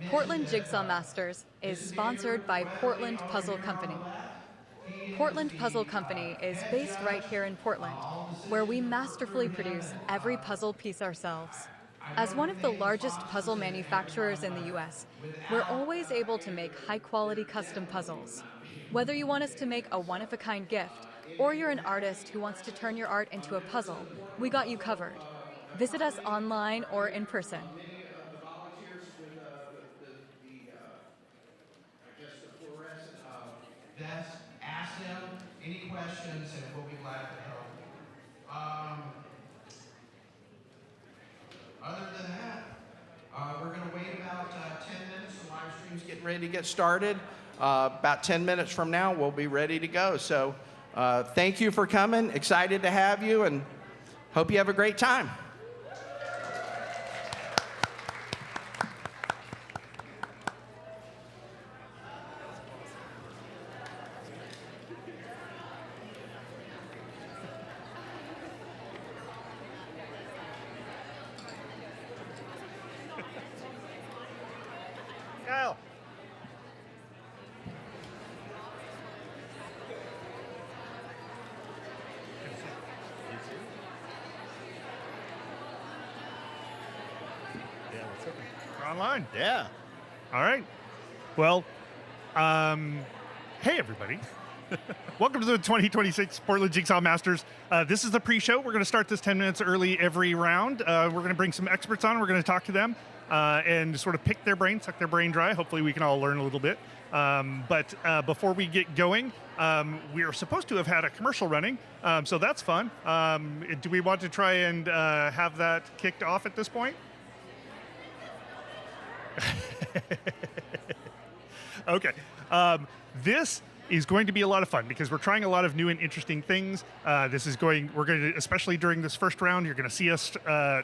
Portland Jigsaw Masters is sponsored by Portland Puzzle Company. Portland Puzzle Company is based right here in Portland, where we masterfully produce every puzzle piece ourselves. As one of the largest puzzle manufacturers in the US, we're always able to make high-quality custom puzzles. Whether you want us to make a one-of-a-kind gift, or you're an artist who wants to turn your art into a puzzle, we got you covered. Visit us online or in person. That's ask them any questions and we'll be glad to help you. Other than that, we're going to wait about 10 minutes. The live stream's getting ready to get started. About 10 minutes from now, we'll be ready to go. So thank you for coming. Excited to have you and hope you have a great time. Kyle. Yeah, what's up? We're online. Yeah. All right. Well, hey everybody. Welcome to the 2026 Portland Jigsaw Masters. This is the pre-show. We're going to start this 10 minutes early every round. We're going to bring some experts on. We're going to talk to them and sort of pick their brain, suck their brain dry. Hopefully we can all learn a little bit. But before we get going, we are supposed to have had a commercial running, so that's fun. Do we want to try and have that kicked off at this point? Okay. This is going to be a lot of fun because we're trying a lot of new and interesting things. We're going to, especially during this first round, you're going to see us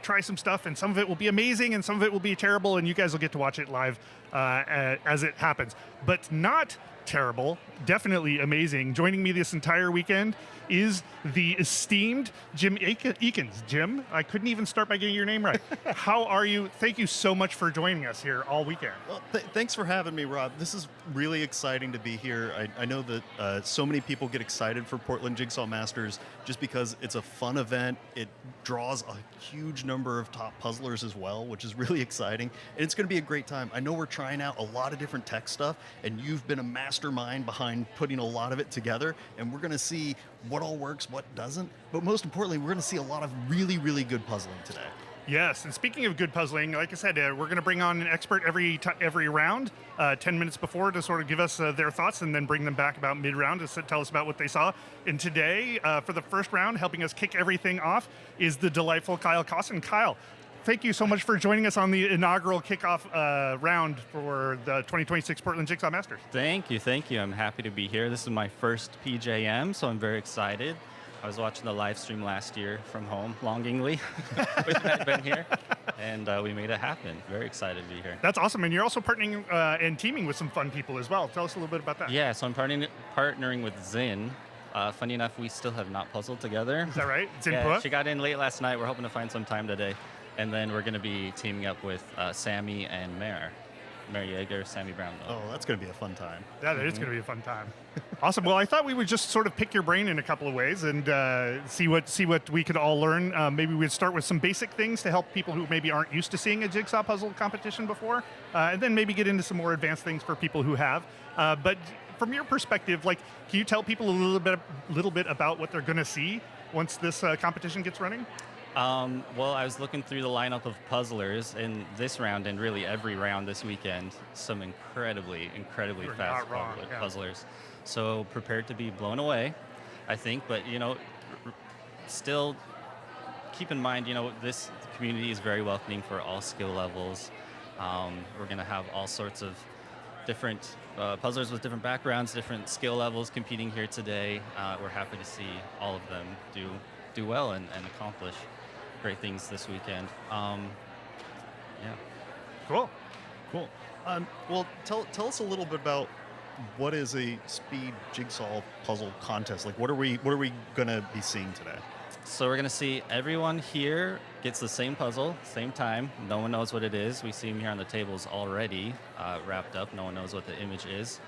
try some stuff, and some of it will be amazing and some of it will be terrible, and you guys will get to watch it live as it happens. But not terrible, definitely amazing. Joining me this entire weekend is the esteemed Jim Eakins. Jim, I couldn't even start by getting your name right. How are you? Thank you so much for joining us here all weekend. Well, thanks for having me, Rob. This is really exciting to be here. I know that so many people get excited for Portland Jigsaw Masters just because it's a fun event. It draws a huge number of top puzzlers as well, which is really exciting. And it's going to be a great time. I know we're trying out a lot of different tech stuff, and you've been a mastermind behind putting a lot of it together, and we're going to see what all works, what doesn't. But most importantly, we're going to see a lot of really, really good puzzling today. Yes, and speaking of good puzzling, like I said, we're going to bring on an expert every round, 10 minutes before, to sort of give us their thoughts, and then bring them back about mid-round to tell us about what they saw. And today, for the first round, helping us kick everything off, is the delightful Kyle Costin. Kyle, thank you so much for joining us on the inaugural kickoff round for the 2026 Portland Jigsaw Masters. Thank you. I'm happy to be here. This is my first PJM, so I'm very excited. I was watching the live stream last year from home, longingly, wishing I'd been here, and we made it happen. Very excited to be here. That's awesome, and you're also partnering and teaming with some fun people as well. Tell us a little bit about that. Yeah, so I'm partnering with Zin. Funny enough, we still have not puzzled together. Is that right? Zin Yeah, Pua? she got in late last night. We're hoping to find some time today. And then we're going to be teaming up with Sammy and Mare Yeager, Sammy Brownville. Oh, that's going to be a fun time. Yeah, that is going to be a fun time. Awesome. Well, I thought we would just sort of pick your brain in a couple of ways and see what we could all learn. Maybe we'd start with some basic things to help people who maybe aren't used to seeing a jigsaw puzzle competition before, and then maybe get into some more advanced things for people who have. But from your perspective, can you tell people a little bit about what they're going to see once this competition gets running? Well, I was looking through the lineup of puzzlers in this round and really every round this weekend. Some incredibly You're fast not wrong, puzzlers. So prepared to be blown away, I think. But, still keep in mind, this community is very welcoming for all skill levels. We're going to have all sorts of different puzzlers with different backgrounds, different skill levels competing here today. We're happy to see all of them do well and accomplish great things this weekend. Yeah. Cool. Well, tell us a little bit about what is a speed jigsaw puzzle contest. What are we going to be seeing today? So we're going to see everyone here gets the same puzzle, same time. No one knows what it is. We see them here on the tables already wrapped up. No one knows what the image is.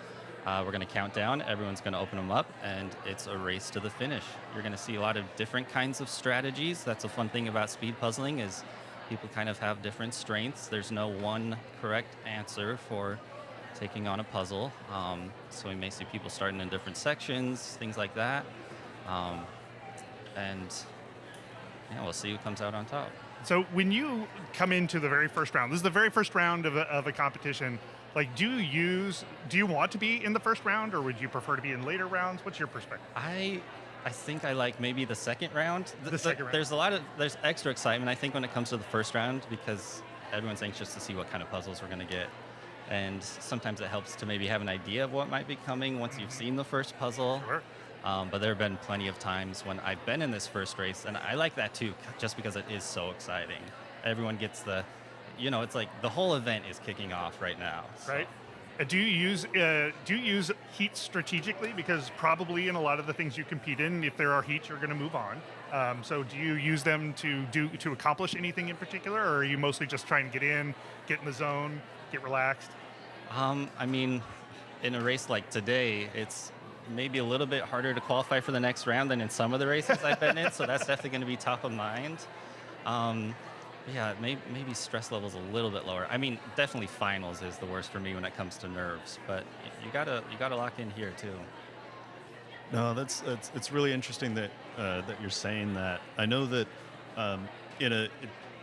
We're going to count down. Everyone's going to open them up, and it's a race to the finish. You're going to see a lot of different kinds of strategies. That's a fun thing about speed puzzling is people kind of have different strengths. There's no one correct answer for taking on a puzzle. So we may see people starting in different sections, things like that. And we'll see who comes out on top. So when you come into the very first round, this is the very first round of a competition. Do you want to be in the first round, or would you prefer to be in later rounds? What's your perspective? I think I like maybe the second round. The second round. There's extra excitement, I think, when it comes to the first round because everyone's anxious to see what kind of puzzles we're going to get. And sometimes it helps to maybe have an idea of what might be coming once you've seen the first puzzle. Sure. But there have been plenty of times when I've been in this first race, and I like that too, just because it is so exciting. Everyone gets it's like the whole event is kicking off right now. So. Right. Do you use heats strategically? Because probably in a lot of the things you compete in, if there are heats, you're going to move on. So do you use them to accomplish anything in particular, or are you mostly just trying to get in the zone, get relaxed? In a race like today, it's maybe a little bit harder to qualify for the next round than in some of the races I've been in, so that's definitely going to be top of mind. Maybe stress level's a little bit lower. Definitely finals is the worst for me when it comes to nerves, but you gotta lock in here too. No, it's really interesting that you're saying that. I know that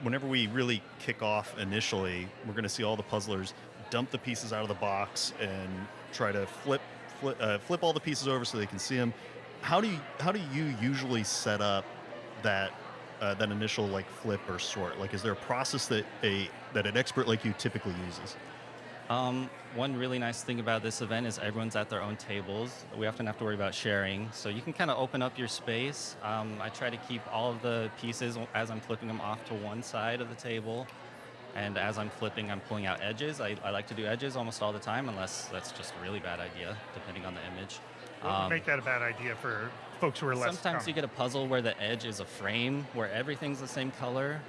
whenever we really kick off initially, we're going to see all the puzzlers dump the pieces out of the box and try to flip all the pieces over so they can see them. How do you usually set up that initial flip or sort? Is there a process that an expert like you typically uses? One really nice thing about this event is everyone's at their own tables. We often have to worry about sharing, so you can kind of open up your space. I try to keep all of the pieces as I'm flipping them off to one side of the table, and as I'm flipping, I'm pulling out edges. I like to do edges almost all the time, unless that's just a really bad idea, depending on the image. What would make that a bad idea for folks who are less Sometimes you get a puzzle where the edge is a frame, where everything's the same color.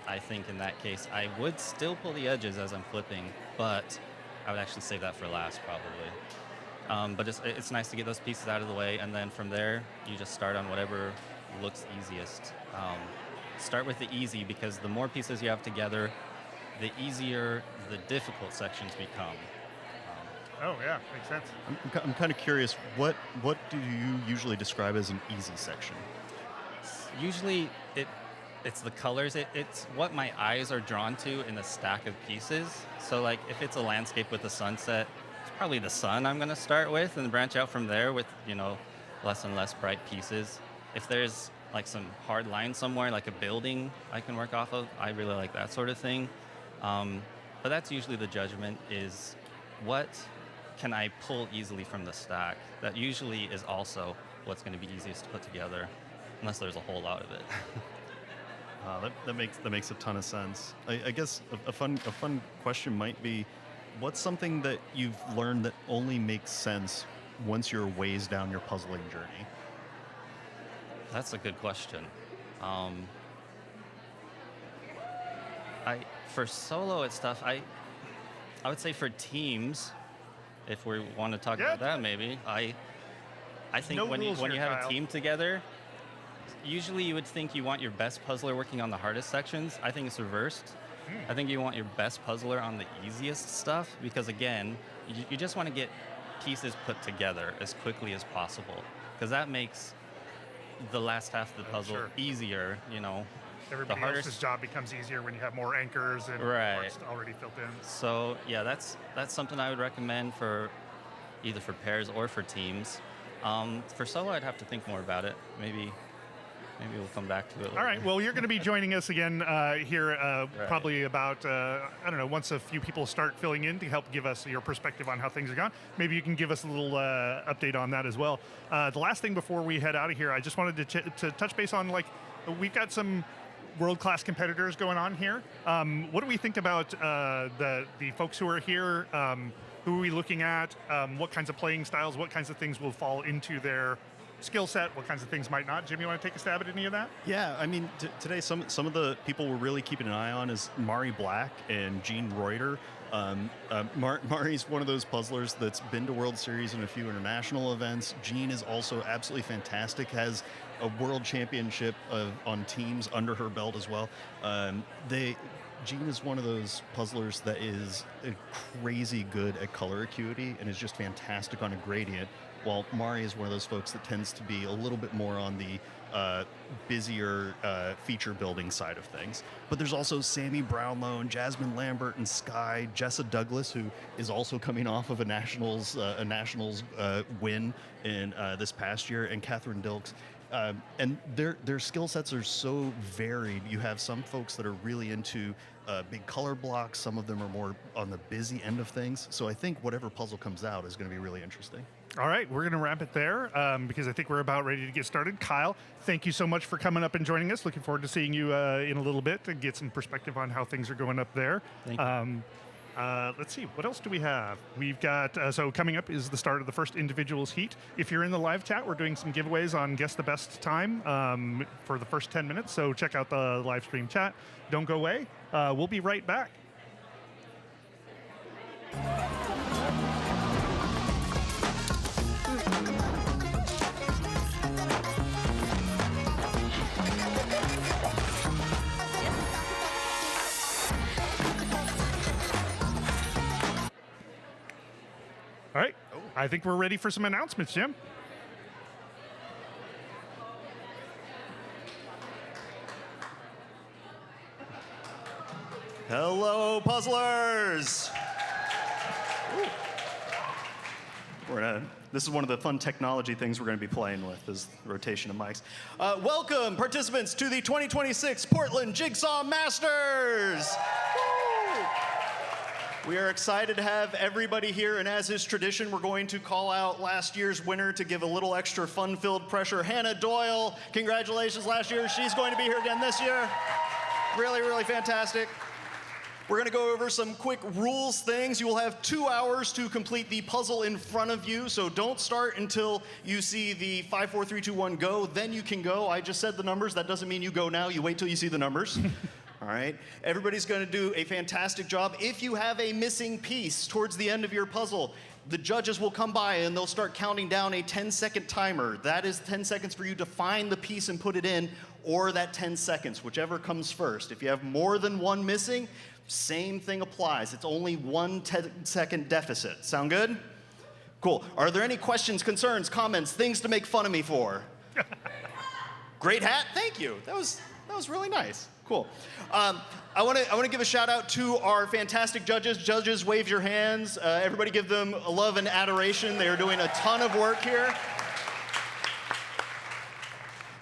I think in that case, I would still pull the edges as I'm flipping, but I would actually save that for last probably. But it's nice to get those pieces out of the way, and then from there, you just start on whatever looks easiest. Start with the easy, because the more pieces you have together, the easier the difficult sections become. Oh, yeah, makes sense. I'm kind of curious, what do you usually describe as an easy section? Usually, it's the colors. It's what my eyes are drawn to in the stack of pieces. So, like, if it's a landscape with a sunset, it's probably the sun I'm going to start with and branch out from there with, less and less bright pieces. If there's, like, some hard line somewhere, like a building I can work off of, I really like that sort of thing. But that's usually the judgment is what can I pull easily from the stack? That usually is also what's going to be easiest to put together, unless there's a whole lot of it. That makes a ton of sense. I guess a fun question might be, what's something that you've learned that only makes sense once you're ways down your puzzling journey? That's a good question. For solo stuff, I would say for teams, if we want to talk about that, maybe I think No when you rules here, have Kyle. a team together, usually you would think you want your best puzzler working on the hardest sections. I think it's reversed. I think you want your best puzzler on the easiest stuff, because again, you just want to get pieces put together as quickly as possible, because that makes the last half of the puzzle Sure. easier. Everybody the hardest else's job becomes easier when you have more anchors and Right. parts already filled in. So yeah, that's something I would recommend for either for pairs or for teams. For solo, I'd have to think more about it. Maybe we'll come back to it. All right. Well, you're going to be joining us again here Right. probably about, I don't know, once a few people start filling in to help give us your perspective on how things are going. Maybe you can give us a little update on that as well. The last thing before we head out of here, I just wanted to touch base on, like, we've got some world-class competitors going on here. What do we think about the folks who are here? Who are we looking at? What kinds of playing styles? What kinds of things will fall into their skill set? What kinds of things might not? Jim, you want to take a stab at any of that? Yeah, I mean, today some of the people we're really keeping an eye on is Mari Black and Gene Reuter. Mari's one of those puzzlers that's been to World Series and a few international events. Gene is also absolutely fantastic, has a world championship on teams under her belt as well. Gene is one of those puzzlers that is crazy good at color acuity and is just fantastic on a gradient, while Mari is one of those folks that tends to be a little bit more on the busier feature building side of things. But there's also Sammy Brownlow and Jasmine Lambert and Sky, Jessa Douglas, who is also coming off of a Nationals win in this past year, and Catherine Dilks. And their skill sets are so varied. You have some folks that are really into big color blocks. Some of them are more on the busy end of things. So I think whatever puzzle comes out is going to be really interesting. All right, we're going to wrap it there because I think we're about ready to get started. Kyle, thank you so much for coming up and joining us. Looking forward to seeing you in a little bit to get some perspective on how things are going up there. Thank you. Let's see, what else do we have? We've got, so coming up is the start of the first individuals heat. If you're in the live chat, we're doing some giveaways on Guess the Best Time for the first 10 minutes. So check out the live stream chat. Don't go away. We'll be right back. All right, I think we're ready for some announcements, Jim. Hello, puzzlers! This is one of the fun technology things we're going to be playing with, is the rotation of mics. Welcome, participants, to the 2026 Portland Jigsaw Masters! Woo! We are excited to have everybody here, and as is tradition, we're going to call out last year's winner to give a little extra fun-filled pressure. Hannah Doyle, congratulations last year. She's going to be here again this year. Really, really fantastic. We're going to go over some quick rules things. You will have 2 hours to complete the puzzle in front of you, so don't start until you see the 5, 4, 3, 2, 1, go. Then you can go. I just said the numbers. That doesn't mean you go now. You wait till you see the numbers. All right. Everybody's going to do a fantastic job. If you have a missing piece towards the end of your puzzle, the judges will come by and they'll start counting down a 10-second timer. That is 10 seconds for you to find the piece and put it in, or that 10 seconds, whichever comes first. If you have more than one missing, same thing applies. It's only 1 10-second deficit. Sound good? Cool. Are there any questions, concerns, comments, things to make fun of me for? Great hat. Thank you. That was really nice. Cool. I want to give a shout out to our fantastic judges. Judges, wave your hands. Everybody give them a love and adoration. They are doing a ton of work here.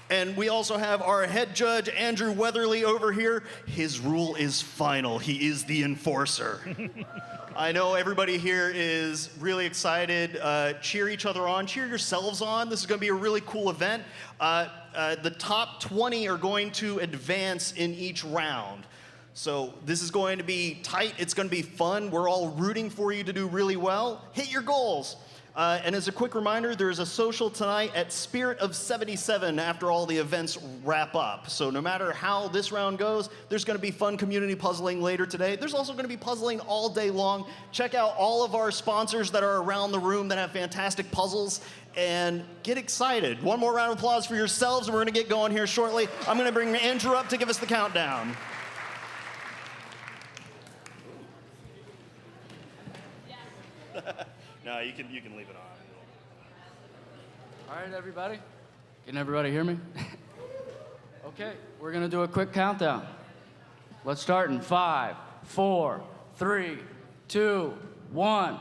And we also have our head judge, Andrew Weatherly, over here. His rule is final. He is the enforcer. I know everybody here is really excited. Cheer each other on. Cheer yourselves on. This is going to be a really cool event. The top 20 are going to advance in each round. So this is going to be tight. It's going to be fun. We're all rooting for you to do really well. Hit your goals. And as a quick reminder, there's a social tonight at Spirit of 77 after all the events wrap up. So no matter how this round goes, there's going to be fun community puzzling later today. There's also going to be puzzling all day long. Check out all of our sponsors that are around the room that have fantastic puzzles, and get excited. One more round of applause for yourselves, and we're going to get going here shortly. I'm going to bring Andrew up to give us the countdown. No, you can leave it on. All right, everybody. Can everybody hear me? Okay, we're gonna do a quick countdown. Let's start in 5, 4, 3, 2, 1.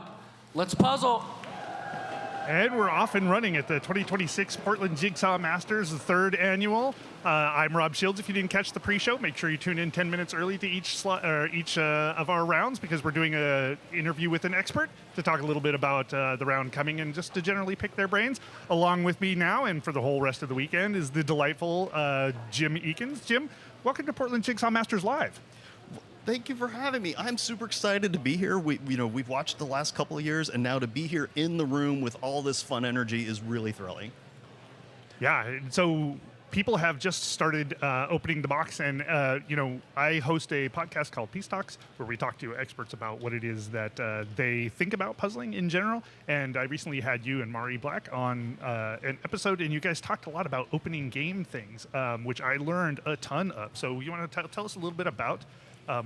Let's puzzle. And we're off and running at the 2026 Portland Jigsaw Masters, the 3rd annual. I'm Rob Shields. If you didn't catch the pre-show, make sure you tune in 10 minutes early to each of our rounds, because we're doing an interview with an expert to talk a little bit about the round coming and just to generally pick their brains. Along with me now and for the whole rest of the weekend is the delightful Jim Eakins. Jim, welcome to Portland Jigsaw Masters Live. Thank you for having me. I'm super excited to be here. We've watched the last couple of years, and now to be here in the room with all this fun energy is really thrilling. Yeah, so people have just started opening the box, and I host a podcast called Peace Talks, where we talk to experts about what it is that they think about puzzling in general. And I recently had you and Mari Black on an episode, and you guys talked a lot about opening game things, which I learned a ton of. So you want to tell us a little bit about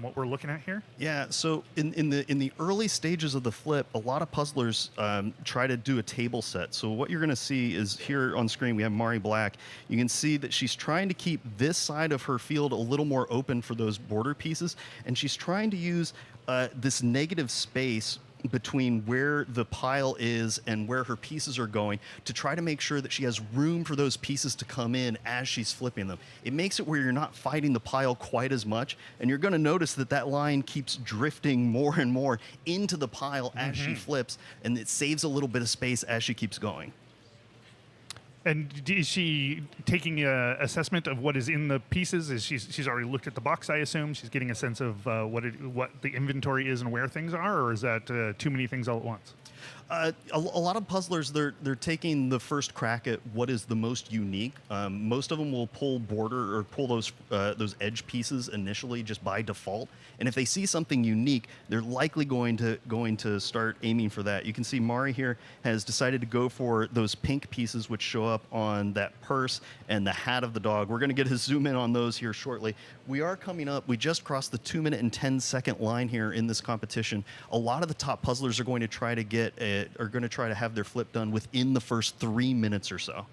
what we're looking at here? Yeah, so in the early stages of the flip, a lot of puzzlers try to do a table set. So what you're going to see is here on screen, we have Mari Black. You can see that she's trying to keep this side of her field a little more open for those border pieces, and she's trying to use this negative space between where the pile is and where her pieces are going to try to make sure that she has room for those pieces to come in as she's flipping them. It makes it where you're not fighting the pile quite as much, and you're going to notice that that line keeps drifting more and more into the pile as she flips, and it saves a little bit of space as she keeps going. And is she taking an assessment of what is in the pieces? She's already looked at the box, I assume. She's getting a sense of what the inventory is and where things are, or is that too many things all at once? A lot of puzzlers, they're taking the first crack at what is the most unique. Most of them will pull border or pull those edge pieces initially just by default. And if they see something unique, they're likely going to start aiming for that. You can see Mari here has decided to go for those pink pieces which show up on that purse and the hat of the dog. We're going to get a zoom in on those here shortly. We are coming up. We just crossed the 2-minute and 10-second line here in this competition. A lot of the top puzzlers are going to try to have their flip done within the first 3 minutes or so.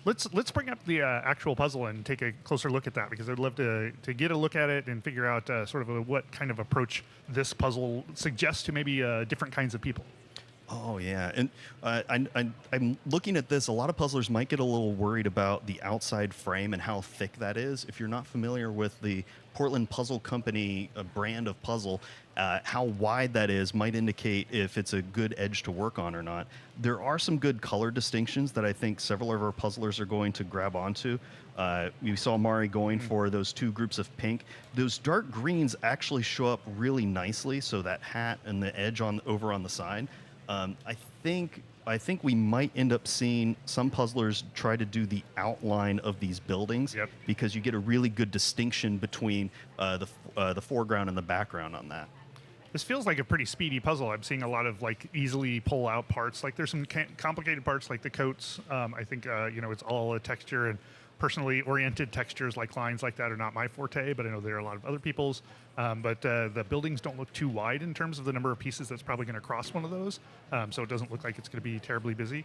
Let's bring up the actual puzzle and take a closer look at that, because I'd love to get a look at it and figure out what kind of approach this puzzle suggests to maybe different kinds of people. Oh yeah, and I'm looking at this. A lot of puzzlers might get a little worried about the outside frame and how thick that is. If you're not familiar with the Portland Puzzle Company brand of puzzle, how wide that is might indicate if it's a good edge to work on or not. There are some good color distinctions that I think several of our puzzlers are going to grab onto. We saw Mari going for those two groups of pink. Those dark greens actually show up really nicely. So that hat and the edge over on the side. I think we might end up seeing some puzzlers try to do the outline of these buildings because you get a really good distinction between the foreground and the background on that. This feels like a pretty speedy puzzle. I'm seeing a lot of like easily pull out parts. Like there's some complicated parts like the coats. I think it's all a texture, and personally oriented textures like lines like that are not my forte, but I know there are a lot of other people's. But the buildings don't look too wide in terms of the number of pieces that's probably going to cross one of those. So it doesn't look like it's going to be terribly busy.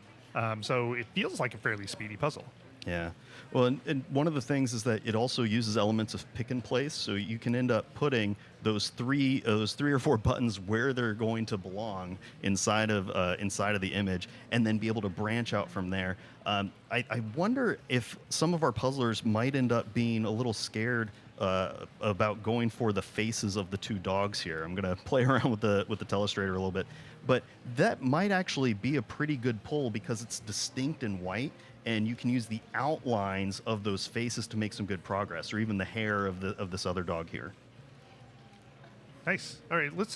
So it feels like a fairly speedy puzzle. Yeah. Well, and one of the things is that it also uses elements of pick and place, so you can end up putting those three or four buttons where they're going to belong inside of the image, and then be able to branch out from there. I wonder if some of our puzzlers might end up being a little scared about going for the faces of the two dogs here. I'm going to play around with the telestrator a little bit, but that might actually be a pretty good pull because it's distinct and white, and you can use the outlines of those faces to make some good progress, or even the hair of this other dog here. Nice. All right, let's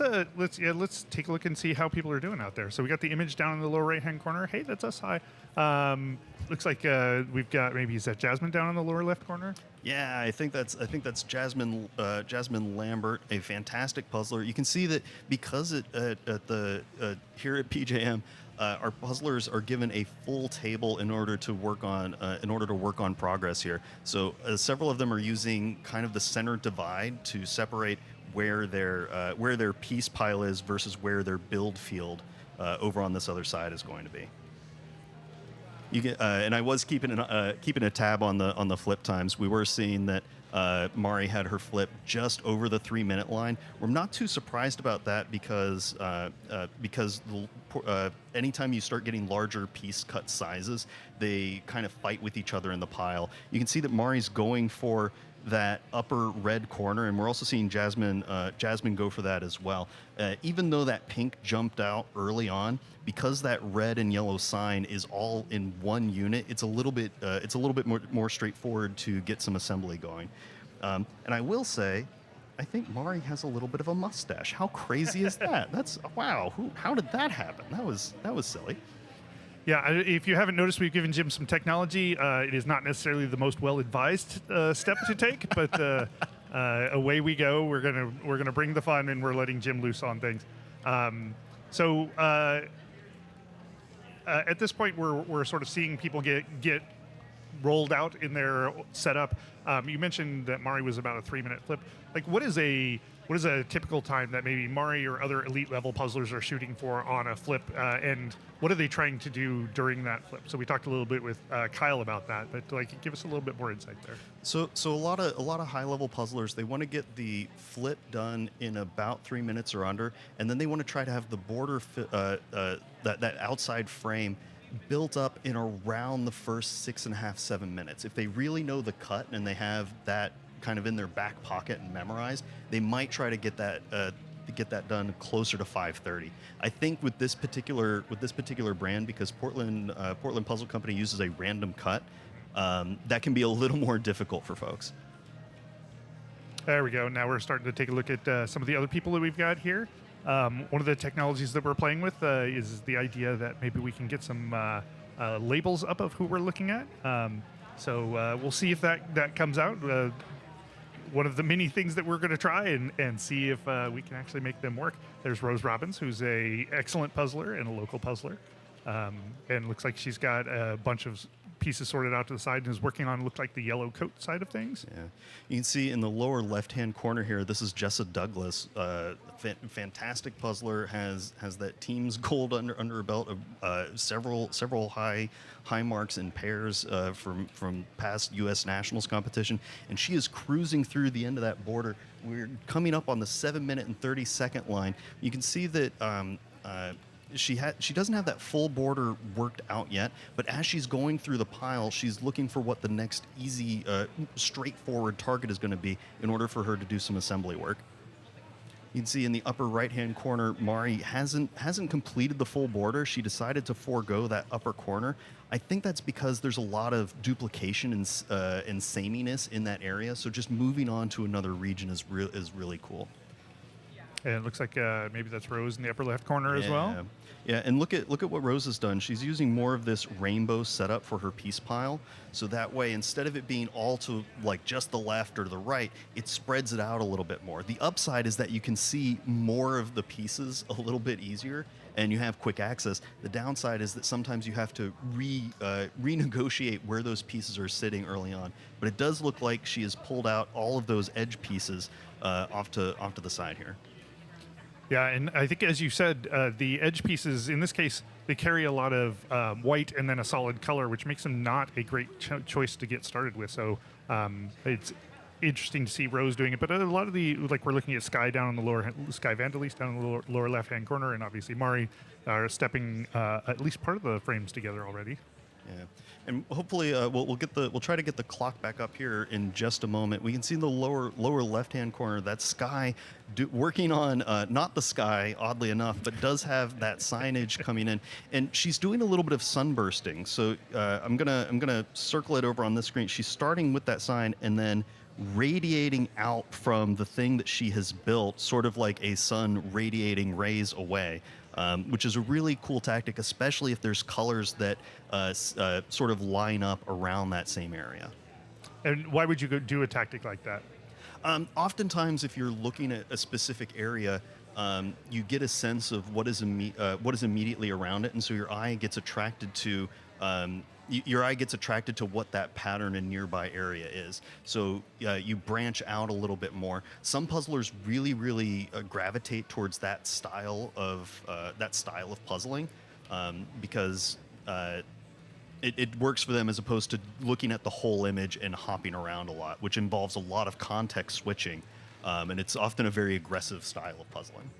take a look and see how people are doing out there. So we got the image down in the lower right-hand corner. Hey, that's us. Hi. Looks like we've got, maybe, is that Jasmine down in the lower left corner? Yeah, I think that's Jasmine Lambert, a fantastic puzzler. You can see that because here at PJM, our puzzlers are given a full table in order to work on progress here. So several of them are using kind of the center divide to separate where their piece pile is versus where their build field over on this other side is going to be. You get, and I was keeping a tab on the flip times. We were seeing that Mari had her flip just over the 3-minute line. We're not too surprised about that because anytime you start getting larger piece cut sizes, they kind of fight with each other in the pile. You can see that Mari's going for that upper red corner, and we're also seeing Jasmine go for that as well. Even though that pink jumped out early on, because that red and yellow sign is all in one unit, it's a little bit more straightforward to get some assembly going. And I will say, I think Mari has a little bit of a mustache. How crazy is that? That's wow. How did that happen? That was silly. Yeah, if you haven't noticed, we've given Jim some technology. It is not necessarily the most well-advised step to take, but away we go. We're gonna bring the fun, and we're letting Jim loose on things. At this point, we're sort of seeing people get rolled out in their setup. You mentioned that Mari was about a 3-minute flip. Like, what is a typical time that maybe Mari or other elite level puzzlers are shooting for on a flip, and what are they trying to do during that flip? So we talked a little bit with Kyle about that, but like, give us a little bit more insight there. So a lot of high level puzzlers, they want to get the flip done in about 3 minutes or under, and then they want to try to have the border that outside frame built up in around the first 6.5-7 minutes. If they really know the cut and they have that kind of in their back pocket and memorized, they might try to get that done closer to 5:30. I think with this particular brand, because Portland Puzzle Company uses a random cut, that can be a little more difficult for folks. There we go. Now we're starting to take a look at some of the other people that we've got here. One of the technologies that we're playing with is the idea that maybe we can get some labels up of who we're looking at. So we'll see if that comes out. One of the many things that we're going to try and see if we can actually make them work. There's Rose Robbins, who's a excellent puzzler and a local puzzler. And looks like she's got a bunch of pieces sorted out to the side and is working on, looked like, the yellow coat side of things. Yeah, you can see in the lower left-hand corner here, this is Jessa Douglas, fantastic puzzler, has that team's gold under her belt, several high marks in pairs from past U.S. Nationals competition, and she is cruising through the end of that border. We're coming up on the 7-minute and 30-second line. You can see that she doesn't have that full border worked out yet, but as she's going through the pile, she's looking for what the next easy, straightforward target is going to be in order for her to do some assembly work. You can see in the upper right-hand corner, Mari hasn't completed the full border. She decided to forego that upper corner. I think that's because there's a lot of duplication and sameness in that area. So just moving on to another region is really cool. And it looks like maybe that's Rose in the upper left corner as well. Yeah, and look at what Rose has done. She's using more of this rainbow setup for her piece pile, so that way instead of it being all to like just the left or the right, it spreads it out a little bit more. The upside is that you can see more of the pieces a little bit easier, and you have quick access. The downside is that sometimes you have to renegotiate where those pieces are sitting early on. But it does look like she has pulled out all of those edge pieces off to the side here. Yeah, and I think, as you said, the edge pieces, in this case, they carry a lot of white and then a solid color, which makes them not a great choice to get started with. So it's interesting to see Rose doing it. But a lot of like we're looking at Sky down in the lower, Sky Vandalise down in the lower left-hand corner, and obviously Mari are stepping at least part of the frames together already. Yeah, and hopefully we'll try to get the clock back up here in just a moment. We can see in the lower left-hand corner that Sky working on not the sky, oddly enough, but does have that signage coming in, and she's doing a little bit of sunbursting. So I'm gonna circle it over on this screen. She's starting with that sign and then radiating out from the thing that she has built, sort of like a sun radiating rays away. Which is a really cool tactic, especially if there's colors that sort of line up around that same area. And why would you do a tactic like that? Oftentimes, if you're looking at a specific area, you get a sense of what is immediately around it, and so your eye gets attracted to what that pattern in nearby area is. So you branch out a little bit more. Some puzzlers really gravitate towards that style of puzzling because it works for them as opposed to looking at the whole image and hopping around a lot, which involves a lot of context switching, and it's often a very aggressive style of puzzling.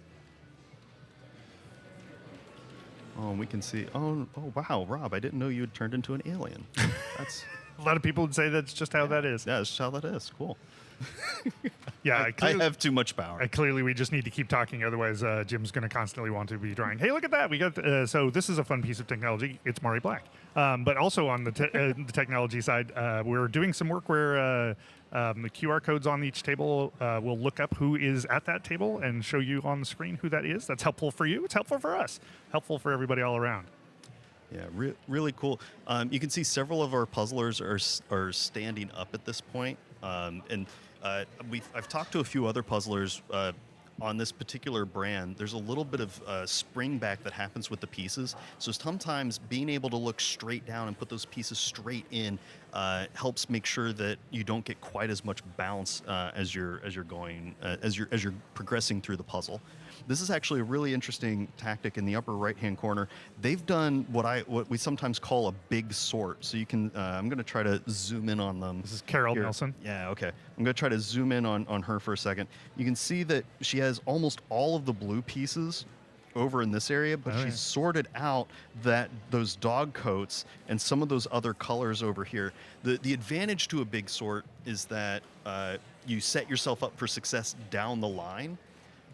Oh, we can see. Oh, wow, Rob! I didn't know you had turned into an alien. That's A lot of people would say that's just how that is. yeah, that's just how that is. Cool. Yeah, I have too much power. Clearly, we just need to keep talking. Otherwise, Jim's going to constantly want to be drawing. Hey, look at that! We got so this is a fun piece of technology. It's Mari Black, but also on the technology side, we're doing some work where the QR codes on each table will look up who is at that table and show you on the screen who that is. That's helpful for you. It's helpful for us. Helpful for everybody all around. Yeah, really cool. You can see several of our puzzlers are standing up at this point, and I've talked to a few other puzzlers on this particular brand. There's a little bit of spring back that happens with the pieces, so sometimes being able to look straight down and put those pieces straight in helps make sure that you don't get quite as much bounce as you're progressing through the puzzle. This is actually a really interesting tactic in the upper right-hand corner. They've done what we sometimes call a big sort. So you can, I'm going to try to zoom in on them. This is Carol here. Nelson. Yeah, okay. I'm going to try to zoom in on her for a second. You can see that she has almost all of the blue pieces over in this area, but she's sorted out those dog coats and some of those other colors over here. The advantage to a big sort is that you set yourself up for success down the line.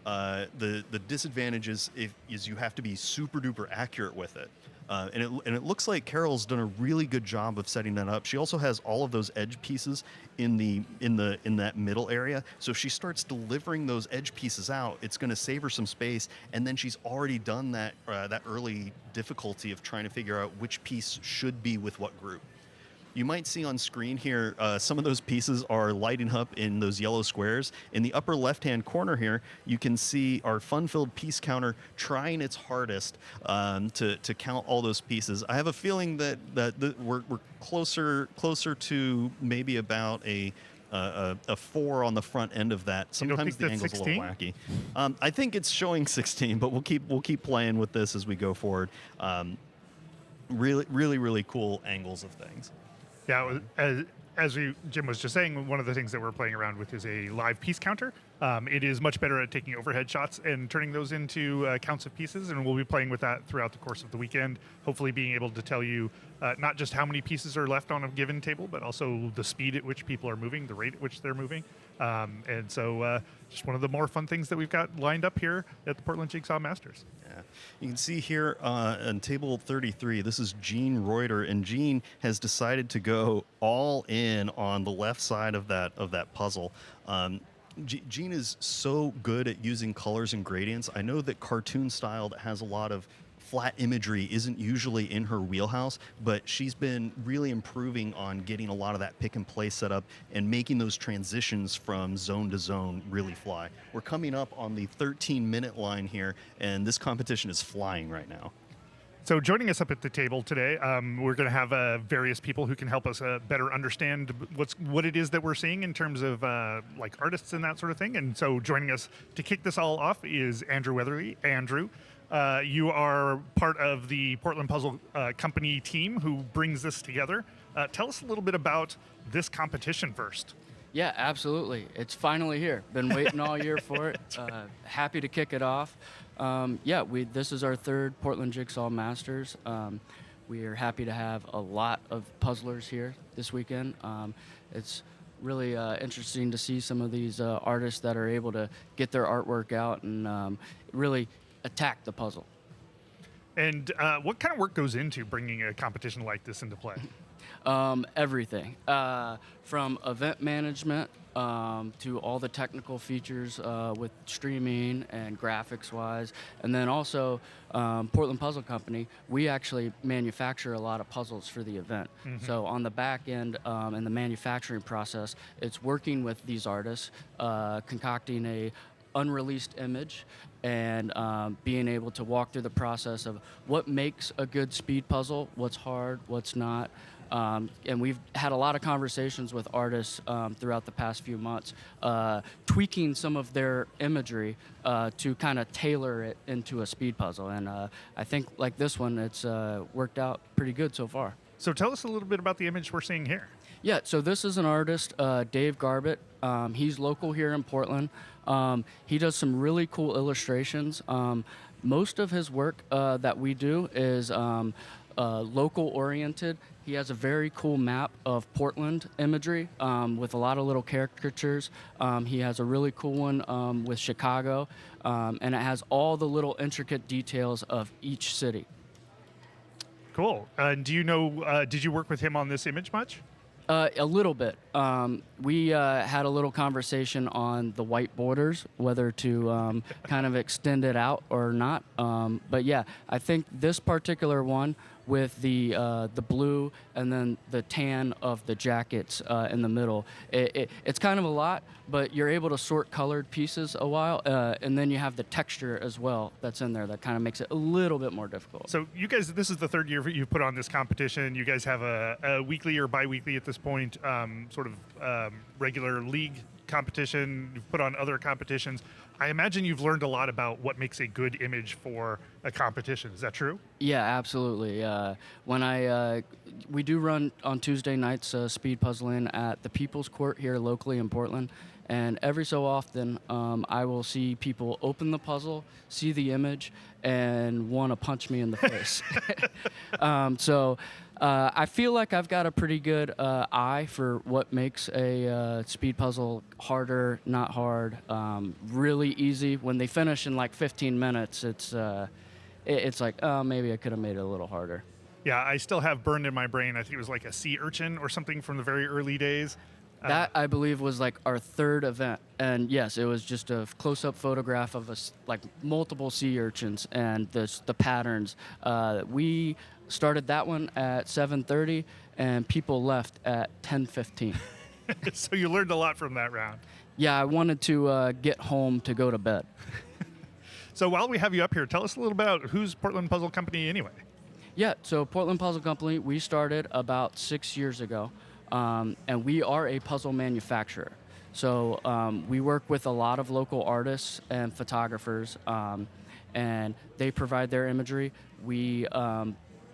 The disadvantage is you have to be super duper accurate with it, and it looks like Carol's done a really good job of setting that up. She also has all of those edge pieces in that middle area. So if she starts delivering those edge pieces out, it's going to save her some space. And then she's already done that early difficulty of trying to figure out which piece should be with what group. You might see on screen here, some of those pieces are lighting up in those yellow squares. In the upper left-hand corner here, you can see our fun-filled piece counter trying its hardest to count all those pieces. I have a feeling that we're closer to maybe about a 4 on the front end of that. Sometimes the angle's 16? A little wacky. I think it's showing 16, but we'll keep playing with this as we go forward. Really cool angles of things. Yeah, as Jim was just saying, one of the things that we're playing around with is a live piece counter. It is much better at taking overhead shots and turning those into counts of pieces, and we'll be playing with that throughout the course of the weekend, hopefully being able to tell you not just how many pieces are left on a given table, but also the speed at which people are moving, the rate at which they're moving. And so just one of the more fun things that we've got lined up here at the Portland Jigsaw Masters. Yeah. You can see here on table 33, this is Gene Reuter, and Gene has decided to go all in on the left side of that puzzle. Gene is so good at using colors and gradients. I know that cartoon style that has a lot of flat imagery isn't usually in her wheelhouse, but she's been really improving on getting a lot of that pick and play set up and making those transitions from zone to zone really fly. We're coming up on the 13-minute line here, and this competition is flying right now. So joining us up at the table today, we're going to have various people who can help us better understand what it is that we're seeing in terms of like artists and that sort of thing. And so joining us to kick this all off is Andrew Weatherly. Andrew, you are part of the Portland Puzzle Company team who brings this together. Tell us a little bit about this competition first. Yeah, absolutely. It's finally here. Been waiting all year for it. Happy to kick it off. This is our third Portland Jigsaw Masters. We are happy to have a lot of puzzlers here this weekend. It's really interesting to see some of these artists that are able to get their artwork out and really attack the puzzle. And what kind of work goes into bringing a competition like this into play? Everything from event management to all the technical features with streaming and graphics wise, and then also Portland Puzzle Company, we actually manufacture a lot of puzzles for the event. Mm-hmm. So on the back end in the manufacturing process, it's working with these artists, concocting a unreleased image and being able to walk through the process of what makes a good speed puzzle, what's hard, what's not. And we've had a lot of conversations with artists throughout the past few months, tweaking some of their imagery to kind of tailor it into a speed puzzle. And I think like this one, it's worked out pretty good so far. So tell us a little bit about the image we're seeing here. Yeah, so this is an artist, Dave Garbett. He's local here in Portland. He does some really cool illustrations. Most of his work that we do is local oriented. He has a very cool map of Portland imagery with a lot of little caricatures. He has a really cool one with Chicago, and it has all the little intricate details of each city. Cool. Do you know, did you work with him on this image much? A little bit. We had a little conversation on the white borders, whether to kind of extend it out or not. But yeah, I think this particular one with the blue and then the tan of the jackets in the middle, it's kind of a lot, but you're able to sort colored pieces a while, and then you have the texture as well that's in there that kind of makes it a little bit more difficult. So you guys, this is the third year you've put on this competition. You guys have a weekly or bi-weekly at this point, sort of regular league competition. You've put on other competitions. I imagine you've learned a lot about what makes a good image for a competition. Is that true? Yeah, absolutely. We do run on Tuesday nights speed puzzling at the People's Court here locally in Portland. And every so often, I will see people open the puzzle, see the image, and want to punch me in the face. I feel like I've got a pretty good eye for what makes a speed puzzle harder, not hard, really easy. When they finish in like 15 minutes, it's like, oh, maybe I could have made it a little harder. Yeah, I still have burned in my brain. I think it was like a sea urchin or something from the very early days. That, I believe, was like our third event. And yes, it was just a close-up photograph of us, like multiple sea urchins and the patterns. We started that one at 7:30, and people left at 10:15. So you learned a lot from that round. Yeah, I wanted to get home to go to bed. So while we have you up here, tell us a little bit about who's Portland Puzzle Company anyway. Yeah, so Portland Puzzle Company, we started about 6 years ago. And we are a puzzle manufacturer. So we work with a lot of local artists and photographers, and they provide their imagery. We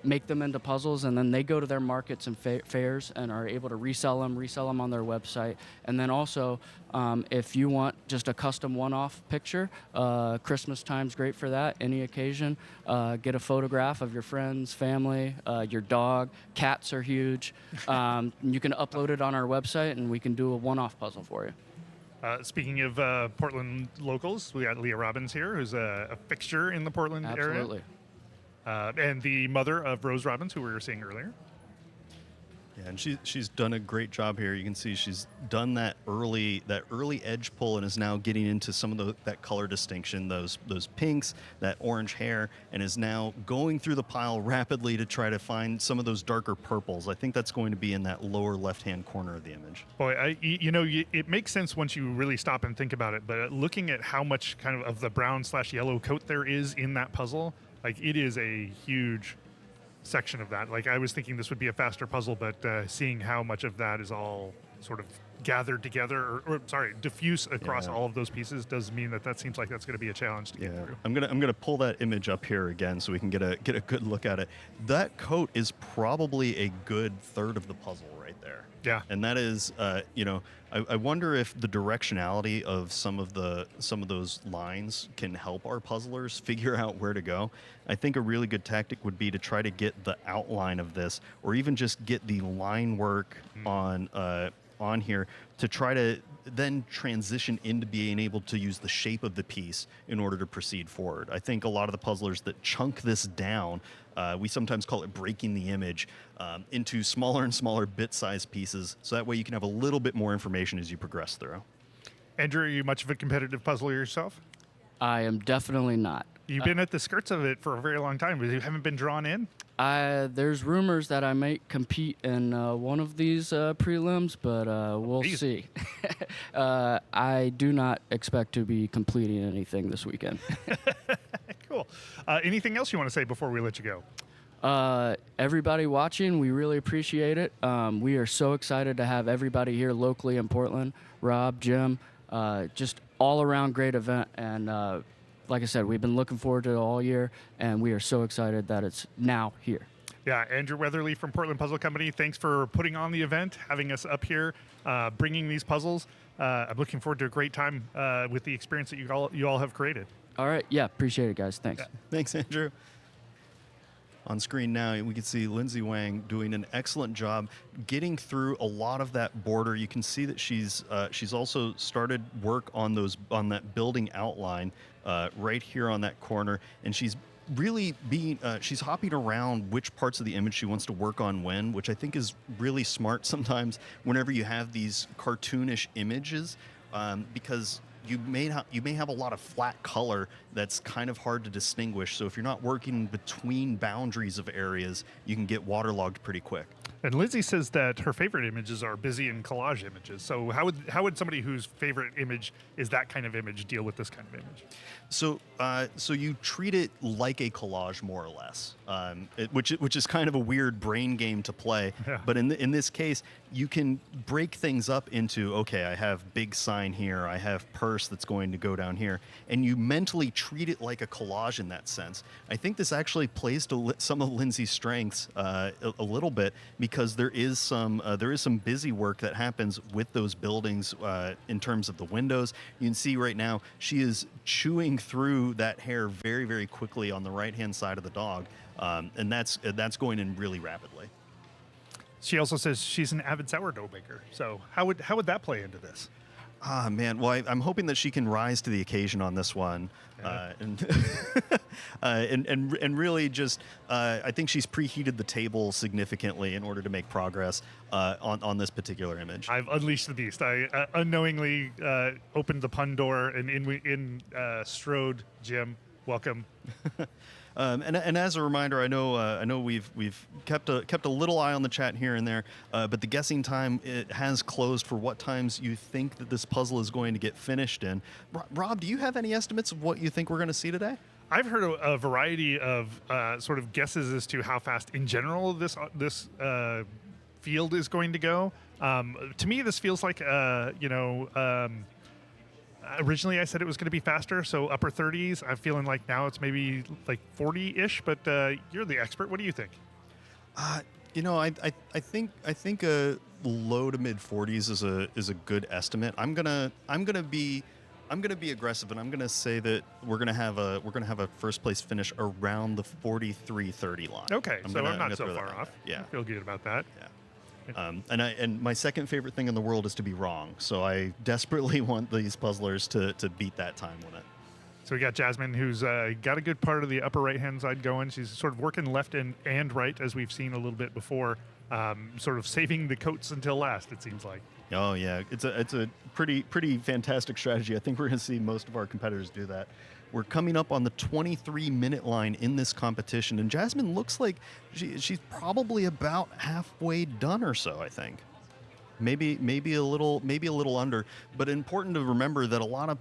make them into puzzles, and then they go to their markets and fairs and are able to resell them on their website. And then also, if you want just a custom one-off picture, Christmas time's great for that. Any occasion, get a photograph of your friends, family, your dog. Cats are huge. You can upload it on our website, and we can do a one-off puzzle for you. Speaking of Portland locals, we got Leah Robbins here, who's a fixture in the Portland area. Absolutely. And the mother of Rose Robbins, who we were seeing earlier. Yeah, and she's done a great job here. You can see she's done that early edge pull and is now getting into some of that color distinction, those pinks, that orange hair, and is now going through the pile rapidly to try to find some of those darker purples. I think that's going to be in that lower left-hand corner of the image. Boy, it makes sense once you really stop and think about it. But looking at how much kind of the brown/yellow coat there is in that puzzle, like it is a huge section of that. Like I was thinking this would be a faster puzzle, but seeing how much of that is all sort of gathered together, or diffuse across all of those pieces, does mean that seems like that's going to be a challenge to get through. I'm gonna pull that image up here again so we can get a good look at it. That coat is probably a good third of the puzzle right there. Yeah. And that is, I wonder if the directionality of some of those lines can help our puzzlers figure out where to go. I think a really good tactic would be to try to get the outline of this, or even just get the line work on here to try to then transition into being able to use the shape of the piece in order to proceed forward. I think a lot of the puzzlers that chunk this down, we sometimes call it breaking the image into smaller and smaller bit-sized pieces, so that way you can have a little bit more information as you progress through. Andrew, are you much of a competitive puzzler yourself? I am definitely not. You've been at the skirts of it for a very long time, but you haven't been drawn in? There's rumors that I might compete in one of these prelims, but we'll see. I do not expect to be completing anything this weekend. Cool. Anything else you want to say before we let you go? Everybody watching, we really appreciate it. We are so excited to have everybody here locally in Portland. Rob, Jim, just all around great event. And like I said, we've been looking forward to it all year, and we are so excited that it's now here. Yeah, Andrew Weatherly from Portland Puzzle Company, thanks for putting on the event, having us up here, bringing these puzzles. I'm looking forward to a great time with the experience that you all have created. All right. Yeah, appreciate it, guys. Thanks. Yeah. Thanks, Andrew. On screen now, we can see Lindsay Wang doing an excellent job getting through a lot of that border. You can see that she's also started work on that building outline right here on that corner, and she's really she's hopping around which parts of the image she wants to work on when, which I think is really smart sometimes whenever you have these cartoonish images, because you may have a lot of flat color that's kind of hard to distinguish. So if you're not working between boundaries of areas, you can get waterlogged pretty quick. And Lindsay says that her favorite images are busy and collage images. So how would somebody whose favorite image is that kind of image deal with this kind of image? So you treat it like a collage, more or less, which is kind of a weird brain game to play. Yeah. But in this case, you can break things up into, okay, I have big sign here, I have purse that's going to go down here, and you mentally treat it like a collage in that sense. I think this actually plays to some of Lindsay's strengths a little bit, because there is some busy work that happens with those buildings in terms of the windows. You can see right now she is chewing through that hair very, very quickly on the right-hand side of the dog, and that's going in really rapidly. She also says she's an avid sourdough baker. So how would that play into this? Ah, man. Well, I'm hoping that she can rise to the occasion on this one, and and really just I think she's preheated the table significantly in order to make progress on this particular image. I've unleashed the beast. I unknowingly opened the pun door, and in strode Jim. Welcome. And as a reminder, I know we've kept a little eye on the chat here and there, but the guessing time, it has closed for what times you think that this puzzle is going to get finished in. Rob, do you have any estimates of what you think we're going to see today? I've heard a variety of sort of guesses as to how fast, in general, this field is going to go. To me, this feels like originally I said it was going to be faster, so upper 30s. I'm feeling like now it's maybe like 40-ish, but you're the expert. What do you think? I think low to mid 40s is a good estimate. I'm gonna be aggressive, and I'm gonna say that we're gonna have a first place finish around the 43:30 line. Okay, so I'm gonna not so throw that far out off. there. Yeah. I feel good about that. Yeah. And my second favorite thing in the world is to be wrong. So I desperately want these puzzlers to beat that time limit. So we got Jasmine, who's got a good part of the upper right-hand side going. She's sort of working left and right, as we've seen a little bit before, sort of saving the coats until last, it seems like. Oh yeah, it's a pretty fantastic strategy. I think we're going to see most of our competitors do that. We're coming up on the 23-minute line in this competition, and Jasmine looks like she's probably about halfway done or so. I think. Maybe a little under, but important to remember that a lot of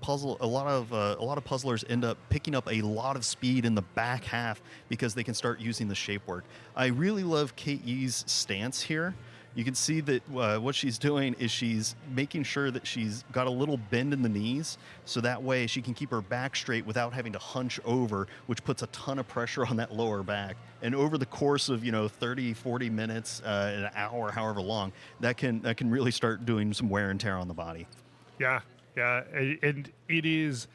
puzzlers end up picking up a lot of speed in the back half because they can start using the shape work. I really love KE's stance here. You can see that what she's doing is she's making sure that she's got a little bend in the knees, so that way she can keep her back straight without having to hunch over, which puts a ton of pressure on that lower back. And over the course of 30, 40 minutes, an hour, however long, that can really start doing some wear and tear on the body. Yeah, and it is.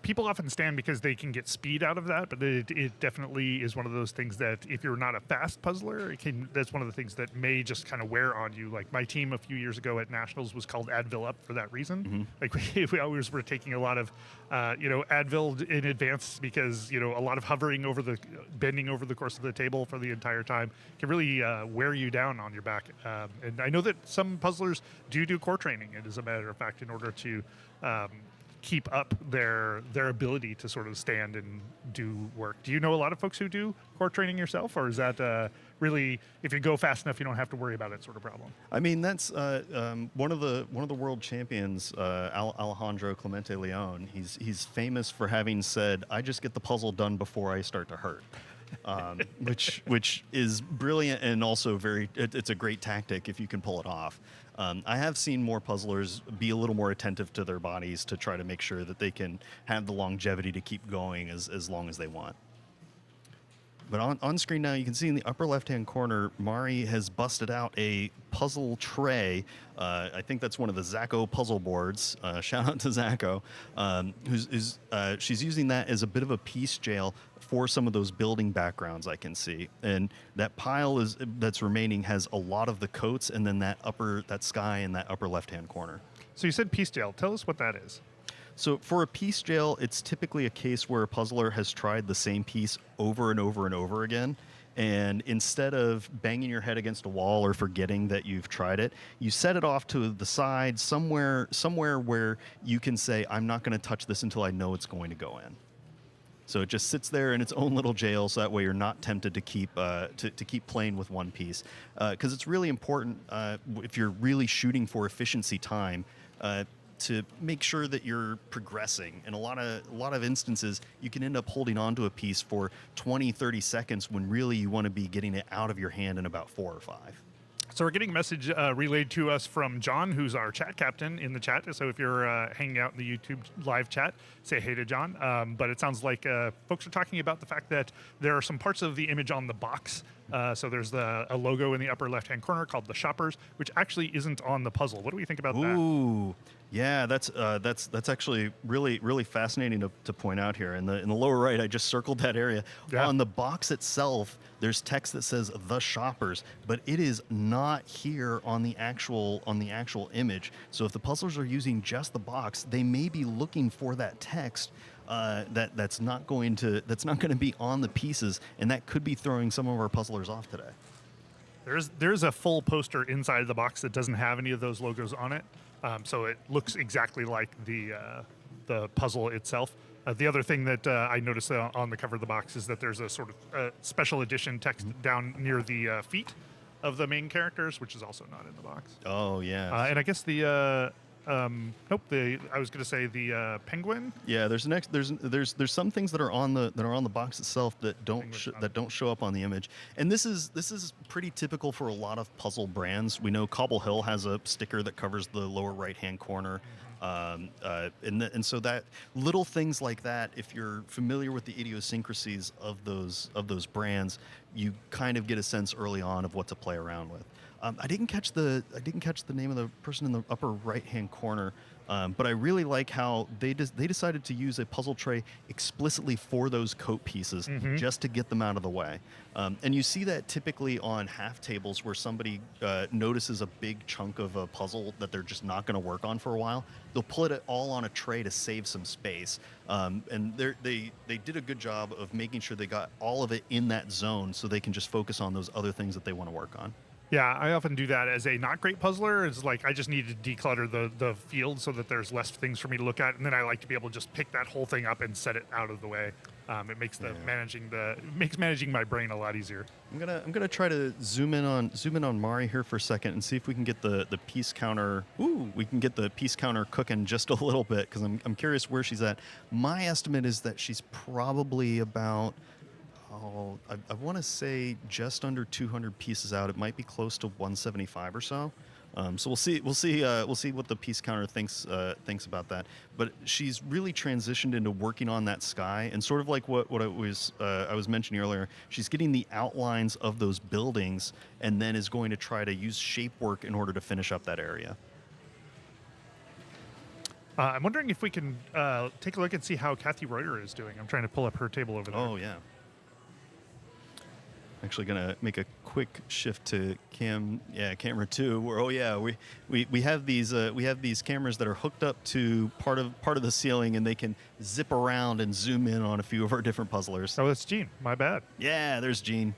People often stand because they can get speed out of that, but it definitely is one of those things that if you're not a fast puzzler, that's one of the things that may just kind of wear on you. Like my team a few years ago at Nationals was called Advil Up for that reason. Mm-hmm. Like we always were taking a lot of, Advil in advance because, a lot of bending over the course of the table for the entire time can really wear you down on your back. And I know that some puzzlers do core training, and as a matter of fact, in order to keep up their ability to sort of stand and do work. Do you know a lot of folks who do core training yourself, or is that really, if you go fast enough, you don't have to worry about it sort of problem? I mean, that's one of the world champions, Alejandro Clemente Leon. He's famous for having said, "I just get the puzzle done before I start to hurt." Which is brilliant, and also it's a great tactic if you can pull it off. I have seen more puzzlers be a little more attentive to their bodies to try to make sure that they can have the longevity to keep going as long as they want. But on screen now, you can see in the upper left-hand corner, Mari has busted out a puzzle tray. I think that's one of the Zacco puzzle boards. Shout out to Zacco, she's using that as a bit of a piece jail for some of those building backgrounds I can see. And that pile that's remaining has a lot of the coats, and then that sky in that upper left-hand corner. So you said piece jail. Tell us what that is. So for a piece jail, it's typically a case where a puzzler has tried the same piece over and over and over again. And instead of banging your head against a wall or forgetting that you've tried it, you set it off to the side somewhere where you can say, I'm not going to touch this until I know it's going to go in. So it just sits there in its own little jail, so that way you're not tempted to keep playing with one piece. Because it's really important if you're really shooting for efficiency time, to make sure that you're progressing. In a lot of instances, you can end up holding on to a piece for 20, 30 seconds when really you want to be getting it out of your hand in about 4 or 5. So we're getting a message relayed to us from John, who's our chat captain in the chat. So if you're hanging out in the YouTube live chat, say hey to John. But it sounds like folks are talking about the fact that there are some parts of the image on the box. So there's a logo in the upper left-hand corner called the Shoppers, which actually isn't on the puzzle. What do we think about that? Ooh, yeah, that's actually really fascinating to point out here. In the lower right, I just circled that area. Yeah. On the box itself, there's text that says the Shoppers, but it is not here on the actual image. So if the puzzlers are using just the box, they may be looking for that text that's not going to be on the pieces, and that could be throwing some of our puzzlers off today. There's a full poster inside of the box that doesn't have any of those logos on it, so it looks exactly like the puzzle itself. The other thing that I noticed on the cover of the box is that there's a sort of special edition text down near the feet of the main characters, which is also not in the box. Oh yeah, and I guess I was going to say the penguin. Yeah, there's some things that are on the box itself that don't show up on the image, and this is pretty typical for a lot of puzzle brands. We know Cobble Hill has a sticker that covers the lower right hand corner. And so that little things like that, if you're familiar with the idiosyncrasies of those brands, you kind of get a sense early on of what to play around with. I didn't catch the name of the person in the upper right hand corner, but I really like how they decided to use a puzzle tray explicitly for those coat pieces just to get them out of the way. And you see that typically on half tables where somebody notices a big chunk of a puzzle that they're just not going to work on for a while. They'll put it all on a tray to save some space. And they did a good job of making sure they got all of it in that zone so they can just focus on those other things that they want to work on. Yeah, I often do that as a not great puzzler. It's like I just need to declutter the field so that there's less things for me to look at, and then I like to be able to just pick that whole thing up and set it out of the way. It makes managing my brain a lot easier. I'm gonna try to zoom in on Mari here for a second and see if we can get the piece counter. We can get the piece counter cooking just a little bit because I'm curious where she's at. My estimate is that she's probably about. I want to say just under 200 pieces out. It might be close to 175 or so. So we'll see what the piece counter thinks about that. But she's really transitioned into working on that sky, and sort of like what I was mentioning earlier. She's getting the outlines of those buildings, and then is going to try to use shape work in order to finish up that area. I'm wondering if we can take a look and see how Kathy Reuter is doing. I'm trying to pull up her table over there. Oh yeah. Actually gonna make a quick shift to camera 2 where we have these cameras that are hooked up to part of the ceiling, and they can zip around and zoom in on a few of our different puzzlers. Oh, that's Gene. My bad. Yeah, there's Gene.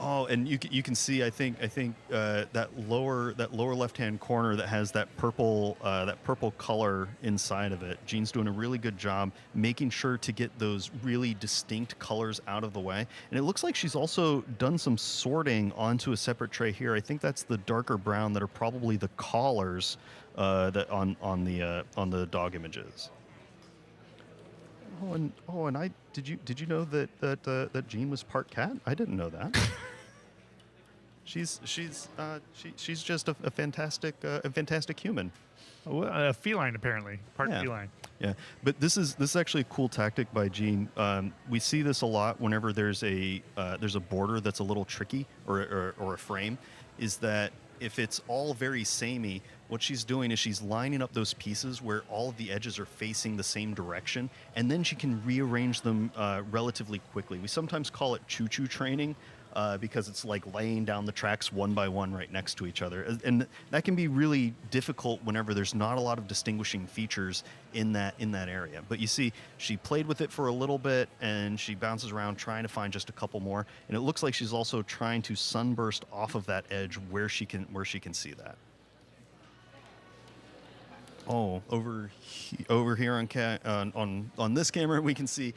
Oh, and you can see I think that lower left hand corner that has that purple color inside of it. Jean's doing a really good job making sure to get those really distinct colors out of the way. And it looks like she's also done some sorting onto a separate tray here. I think that's the darker brown that are probably the collars that on the dog images. Oh, and did you know that Jean was part cat? I didn't know that. She's just a fantastic human. A feline, apparently. Part Yeah. feline. Yeah, but this is actually a cool tactic by Gene. We see this a lot whenever there's a border that's a little tricky or a frame. Is that if it's all very samey, what she's doing is she's lining up those pieces where all of the edges are facing the same direction, and then she can rearrange them relatively quickly. We sometimes call it choo-choo training. Because it's like laying down the tracks one by one right next to each other. And that can be really difficult whenever there's not a lot of distinguishing features in that area. But you see, she played with it for a little bit, and she bounces around trying to find just a couple more. And it looks like she's also trying to sunburst off of that edge where she can see that. Oh, over here on this camera, we can see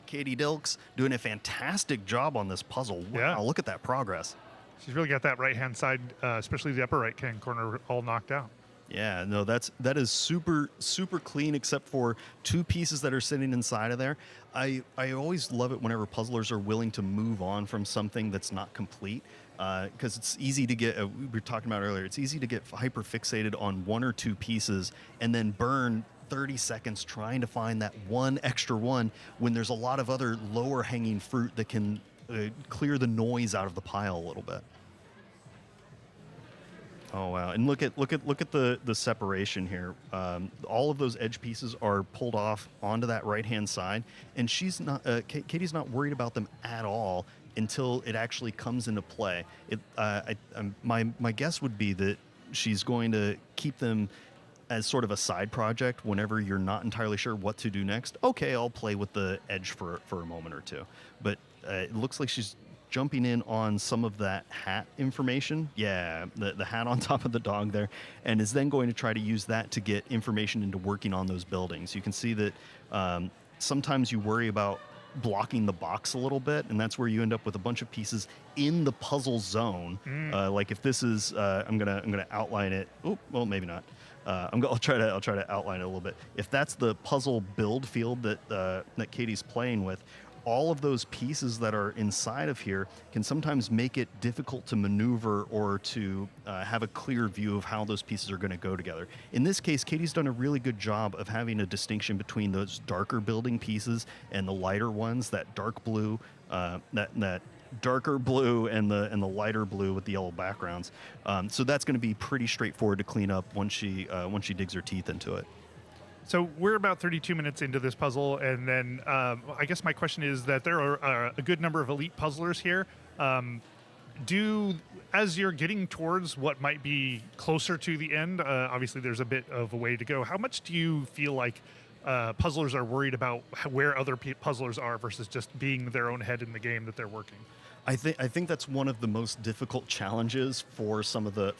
Katie Dilks doing a fantastic job on this puzzle. Wow, Yeah. Look at that progress. She's really got that right-hand side, especially the upper right-hand corner, all knocked out. Yeah, no, that is super clean, except for two pieces that are sitting inside of there. I always love it whenever puzzlers are willing to move on from something that's not complete. Because it's easy to get, we were talking about earlier, it's easy to get hyper fixated on one or two pieces and then burn 30 seconds trying to find that one extra one when there's a lot of other lower hanging fruit that can clear the noise out of the pile a little bit. Oh wow! And look at the separation here. All of those edge pieces are pulled off onto that right hand side, and she's not. Katie's not worried about them at all until it actually comes into play. My guess would be that she's going to keep them as sort of a side project whenever you're not entirely sure what to do next. Okay, I'll play with the edge for a moment or two. But it looks like she's jumping in on some of that hat information. Yeah, the hat on top of the dog there, and is then going to try to use that to get information into working on those buildings. You can see that sometimes you worry about blocking the box a little bit, and that's where you end up with a bunch of pieces in the puzzle zone. Like if this is, I'm gonna outline it. Oh, well, maybe not. I'll try to outline it a little bit. If that's the puzzle build field that Katie's playing with, all of those pieces that are inside of here can sometimes make it difficult to maneuver or to have a clear view of how those pieces are going to go together. In this case, Katie's done a really good job of having a distinction between those darker building pieces and the lighter ones, that dark blue, that darker blue and the lighter blue with the yellow backgrounds. So that's going to be pretty straightforward to clean up once she digs her teeth into it. So we're about 32 minutes into this puzzle, and then I guess my question is that there are a good number of elite puzzlers here. As you're getting towards what might be closer to the end, obviously there's a bit of a way to go. How much do you feel like puzzlers are worried about where other puzzlers are versus just being their own head in the game that they're working? I think that's one of the most difficult challenges for some of the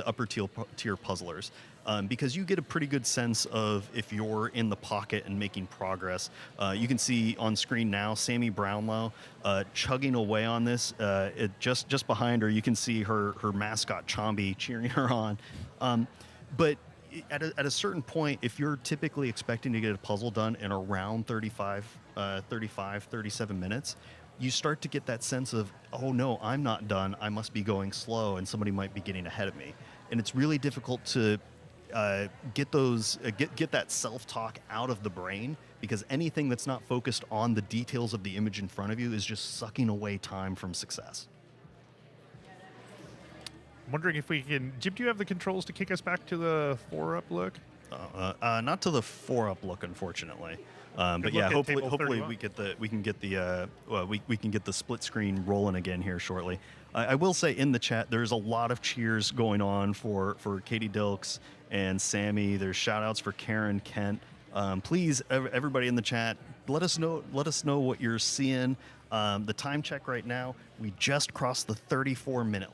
upper tier puzzlers, because you get a pretty good sense of if you're in the pocket and making progress. You can see on screen now Sammy Brownlow chugging away on this. Just behind her, you can see her mascot Chomby cheering her on. But at a certain point, if you're typically expecting to get a puzzle done in around 37 minutes, you start to get that sense of, oh no, I'm not done. I must be going slow, and somebody might be getting ahead of me. And it's really difficult to get that self-talk out of the brain, because anything that's not focused on the details of the image in front of you is just sucking away time from success. I'm wondering if we can... Jim, do you have the controls to kick us back to the 4-up look? Not to the 4-up look, unfortunately. But look yeah, at hopefully table 31. we can get the split screen rolling again here shortly. I will say in the chat there's a lot of cheers going on for Katie Dilks and Sammy. There's shout outs for Karen Kent. Please, everybody in the chat, let us know what you're seeing. The time check right now, we just crossed the 34-minute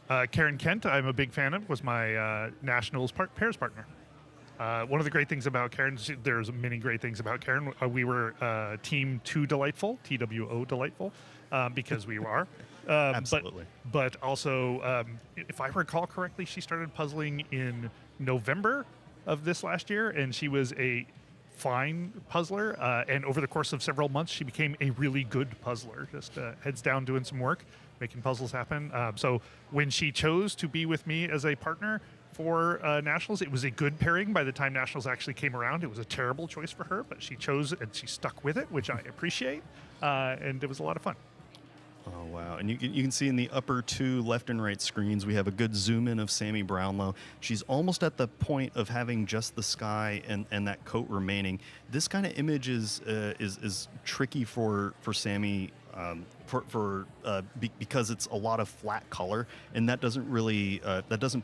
line. Karen Kent, I'm a big fan of, was my Nationals pairs partner. One of the great things about Karen, there's many great things about Karen. We were Team 2 Delightful, TWO Delightful, because we are. Absolutely. But also, if I recall correctly, she started puzzling in November of this last year, and she was a fine puzzler. And over the course of several months, she became a really good puzzler, just heads down doing some work, making puzzles happen. So when she chose to be with me as a partner for Nationals, it was a good pairing. By the time Nationals actually came around, it was a terrible choice for her, but she chose and she stuck with it, which I appreciate, and it was a lot of fun. Oh, wow. And you can see in the upper two left and right screens, we have a good zoom in of Sammy Brownlow. She's almost at the point of having just the sky and that coat remaining. This kind of image is tricky for Sammy, because it's a lot of flat color, and that doesn't really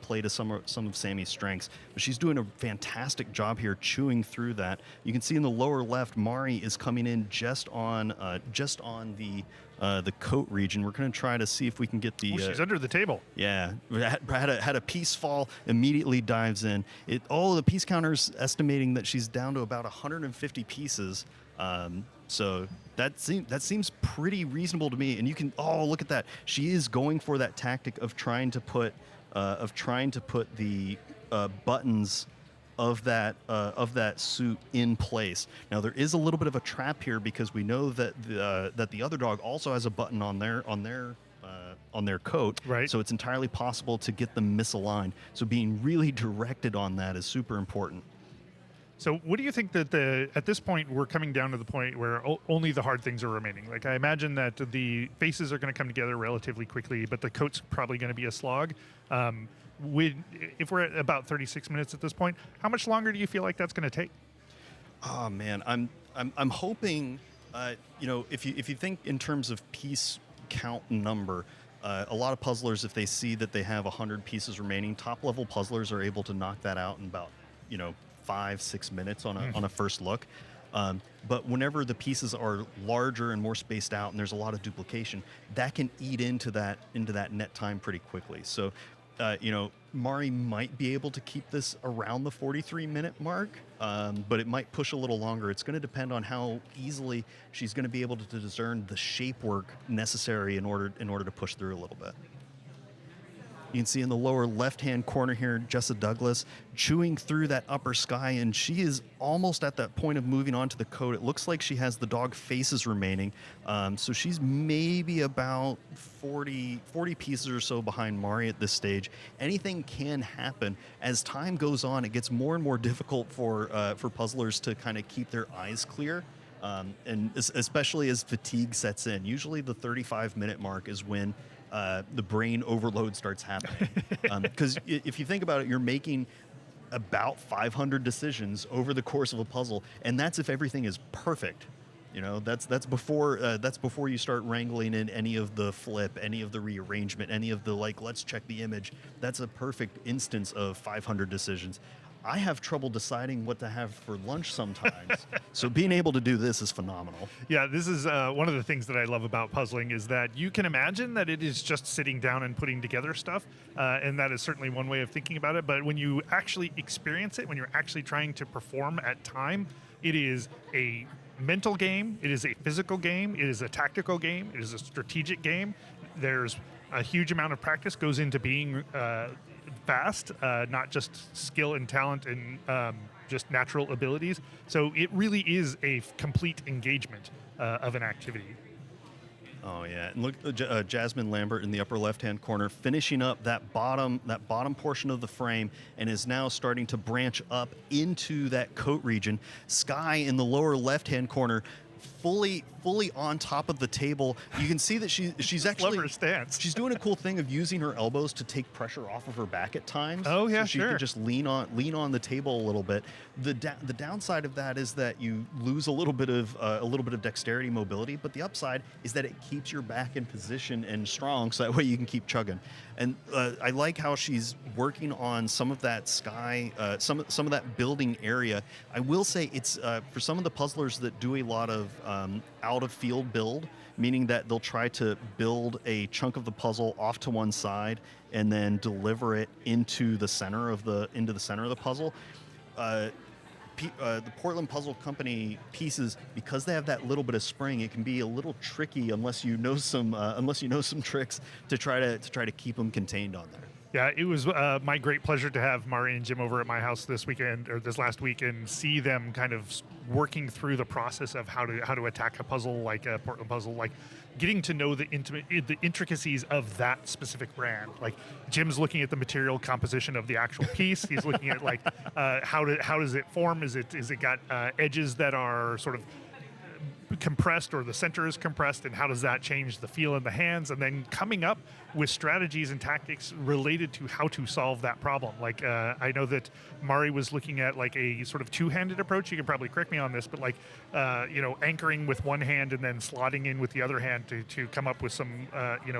play to some of Sammy's strengths. But she's doing a fantastic job here chewing through that. You can see in the lower left, Mari is coming in just on the coat region. We're going to try to see if we can get the... she's under the table. Yeah, had a piece fall, immediately dives in. The piece counter's estimating that she's down to about 150 pieces. So that seems pretty reasonable to me. And you can look at that. She is going for that tactic of trying to put the buttons of that suit in place. Now there is a little bit of a trap here, because we know that the other dog also has a button on their coat. Right. So it's entirely possible to get them misaligned. So being really directed on that is super important. So what do you think that at this point we're coming down to the point where only the hard things are remaining? Like, I imagine that the faces are going to come together relatively quickly, but the coat's probably going to be a slog. If we're at about 36 minutes at this point, how much longer do you feel like that's going to take? Oh man, I'm hoping, if you think in terms of piece count number, a lot of puzzlers, if they see that they have 100 pieces remaining, top level puzzlers are able to knock that out in about 5-6 minutes on a first look. But whenever the pieces are larger and more spaced out, and there's a lot of duplication, that can eat into that net time pretty quickly. So, Mari might be able to keep this around the 43-minute mark, but it might push a little longer. It's going to depend on how easily she's going to be able to discern the shape work necessary in order to push through a little bit. You can see in the lower left-hand corner here, Jessa Douglas chewing through that upper sky, and she is almost at that point of moving on to the coat. It looks like she has the dog faces remaining, so she's maybe about 40 pieces or so behind Mari at this stage. Anything can happen. As time goes on, it gets more and more difficult for puzzlers to kind of keep their eyes clear. And especially as fatigue sets in. Usually the 35-minute mark is when the brain overload starts happening. Because if you think about it, you're making about 500 decisions over the course of a puzzle, and that's if everything is perfect. You know, that's before you start wrangling in any of the flip, any of the rearrangement, any of the let's check the image. That's a perfect instance of 500 decisions. I have trouble deciding what to have for lunch sometimes. So being able to do this is phenomenal. Yeah, this is one of the things that I love about puzzling is that you can imagine that it is just sitting down and putting together stuff. And that is certainly one way of thinking about it. But when you actually experience it, when you're actually trying to perform at time, it is a mental game. It is a physical game. It is a tactical game. It is a strategic game. There's a huge amount of practice goes into being fast, not just skill and talent and just natural abilities. So it really is a complete engagement of an activity. Oh yeah, and look, Jasmine Lambert in the upper left-hand corner, finishing up that bottom portion of the frame, and is now starting to branch up into that coat region. Sky in the lower left-hand corner, fully on top of the table. You can see that she's actually Love her stance. She's doing a cool thing of using her elbows to take pressure off of her back at times. Oh yeah, so she sure. can just lean on the table a little bit. The downside of that is that you lose a little bit of dexterity, mobility, but the upside is that it keeps your back in position and strong, so that way you can keep chugging. And I like how she's working on some of that sky, some of that building area. I will say it's for some of the puzzlers that do a lot of out of field build, meaning that they'll try to build a chunk of the puzzle off to one side and then deliver it into the center of the puzzle. The Portland Puzzle Company pieces, because they have that little bit of spring, it can be a little tricky unless you know some tricks to try to keep them contained on there. Yeah, it was my great pleasure to have Mari and Jim over at my house this last week and see them kind of working through the process of how to attack a puzzle like a Portland puzzle, like getting to know the intricacies of that specific brand. Like Jim's looking at the material composition of the actual piece. He's looking at how does it form? Is it got edges that are sort of compressed, or the center is compressed, and how does that change the feel in the hands, and then coming up with strategies and tactics related to how to solve that problem. Like I know that Mari was looking at a sort of two-handed approach. You can probably correct me on this, but anchoring with one hand and then slotting in with the other hand to come up with some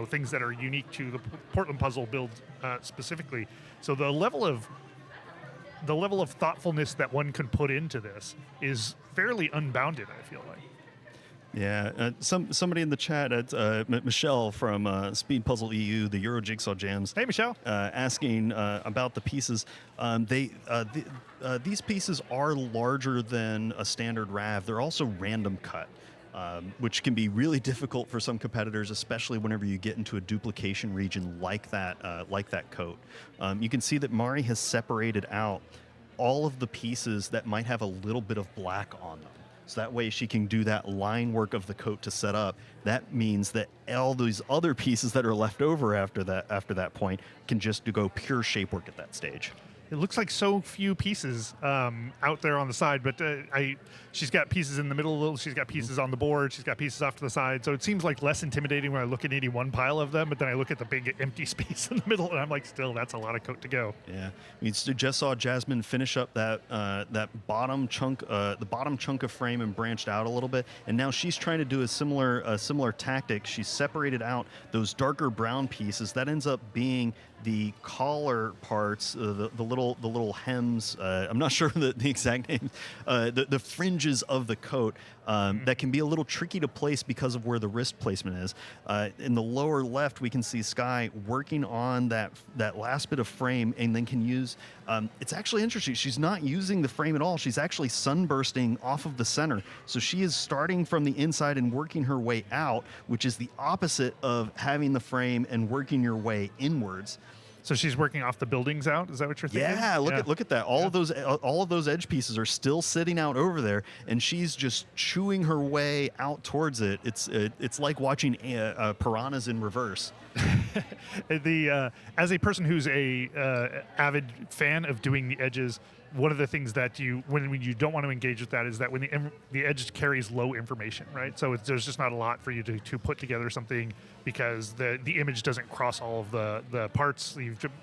things that are unique to the Portland puzzle build specifically. So the level of thoughtfulness that one can put into this is fairly unbounded, I feel like. Yeah, somebody in the chat at Michelle from Speed Puzzle EU, the Euro Jigsaw Jams. Hey, Michelle. Asking about the pieces. These pieces are larger than a standard RAV. They're also random cut, which can be really difficult for some competitors, especially whenever you get into a duplication region like that coat. You can see that Mari has separated out all of the pieces that might have a little bit of black on them. So that way she can do that line work of the coat to set up. That means that all these other pieces that are left over after that point can just go pure shape work at that stage. It looks like so few pieces out there on the side, but she's got pieces in the middle, she's got pieces on the board, she's got pieces off to the side, so it seems like less intimidating when I look at any one pile of them, but then I look at the big empty space in the middle, and I'm like, still, that's a lot of coat to go. Yeah, we just saw Jasmine finish up that bottom chunk, the bottom chunk of frame, and branched out a little bit, and now she's trying to do a similar tactic. She's separated out those darker brown pieces. That ends up being the collar parts, the little hems. I'm not sure the exact name. The fringes of the coat that can be a little tricky to place because of where the wrist placement is. In the lower left, we can see Sky working on that last bit of frame, and then can use. It's actually interesting. She's not using the frame at all. She's actually sunbursting off of the center. So she is starting from the inside and working her way out, which is the opposite of having the frame and working your way inwards. So she's working off the buildings out. Is that what you're thinking? Yeah, look at that. All of those edge pieces are still sitting out over there, and she's just chewing her way out towards it. It's like watching piranhas in reverse. As a person who's a avid fan of doing the edges, one of the things that when you don't want to engage with that is that when the edge carries low information, right? So there's just not a lot for you to put together something because the image doesn't cross all of the parts.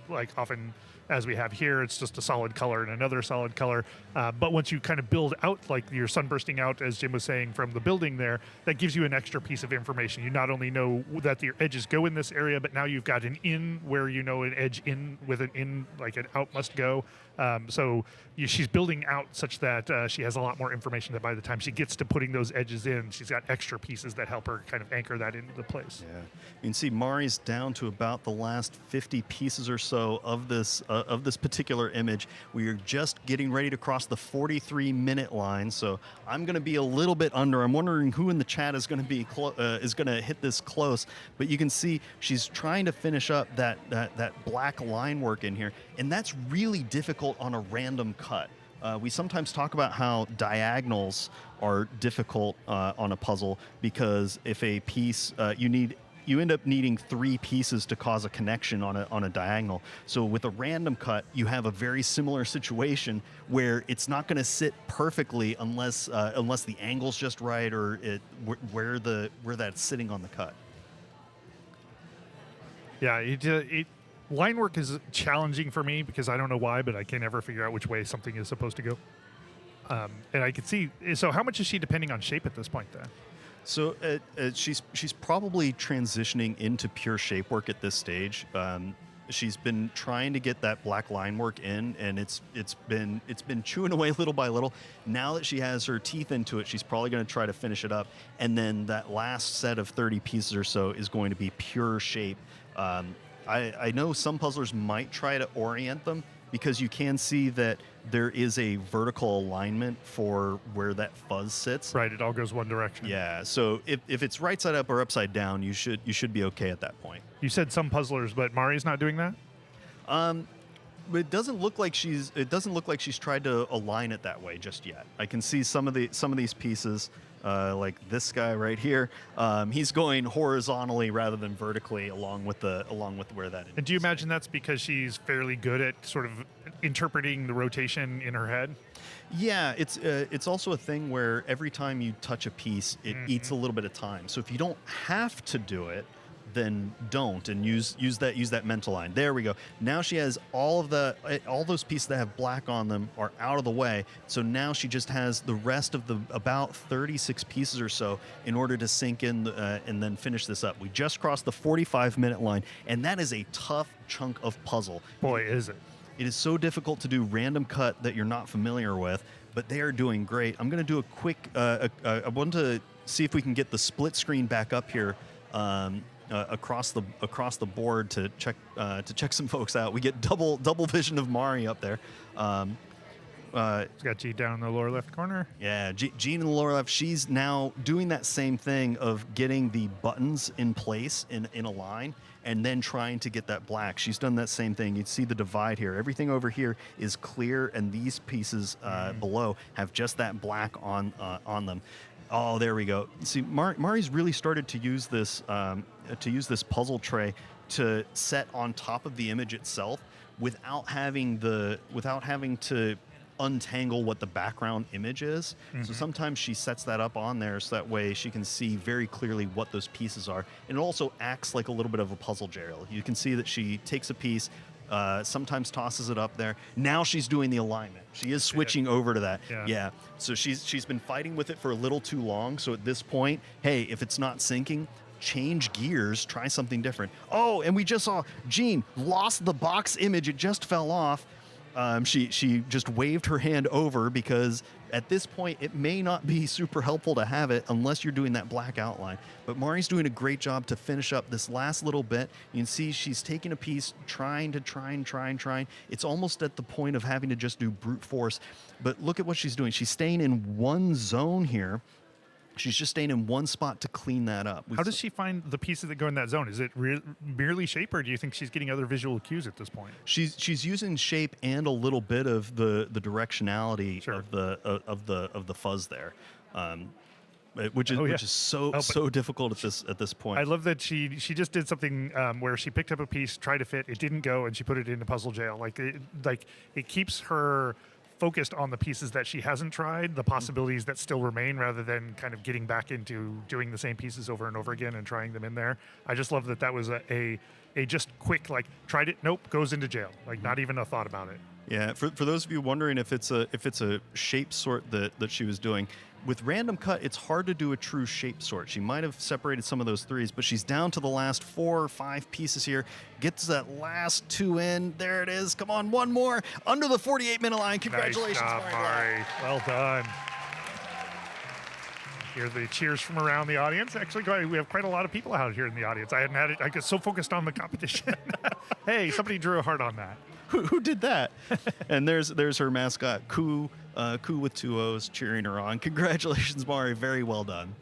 Like often, as we have here, it's just a solid color and another solid color. But once you kind of build out, like your sun bursting out, as Jim was saying, from the building there, that gives you an extra piece of information. You not only know that your edges go in this area, but now you've got an in where you know an edge in with an in, like an out must go. She's building out such that she has a lot more information that by the time she gets to putting those edges in, she's got extra pieces that help her kind of anchor that into the place. Yeah, you can see Mari's down to about the last 50 pieces or so of this particular image. We are just getting ready to cross the 43-minute line, so I'm going to be a little bit under. I'm wondering who in the chat is going to be hit this close, but you can see she's trying to finish up that black line work in here, and that's really difficult on a random cut. We sometimes talk about how diagonals are difficult on a puzzle because if a piece you end up needing 3 pieces to cause a connection on a diagonal. So with a random cut, you have a very similar situation where it's not going to sit perfectly unless the angle's just right or where that's sitting on the cut. Yeah, line work is challenging for me because I don't know why, but I can never figure out which way something is supposed to go. And I can see. So, how much is she depending on shape at this point, then? So she's probably transitioning into pure shape work at this stage. She's been trying to get that black line work in, and it's been chewing away little by little. Now that she has her teeth into it, she's probably going to try to finish it up, and then that last set of 30 pieces or so is going to be pure shape. I know some puzzlers might try to orient them because you can see that there is a vertical alignment for where that fuzz sits. Right, it all goes one direction. Yeah, so if it's right side up or upside down, you should be okay at that point. You said some puzzlers, but Mari's not doing that? But it doesn't look like she's tried to align it that way just yet. I can see some of these pieces. Like this guy right here, he's going horizontally rather than vertically along with where that is. And do you imagine that's because she's fairly good at sort of interpreting the rotation in her head? Yeah, it's also a thing where every time you touch a piece, it eats a little bit of time. So if you don't have to do it, then don't, and use that mental line. There we go. Now she has all those pieces that have black on them are out of the way. So now she just has the rest of the about 36 pieces or so in order to sink in and then finish this up. We just crossed the 45-minute line, and that is a tough chunk of puzzle. Boy, is it. It is so difficult to do random cut that you're not familiar with, but they are doing great. I'm going to do a quick. I want to see if we can get the split screen back up here. Across the board to check some folks out. We get double vision of Mari up there. It's got G down in the lower left corner. Yeah, Jean in the lower left. She's now doing that same thing of getting the buttons in place in a line and then trying to get that black. She's done that same thing. You'd see the divide here. Everything over here is clear, and these pieces below have just that black on them. Oh, there we go. See, Mari's really started to use this puzzle tray to set on top of the image itself without having to untangle what the background image is. So sometimes she sets that up on there so that way she can see very clearly what those pieces are. And it also acts like a little bit of a puzzle jail. You can see that she takes a piece, sometimes tosses it up there. Now she's doing the alignment. She is switching over to that. Yeah. So she's been fighting with it for a little too long. So at this point, hey, if it's not syncing, change gears, try something different. Oh, and we just saw Jean lost the box image. It just fell off. She just waved her hand over because at this point it may not be super helpful to have it unless you're doing that black outline. But Mari's doing a great job to finish up this last little bit. You can see she's taking a piece, trying. It's almost at the point of having to just do brute force. But look at what she's doing. She's staying in one zone here. She's just staying in one spot to clean that up. How does she find the pieces that go in that zone? Is it merely shape, or do you think she's getting other visual cues at this point? She's using shape and a little bit of the directionality Sure. of the fuzz there, which is so difficult at this point. I love that she just did something where she picked up a piece, tried to fit, it didn't go, and she put it into puzzle jail. Like it keeps her focused on the pieces that she hasn't tried, the possibilities that still remain, rather than kind of getting back into doing the same pieces over and over again and trying them in there. I just love that was a just quick, like, tried it, nope, goes into jail. Like, not even a thought about it. Yeah, for those of you wondering if it's a shape sort that she was doing, with random cut, it's hard to do a true shape sort. She might have separated some of those threes, but she's down to the last 4 or 5 pieces here. Gets that last 2 in. There it is. Come on, one more. Under the 48-minute line. Congratulations, nice job, Mari. Well done. Hear the cheers from around the audience. Actually, we have quite a lot of people out here in the audience. I hadn't had it. I got so focused on the competition. Hey, somebody drew a heart on that. Who did that? And there's her mascot, Koo with 2 O's, cheering her on. Congratulations, Mari. Very well done.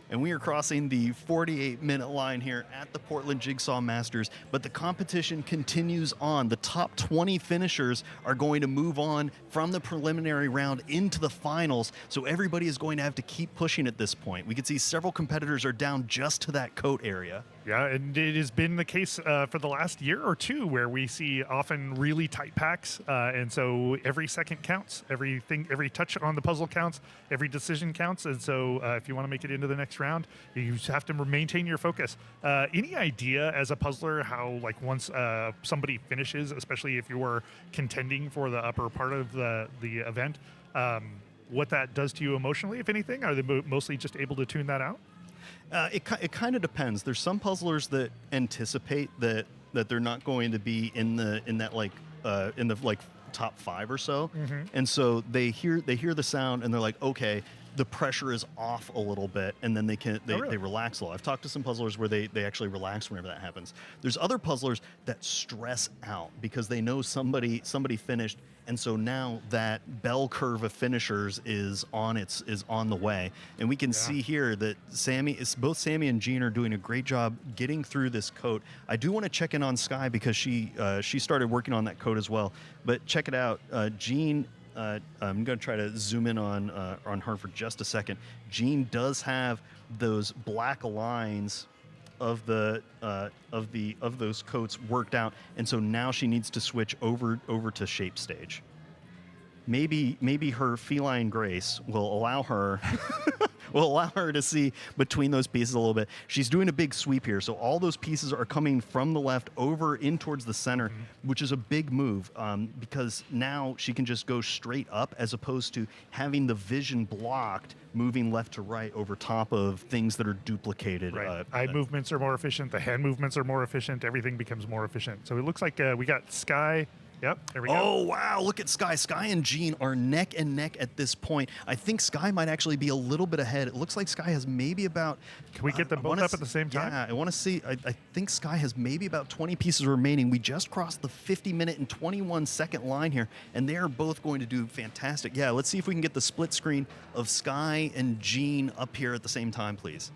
And we are crossing the 48-minute line here at the Portland Jigsaw Masters, but the competition continues on. The top 20 finishers are going to move on from the preliminary round into the finals, so everybody is going to have to keep pushing at this point. We can see several competitors are down just to that coat area. Yeah, and it has been the case for the last year or two where we see often really tight packs, and so every second counts, every touch on the puzzle counts, every decision counts, and so if you want to make it into the next round, you just have to maintain your focus. Any idea as a puzzler how, like, once somebody finishes, especially if you're contending for the upper part of the event, what that does to you emotionally, if anything? Are they mostly just able to tune that out? It kind of depends. There's some puzzlers that anticipate that they're not going to be in the top 5 or so, and so they hear the sound and they're like, okay, the pressure is off a little bit, and then they relax a little. I've talked to some puzzlers where they actually relax whenever that happens. There's other puzzlers that stress out because they know somebody finished, and so now that bell curve of finishers is on the way. And we can see here that both Sammy and Jean are doing a great job getting through this coat. I do want to check in on Sky because she started working on that coat as well. But check it out, Jean. I'm going to try to zoom in on her for just a second. Jean does have those black lines of those coats worked out, and so now she needs to switch over to shape stage. Maybe her feline grace will allow her to see between those pieces a little bit. She's doing a big sweep here, so all those pieces are coming from the left over in towards the center, which is a big move because now she can just go straight up as opposed to having the vision blocked, moving left to right over top of things that are duplicated. Right. Eye movements are more efficient. The hand movements are more efficient. Everything becomes more efficient. So it looks like we got Sky. Yep, there we go. Oh, wow, look at Sky. Sky and Jean are neck and neck at this point. I think Sky might actually be a little bit ahead. It looks like Sky has maybe about... Can we get them both up at the same time? Yeah, I want to see. I think Sky has maybe about 20 pieces remaining. We just crossed the 50-minute and 21-second line here, and they are both going to do fantastic. Yeah, let's see if we can get the split screen of Sky and Jean up here at the same time, please.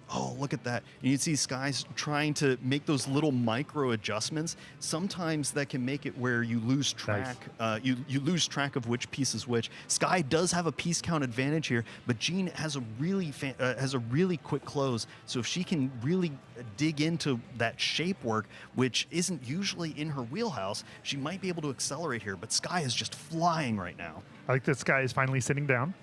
Oh, look at that. And you can see Sky's trying to make those little micro adjustments. Sometimes that can make it where you lose track. Nice. You lose track of which piece is which. Sky does have a piece count advantage here, but Jean has a really quick close. So if she can really dig into that shape work, which isn't usually in her wheelhouse, she might be able to accelerate here. But Sky is just flying right now. I like that Sky is finally sitting down.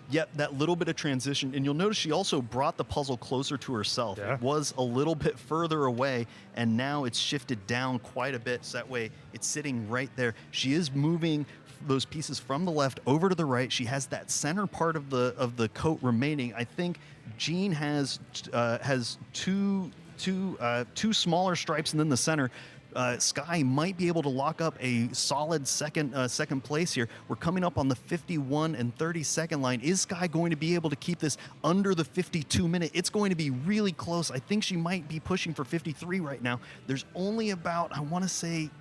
Yep, that little bit of transition. And you'll notice she also brought the puzzle closer to herself. Yeah. It was a little bit further away, and now it's shifted down quite a bit, so that way it's sitting right there. She is moving those pieces from the left over to the right. She has that center part of the coat remaining. I think Jean has two smaller stripes and then the center. Sky might be able to lock up a solid second place here. We're coming up on the 51 and 30-second line. Is Sky going to be able to keep this under the 52-minute? It's going to be really close. I think she might be pushing for 53 right now. There's only about, I want to say,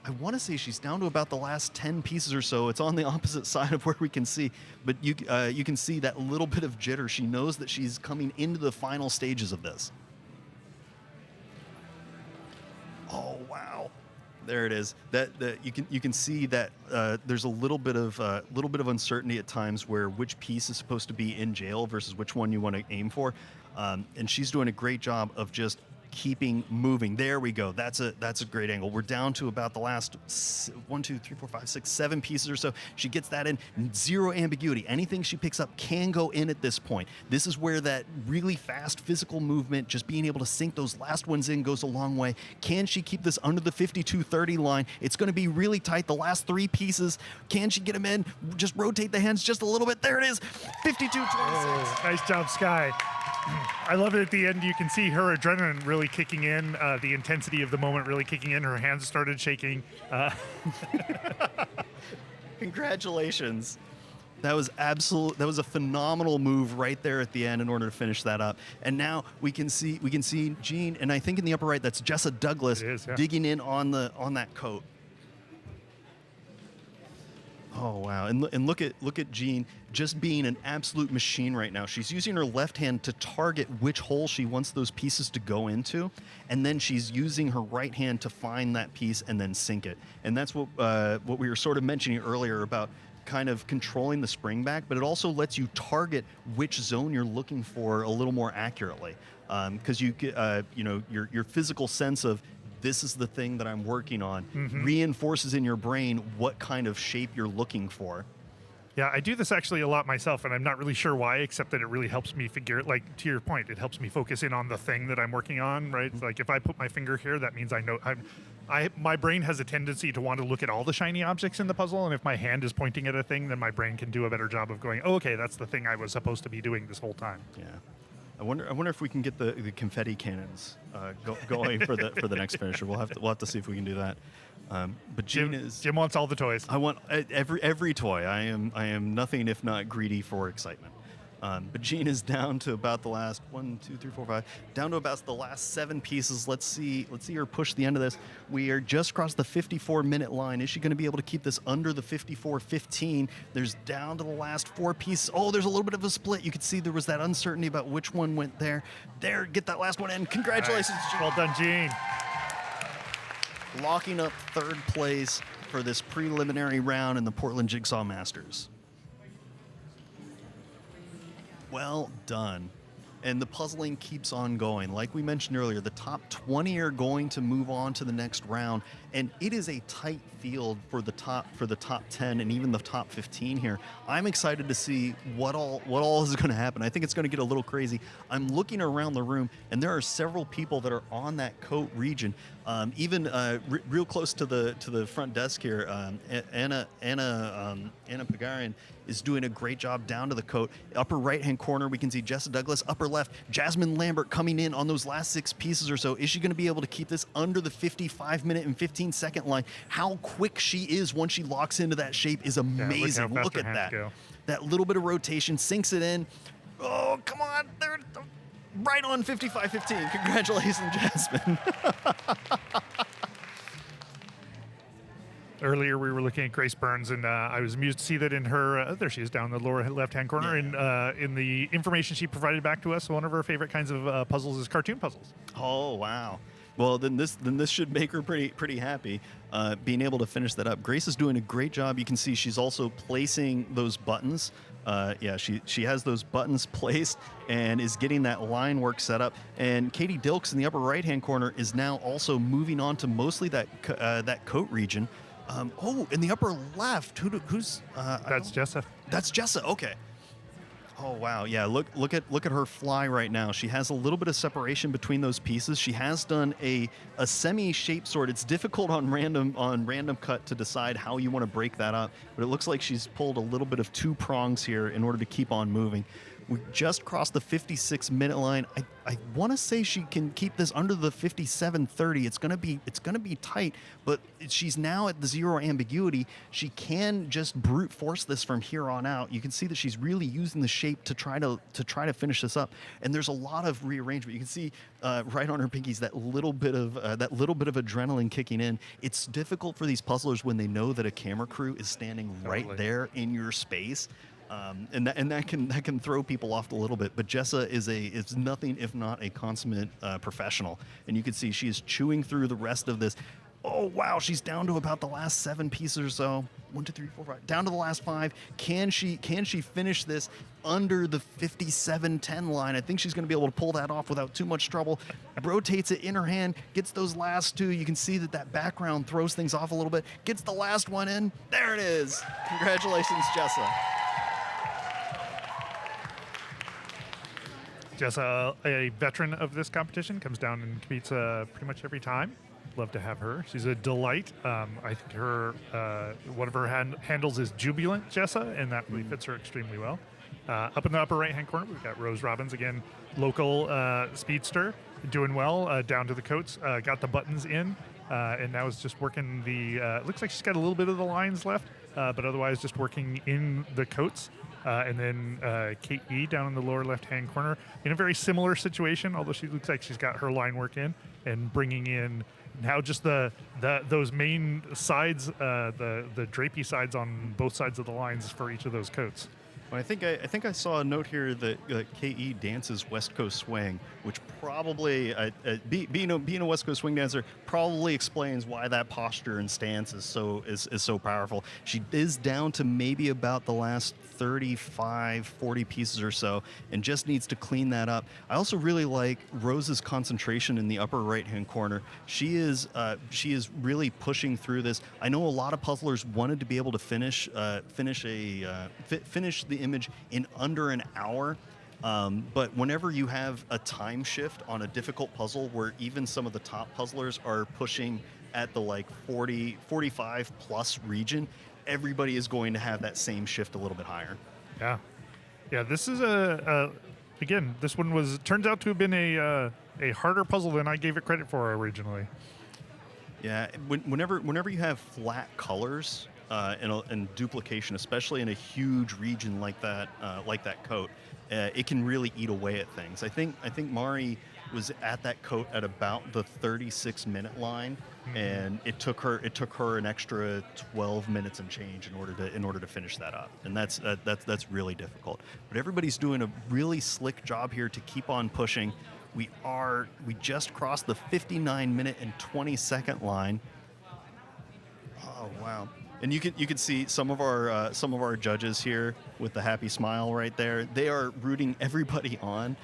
I want to say she's down to about the last 10 pieces or so. It's on the opposite side of where we can see, but you can see that little bit of jitter. She knows that she's coming into the final stages of this. Oh wow, there it is. That you can see that there's a little bit of uncertainty at times where which piece is supposed to be in jail versus which one you want to aim for, and she's doing a great job of just keeping moving. There we go. That's a great angle. We're down to about the last 1, 2, 3, 4, 5, 6, 7 pieces or so. She gets that in. Zero ambiguity. Anything she picks up can go in at this point. This is where that really fast physical movement, just being able to sink those last ones in, goes a long way. Can she keep this under the 52-30 line? It's going to be really tight. The last 3 pieces. Can she get them in? Just rotate the hands just a little bit. There it is. 52-26. Oh, nice job, Sky. I love it at the end. You can see her adrenaline really kicking in, the intensity of the moment really kicking in. Her hands started shaking. Congratulations. That was a phenomenal move right there at the end in order to finish that up. And now we can see Jean, and I think in the upper right that's Jessa Douglas digging in on that coat. Oh wow! And look at Jean just being an absolute machine right now. She's using her left hand to target which hole she wants those pieces to go into, and then she's using her right hand to find that piece and then sink it. And that's what we were sort of mentioning earlier about kind of controlling the spring back, but it also lets you target which zone you're looking for a little more accurately, because you get your physical sense of this is the thing that I'm working on, reinforces in your brain what kind of shape you're looking for. Yeah, I do this actually a lot myself, and I'm not really sure why, except that it really helps me figure, like, to your point, it helps me focus in on the thing that I'm working on, right? Like, if I put my finger here, that means I know my brain has a tendency to want to look at all the shiny objects in the puzzle, and if my hand is pointing at a thing, then my brain can do a better job of going, oh, okay, that's the thing I was supposed to be doing this whole time. Yeah. I wonder if we can get the confetti cannons going for the next finisher. We'll have to see if we can do that. But Jim wants all the toys. I want every toy. I am nothing if not greedy for excitement. But Jean is down to about the last 1, 2, 3, 4, 5, down to about the last 7 pieces. Let's see her push the end of this. We are just across the 54-minute line. Is she going to be able to keep this under the 54:15? There's down to the last 4 pieces. Oh, there's a little bit of a split. You could see there was that uncertainty about which one went there. There, get that last one in. Congratulations, Jean. Well done, Jean. Locking up 3rd place for this preliminary round in the Portland Jigsaw Masters. Well done. And the puzzling keeps on going. Like we mentioned earlier, the top 20 are going to move on to the next round, and it is a tight field for the top 10 and even the top 15 here. I'm excited to see what all is going to happen. I think it's going to get a little crazy. I'm looking around the room, and there are several people that are on that coat region. Even real close to the front desk here, Anna Pagarian is doing a great job down to the coat. Upper right-hand corner, we can see Jessa Douglas. Upper left, Jasmine Lambert coming in on those last 6 pieces or so. Is she going to be able to keep this under the 55-minute and 15-second line? How quick she is once she locks into that shape is amazing. Look at that. That little bit of rotation, sinks it in. Oh, come on. They're right on 55-15. Congratulations, Jasmine. Earlier, we were looking at Grace Burns, and I was amused to see that in her, there she is down in the lower left-hand corner, in the information she provided back to us, one of her favorite kinds of puzzles is cartoon puzzles. Oh, wow. Well, then this should make her pretty happy, being able to finish that up. Grace is doing a great job. You can see she's also placing those buttons. She has those buttons placed and is getting that line work set up. And Katie Dilks in the upper right-hand corner is now also moving on to mostly that coat region. In the upper left, who's? That's Jessa. That's Jessa. Okay. Oh wow, yeah. Look at her fly right now. She has a little bit of separation between those pieces. She has done a semi-shape sort. It's difficult on random cut to decide how you want to break that up, but it looks like she's pulled a little bit of 2 prongs here in order to keep on moving. We just crossed the 56-minute line. I want to say she can keep this under the 57:30. It's gonna be tight, but she's now at the 0 ambiguity. She can just brute force this from here on out. You can see that she's really using the shape to try to finish this up. And there's a lot of rearrangement. You can see right on her pinkies that little bit of adrenaline kicking in. It's difficult for these puzzlers when they know that a camera crew is standing right there in your space. And that can throw people off a little bit, but Jessa is nothing if not a consummate professional, and you can see she is chewing through the rest of this. Oh wow, she's down to about the last 7 pieces or so. 1, 2, 3, 4, 5. Down to the last 5. Can she finish this under the 57:10 line? I think she's going to be able to pull that off without too much trouble. Rotates it in her hand, gets those last 2. You can see that background throws things off a little bit. Gets the last one in. There it is. Congratulations, Jessa. Jessa, a veteran of this competition, comes down and competes pretty much every time. Love to have her. She's a delight. I think her one of her handles is Jubilant Jessa, and that really fits her extremely well. Up in the upper right-hand corner, we've got Rose Robbins, again, local speedster, doing well, down to the coats, got the buttons in, and now is just working the, looks like she's got a little bit of the lines left, but otherwise just working in the coats. And then Kate E down in the lower left-hand corner in a very similar situation, although she looks like she's got her line work in and bringing in now just those main sides, the drapey sides on both sides of the lines for each of those coats. Well, I think I saw a note here that KE dances West Coast swing, which probably being a West Coast swing dancer probably explains why that posture and stance is so powerful. She is down to maybe about the last 35, 40 pieces or so, and just needs to clean that up. I also really like Rose's concentration in the upper right-hand corner. She is really pushing through this. I know a lot of puzzlers wanted to be able to finish the image in under an hour. But whenever you have a time shift on a difficult puzzle where even some of the top puzzlers are pushing at the 40, 45 plus region, everybody is going to have that same shift a little bit higher. Yeah. This is again, this one turns out to have been a harder puzzle than I gave it credit for originally. Yeah, whenever you have flat colors and duplication, especially in a huge region like that coat, it can really eat away at things. I think Mari was at that coat at about the 36-minute line, and it took her an extra 12 minutes and change in order to finish that up, and that's really difficult. But everybody's doing a really slick job here to keep on pushing. We just crossed the 59-minute and 20-second line. Oh wow. And you can see some of our judges here with the happy smile right there. They are rooting everybody on.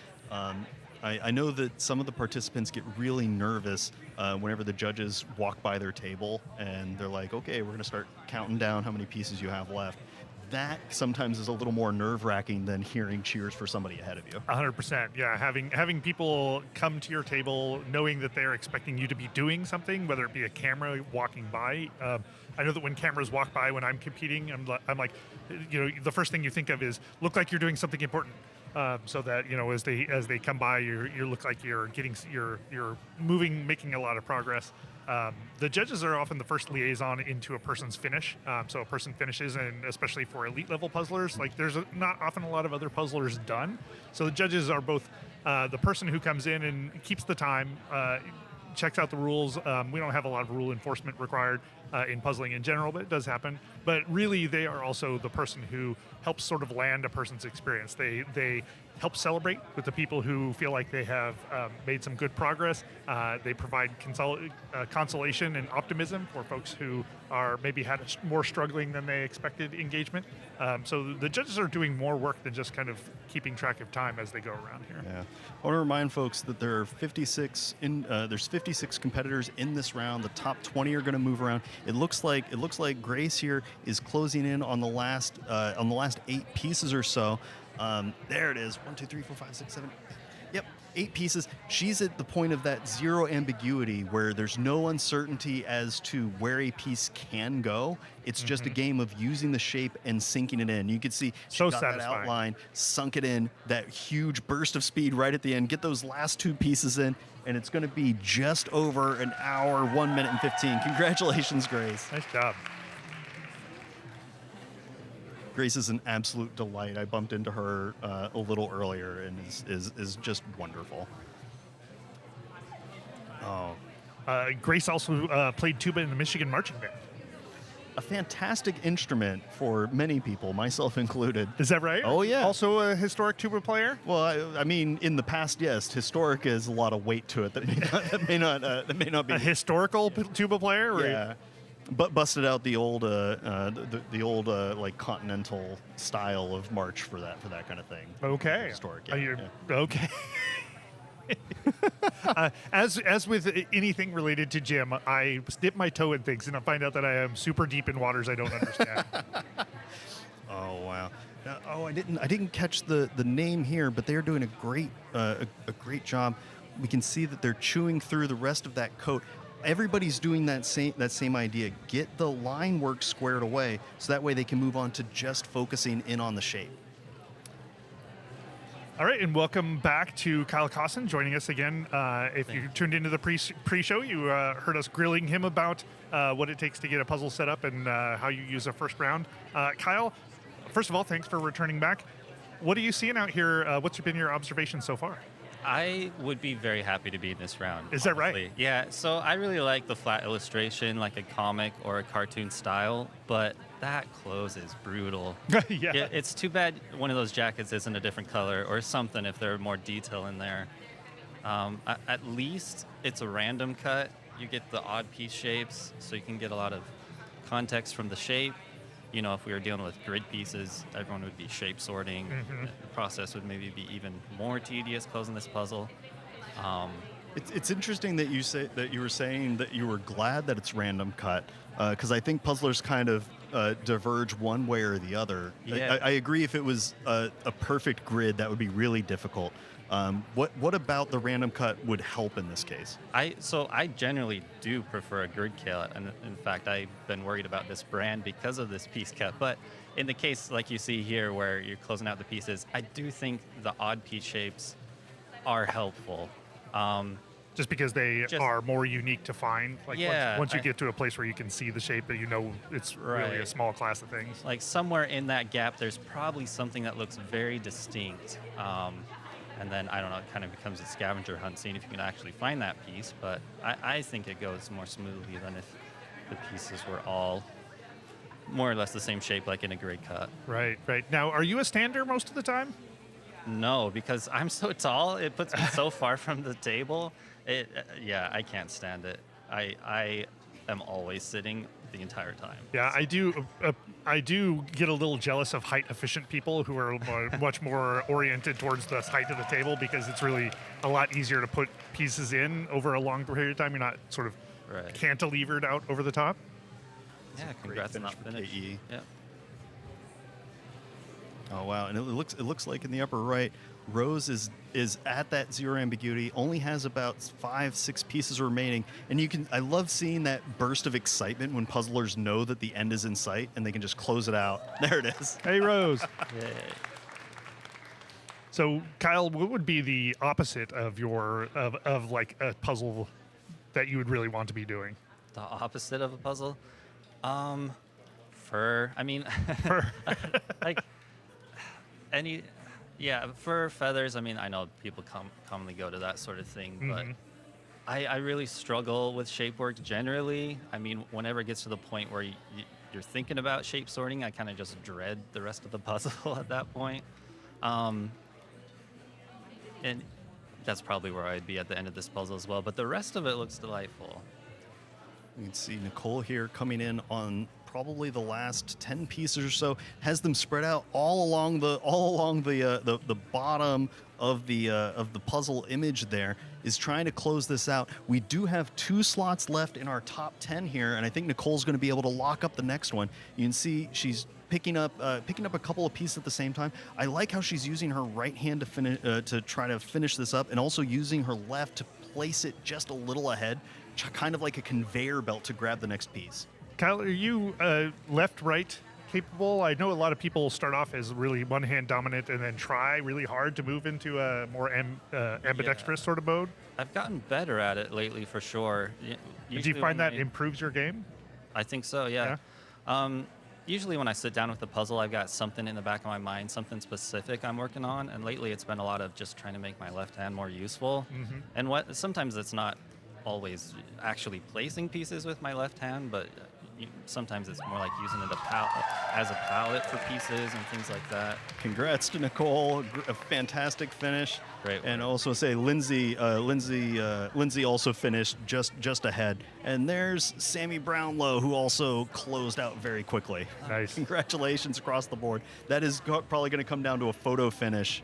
I know that some of the participants get really nervous whenever the judges walk by their table and they're like, okay, we're going to start counting down how many pieces you have left. That sometimes is a little more nerve-wracking than hearing cheers for somebody ahead of you. 100%. Yeah, having people come to your table knowing that they're expecting you to be doing something, whether it be a camera walking by. I know that when cameras walk by when I'm competing, I'm like, the first thing you think of is look like you're doing something important. So that as they come by, you look like you're moving, making a lot of progress. The judges are often the first liaison into a person's finish. So a person finishes, and especially for elite level puzzlers, there's not often a lot of other puzzlers done. So the judges are both the person who comes in and keeps the time, checks out the rules. We don't have a lot of rule enforcement required in puzzling in general, but it does happen. But really, they are also the person who helps sort of land a person's experience. They help celebrate with the people who feel like they have made some good progress. They provide consolation and optimism for folks who are maybe had a more struggling than they expected engagement. So the judges are doing more work than just kind of keeping track of time as they go around here. Yeah, I want to remind folks that there are 56 there's 56 competitors in this round. The top 20 are going to move around. It looks like Grace here is closing in on the last 8 pieces or so. There it is. 1, 2, 3, 4, 5, 6, 7. Yep. 8 pieces. She's at the point of that zero ambiguity where there's no uncertainty as to where a piece can go. It's just a game of using the shape and sinking it in. You can see she So got that satisfying. outline, sunk it in, that huge burst of speed right at the end, get those last 2 pieces in, and it's going to be just over an hour, 1 minute and 15. Congratulations, Grace. Nice job. Grace is an absolute delight. I bumped into her a little earlier and is just wonderful. Oh, Grace also played tuba in the Michigan Marching Band. a fantastic instrument for many people, myself included. Is that right? Oh, yeah. Also a historic tuba player? Well, I mean, in the past, yes, historic is a lot of weight to it that may not be. A historical tuba player? Or Yeah, but busted out the old the old like continental style of march for that kind of thing. Okay. Historic. Are Yeah, you- yeah. Okay. As with anything related to gym, I dip my toe in things and I find out that I am super deep in waters I don't understand. Oh wow. I didn't catch the name here, but they're doing a great job. We can see that they're chewing through the rest of that coat. Everybody's doing that same idea. Get the line work squared away, so that way they can move on to just focusing in on the shape. All right, and welcome back to Kyle Cosson joining us again. If you tuned into the pre-show, you heard us grilling him about what it takes to get a puzzle set up and how you use a first round. Kyle, first of all, thanks for returning back. What are you seeing out here? What's been your observation so far? I would be very happy to be in this round. Is that right? honestly. Yeah, so I really like the flat illustration, like a comic or a cartoon style, but that close is brutal. Yeah. It's too bad one of those jackets isn't a different color or something if there were more detail in there. At least it's a random cut. You get the odd piece shapes, so you can get a lot of context from the shape. You know, if we were dealing with grid pieces, everyone would be shape sorting. The process would maybe be even more tedious closing this puzzle. It's interesting that you were saying that you were glad that it's random cut, because I think puzzlers kind of diverge one way or the other. Yeah. I agree. If it was a perfect grid, that would be really difficult. What about the random cut would help in this case? I generally do prefer a grid cut, and in fact, I've been worried about this brand because of this piece cut. But in the case like you see here, where you're closing out the pieces, I do think the odd piece shapes are helpful. Just because they are more unique to find. Like Yeah, once you get to a place where you can see the shape, you know it's really a Right. small class of things. Like somewhere in that gap, there's probably something that looks very distinct. And then, I don't know, it kind of becomes a scavenger hunt, seeing if you can actually find that piece. But I think it goes more smoothly than if the pieces were all more or less the same shape, like in a grid cut. Right. Now, are you a stander most of the time? No, because I'm so tall, it puts me so far from the table. I can't stand it. I am always sitting the entire time. Yeah, I do. I do get a little jealous of height-efficient people who are much more oriented towards the height of the table, because it's really a lot easier to put pieces in over a long period of time. You're not sort of Right. cantilevered out over the top. Yeah, Great congrats on finish that for finish. KE. Yeah. Oh wow! And it looks like in the upper right, Rose is at that zero ambiguity. Only has about 5-6 pieces remaining, and I love seeing that burst of excitement when puzzlers know that the end is in sight and they can just close it out. There it is. Hey, Rose. Yay. So, Kyle, what would be the opposite of of like a puzzle that you would really want to be doing? The opposite of a puzzle? Fur. I mean, like fur, feathers. I mean, I know people commonly go to that sort of thing, but I really struggle with shape work generally. I mean, whenever it gets to the point where you're thinking about shape sorting, I kind of just dread the rest of the puzzle at that point. And that's probably where I'd be at the end of this puzzle as well. But the rest of it looks delightful. You can see Nicole here coming in on probably the last 10 pieces or so, has them spread out all along the bottom of the puzzle image there, is trying to close this out. We do have 2 slots left in our top 10 here, and I think Nicole's going to be able to lock up the next one. You can see she's picking up a couple of pieces at the same time. I like how she's using her right hand to finish to try to finish this up, and also using her left to place it just a little ahead, kind of like a conveyor belt to grab the next piece. Kyle, are you left-right capable? I know a lot of people start off as really one-hand dominant and then try really hard to move into a more ambidextrous sort of mode. I've gotten better at it lately, for sure. Do you Usually find when that improves your game? I think so, yeah. Usually when I sit down with the puzzle, I've got something in the back of my mind, something specific I'm working on, and lately it's been a lot of just trying to make my left hand more useful. And sometimes it's not always actually placing pieces with my left hand, but sometimes it's more like using it as a palette for pieces and things like that. Congrats to Nicole, a fantastic finish. Great And work. also say Lindsay also finished just ahead. And there's Sammy Brownlow, who also closed out very quickly. Nice. Congratulations across the board. That is probably going to come down to a photo finish.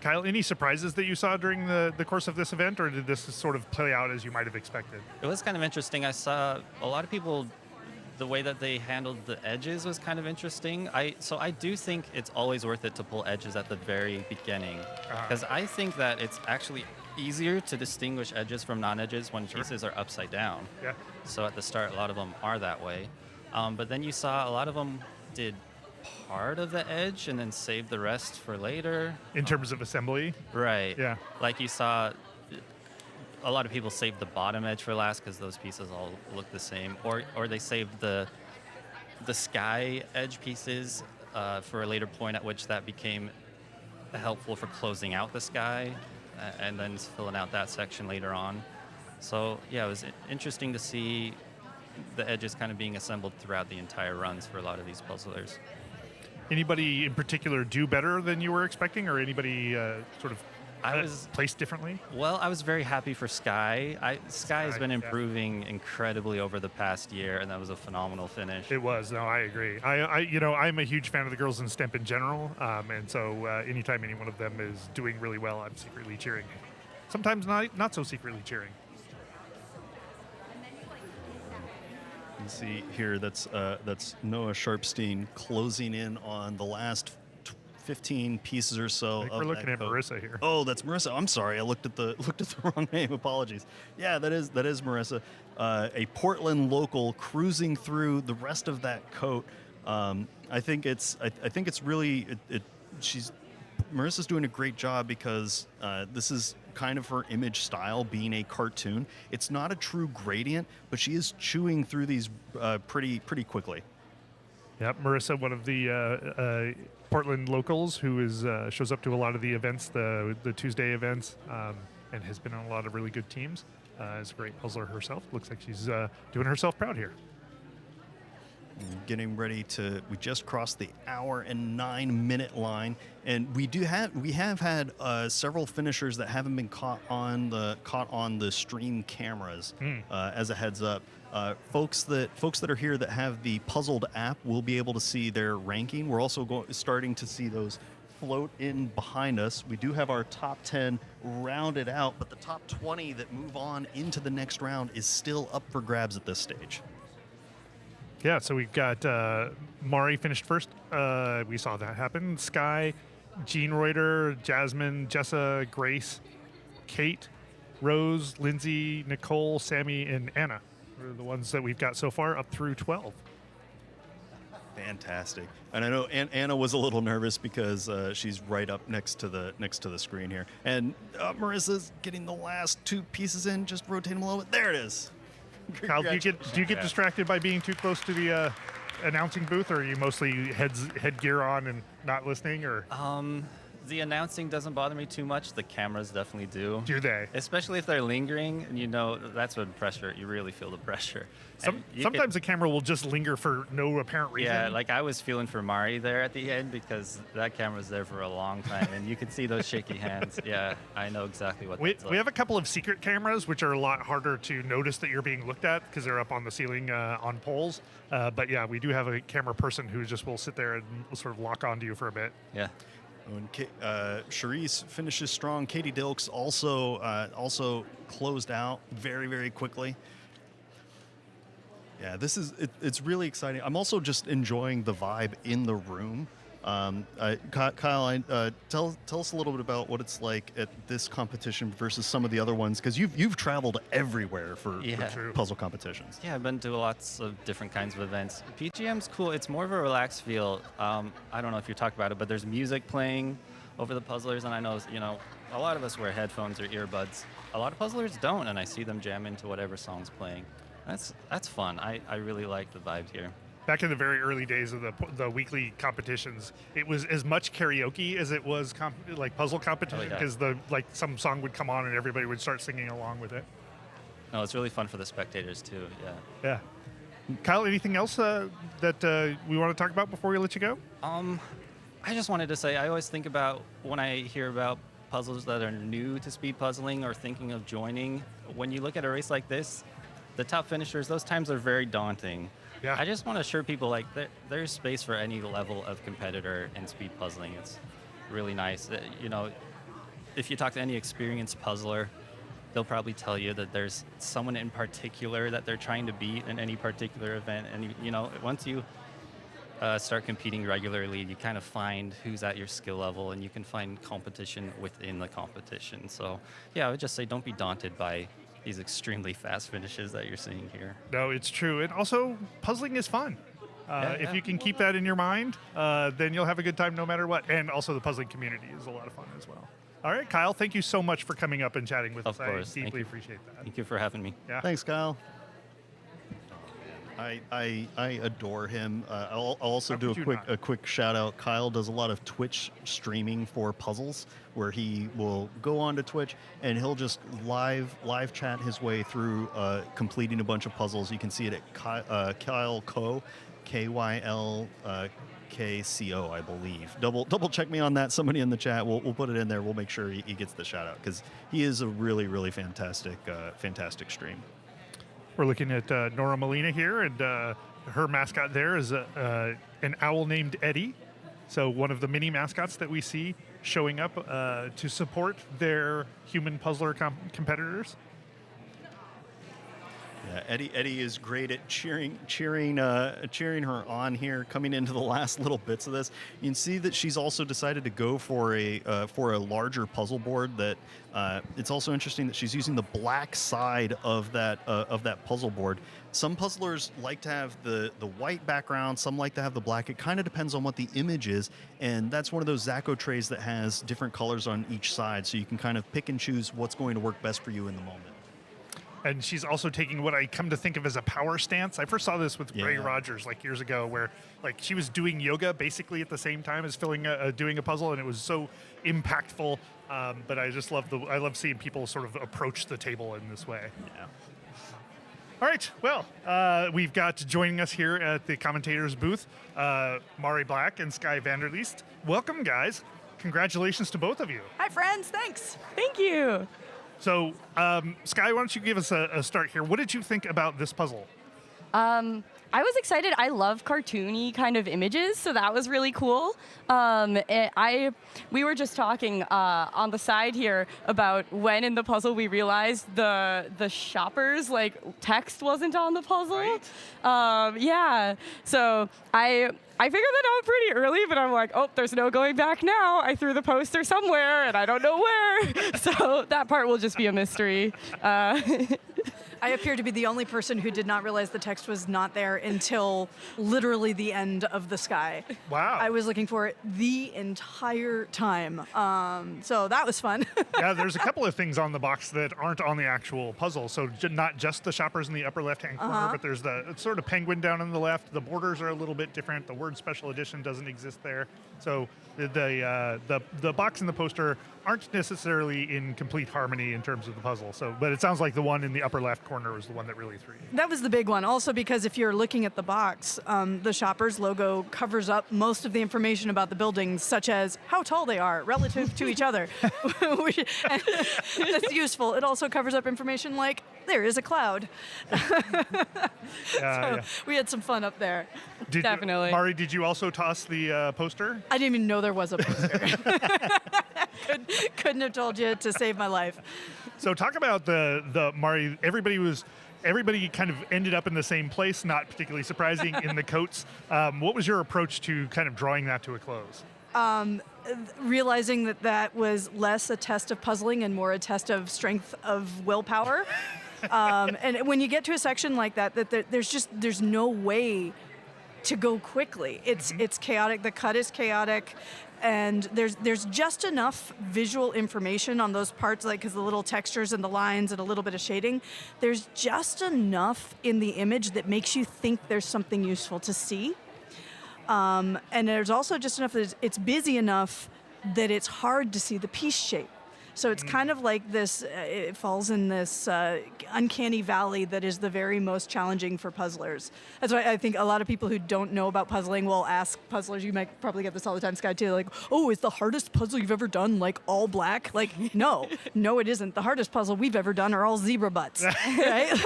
Kyle, any surprises that you saw during the course of this event, or did this sort of play out as you might have expected? It was kind of interesting. I saw a lot of people, the way that they handled the edges was kind of interesting. So I do think it's always worth it to pull edges at the very beginning, because I think that it's actually easier to distinguish edges from non-edges when pieces are upside down. Yeah. So at the start, a lot of them are that way. But then you saw a lot of them did part of the edge and then saved the rest for later. In terms of assembly? Right. Yeah. Like you saw, a lot of people saved the bottom edge for last because those pieces all look the same, or they saved the sky edge pieces for a later point at which that became helpful for closing out the sky, and then filling out that section later on. So yeah, it was interesting to see the edges kind of being assembled throughout the entire runs for a lot of these puzzlers. Anybody in particular do better than you were expecting, or anybody sort of I was placed differently? Well, I was very happy for Sky. Sky has been yeah. improving incredibly over the past year, and that was a phenomenal finish. It was. No, I agree. I'm a huge fan of the girls in STEMP in general, and so anytime any one of them is doing really well, I'm secretly cheering. Sometimes not so secretly cheering. You can see here that's Noah Sharpstein closing in on the last 15 pieces or so. I think of we're looking that at coat. Marissa here. Oh, that's Marissa. I'm sorry, I looked at the wrong name. Apologies. Yeah, that is Marissa, a Portland local cruising through the rest of that coat. I think it's really Marissa's doing a great job because this is kind of her image style, being a cartoon. It's not a true gradient, but she is chewing through these pretty quickly. Yep, Marissa, one of the Portland locals who shows up to a lot of the events, the Tuesday events, and has been on a lot of really good teams. Is a great puzzler herself. Looks like she's doing herself proud here. Getting ready we just crossed the hour and 9-minute line, and we have had several finishers that haven't been caught on the stream cameras. As a heads up, folks that are here that have the Puzzled app will be able to see their ranking. We're also starting to see those float in behind us. We do have our top 10 rounded out, but the top 20 that move on into the next round is still up for grabs at this stage. Yeah, so we've got Mari finished first. We saw that happen. Sky, Jean Reuter, Jasmine, Jessa, Grace, Kate, Rose, Lindsay, Nicole, Sammy, and Anna are the ones that we've got so far up through 12. Fantastic. And I know Anna was a little nervous because she's right up next to the screen here. And Marissa's getting the last two pieces in. Just rotate them a little bit. There it is. Kyle, do you get distracted by being too close to the announcing booth, or are you mostly headgear on and not listening? Or The announcing doesn't bother me too much. The cameras definitely do. do they? Especially if they're lingering, and that's when you really feel the pressure. And Sometimes the camera will just linger for no apparent reason. yeah, like I was feeling for Mari there at the end because that camera was there for a long time, and you could see those shaky hands. Yeah, I know exactly what that's like. We have a couple of secret cameras, which are a lot harder to notice that you're being looked at because they're up on the ceiling on poles. But yeah, we do have a camera person who just will sit there and sort of lock onto you for a bit. Yeah. When Charisse finishes strong, Katie Dilks also closed out very quickly. Yeah, it's really exciting. I'm also just enjoying the vibe in the room. Kyle, tell us a little bit about what it's like at this competition versus some of the other ones, because you've traveled everywhere for puzzle competitions. Yeah, I've been to lots of different kinds of events. PGM's cool. It's more of a relaxed feel. I don't know if you talk about it, but there's music playing over the puzzlers, and I know a lot of us wear headphones or earbuds. A lot of puzzlers don't, and I see them jam into whatever song's playing. That's fun. I really like the vibe here. Back in the very early days of the weekly competitions, it was as much karaoke as it was like puzzle competition, because some song would come on and everybody would start singing along with it. No, it's really fun for the spectators too. Yeah. Kyle, anything else that we want to talk about before we let you go? I just wanted to say, I always think about when I hear about puzzles that are new to speed puzzling or thinking of joining. When you look at a race like this, the top finishers, those times are very daunting. Yeah. I just want to assure people there's space for any level of competitor in speed puzzling. It's really nice. If you talk to any experienced puzzler, they'll probably tell you that there's someone in particular that they're trying to beat in any particular event. And once you start competing regularly, you kind of find who's at your skill level, and you can find competition within the competition. So yeah, I would just say don't be daunted by these extremely fast finishes that you're seeing here. No, it's true. And also, puzzling is fun. If you can keep that in your mind, then you'll have a good time no matter what. And also, the puzzling community is a lot of fun as well. All right, Kyle, thank you so much for coming up and chatting with us. Of course. I deeply appreciate that. Thank you for having me. Yeah. Thanks, Kyle. I adore him. I'll also do a quick shout out. Kyle does a lot of Twitch streaming for puzzles, where he will go onto Twitch and he'll just live chat his way through completing a bunch of puzzles. You can see it at Kyle Co, KYL KCO, I believe. Double check me on that. Somebody in the chat. We'll put it in there. We'll make sure he gets the shout out, because he is a really fantastic stream. We're looking at Nora Molina here, and her mascot there is an owl named Eddie. So one of the mini mascots that we see showing up to support their human puzzler competitors. Yeah, Eddie is great at cheering her on here, coming into the last little bits of this. You can see that she's also decided to go for a larger puzzle board. That it's also interesting that she's using the black side of that puzzle board. Some puzzlers like to have the white background. Some like to have the black. It kind of depends on what the image is, and that's one of those Zacco trays that has different colors on each side, so you can kind of pick and choose what's going to work best for you in the moment. And she's also taking what I come to think of as a power stance. I first saw this with Ray Rogers years ago, where she was doing yoga basically at the same time as doing a puzzle, and it was so impactful. But I just love seeing people sort of approach the table in this way. Yeah. All right. Well, we've got joining us here at the commentators booth, Mari Black and Sky Vanderleest. Welcome, guys. Congratulations to both of you. Hi, friends. Thanks. Thank you. So, Sky, why don't you give us a start here? What did you think about this puzzle? I was excited. I love cartoony kind of images, so that was really cool. We were just talking on the side here about when in the puzzle we realized the shopper's text wasn't on the puzzle. Right. Yeah. So I figured that out pretty early, but I'm like, oh, there's no going back now. I threw the poster somewhere, and I don't know where. So that part will just be a mystery. I appear to be the only person who did not realize the text was not there until literally the end of the sky. Wow. I was looking for it the entire time. So that was fun. Yeah, there's a couple of things on the box that aren't on the actual puzzle. So not just the shoppers in the upper left-hand corner, but there's the sort of penguin down on the left. The borders are a little bit different. The word special edition doesn't exist there. So the box and the poster aren't necessarily in complete harmony in terms of the puzzle. So, but it sounds like the one in the upper left corner was the one that really threw you. That was the big one. Also, because if you're looking at the box, the shopper's logo covers up most of the information about the buildings, such as how tall they are relative to each other. That's useful. It also covers up information like there is a cloud. We had some fun up there. Definitely. Mari, did you also toss the poster? I didn't even know there was a poster. Couldn't have told you to save my life. So talk about the Mari. Everybody kind of ended up in the same place, not particularly surprising in the coats. What was your approach to kind of drawing that to a close? Realizing that was less a test of puzzling and more a test of strength of willpower. And when you get to a section like that there's no way to go quickly. It's chaotic. The cut is chaotic, and there's just enough visual information on those parts, like because the little textures and the lines and a little bit of shading. There's just enough in the image that makes you think there's something useful to see. And there's also just enough that it's busy enough that it's hard to see the piece shape. So it's kind of like this, it falls in this uncanny valley that is the very most challenging for puzzlers. That's why I think a lot of people who don't know about puzzling will ask puzzlers, you might probably get this all the time, Sky, too, like, oh, is the hardest puzzle you've ever done like all black? Like, no, it isn't. The hardest puzzle we've ever done are all zebra butts, right?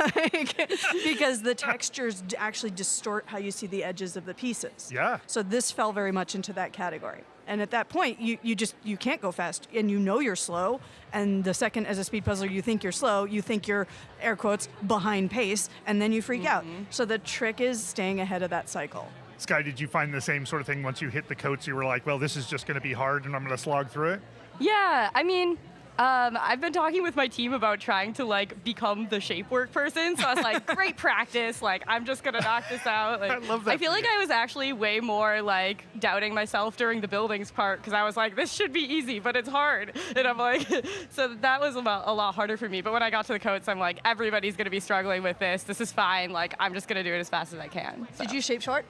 Because the textures actually distort how you see the edges of the pieces. Yeah. So this fell very much into that category. And at that point, you can't go fast, and you're slow. And the second, as a speed puzzler, you think you're slow, you think you're, air quotes, behind pace, and then you freak out. So the trick is staying ahead of that cycle. Sky, did you find the same sort of thing once you hit the coats? You were like, well, this is just going to be hard, and I'm going to slog through it? Yeah, I mean, I've been talking with my team about trying to like become the shape work person. So I was like, great practice. Like, I'm just gonna knock this out. Like, I love that. I feel like I was actually way more like doubting myself during the buildings part because I was like, this should be easy, but it's hard. And I'm like, so that was a lot harder for me. But when I got to the coats, I'm like, everybody's gonna be struggling with this. This is fine. Like, I'm just gonna do it as fast as I can. So. Did you shape short?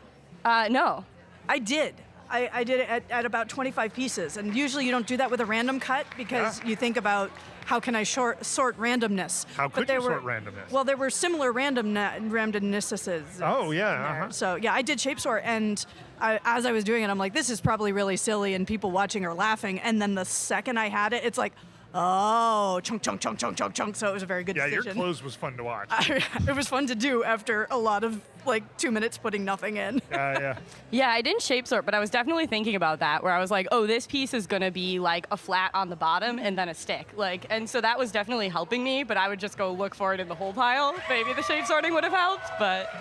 No. I did. I did it at about 25 pieces, and usually you don't do that with a random cut because you think about how can I sort randomness. How could you sort randomness? Well, there were similar randomnesses. Oh, yeah. So yeah, I did shape sort, and as I was doing it, I'm like, this is probably really silly, and people watching are laughing. And then the second I had it, it's like, oh, chunk, chunk, chunk, chunk, chunk, chunk. So it was a very good decision. Yeah, your close was fun to watch. It was fun to do after a lot of like 2 minutes putting nothing in. Yeah. Yeah, I didn't shape sort, but I was definitely thinking about that, where I was like, oh, this piece is gonna be like a flat on the bottom and then a stick. Like, and so that was definitely helping me, but I would just go look for it in the whole pile. Maybe the shape sorting would have helped, but.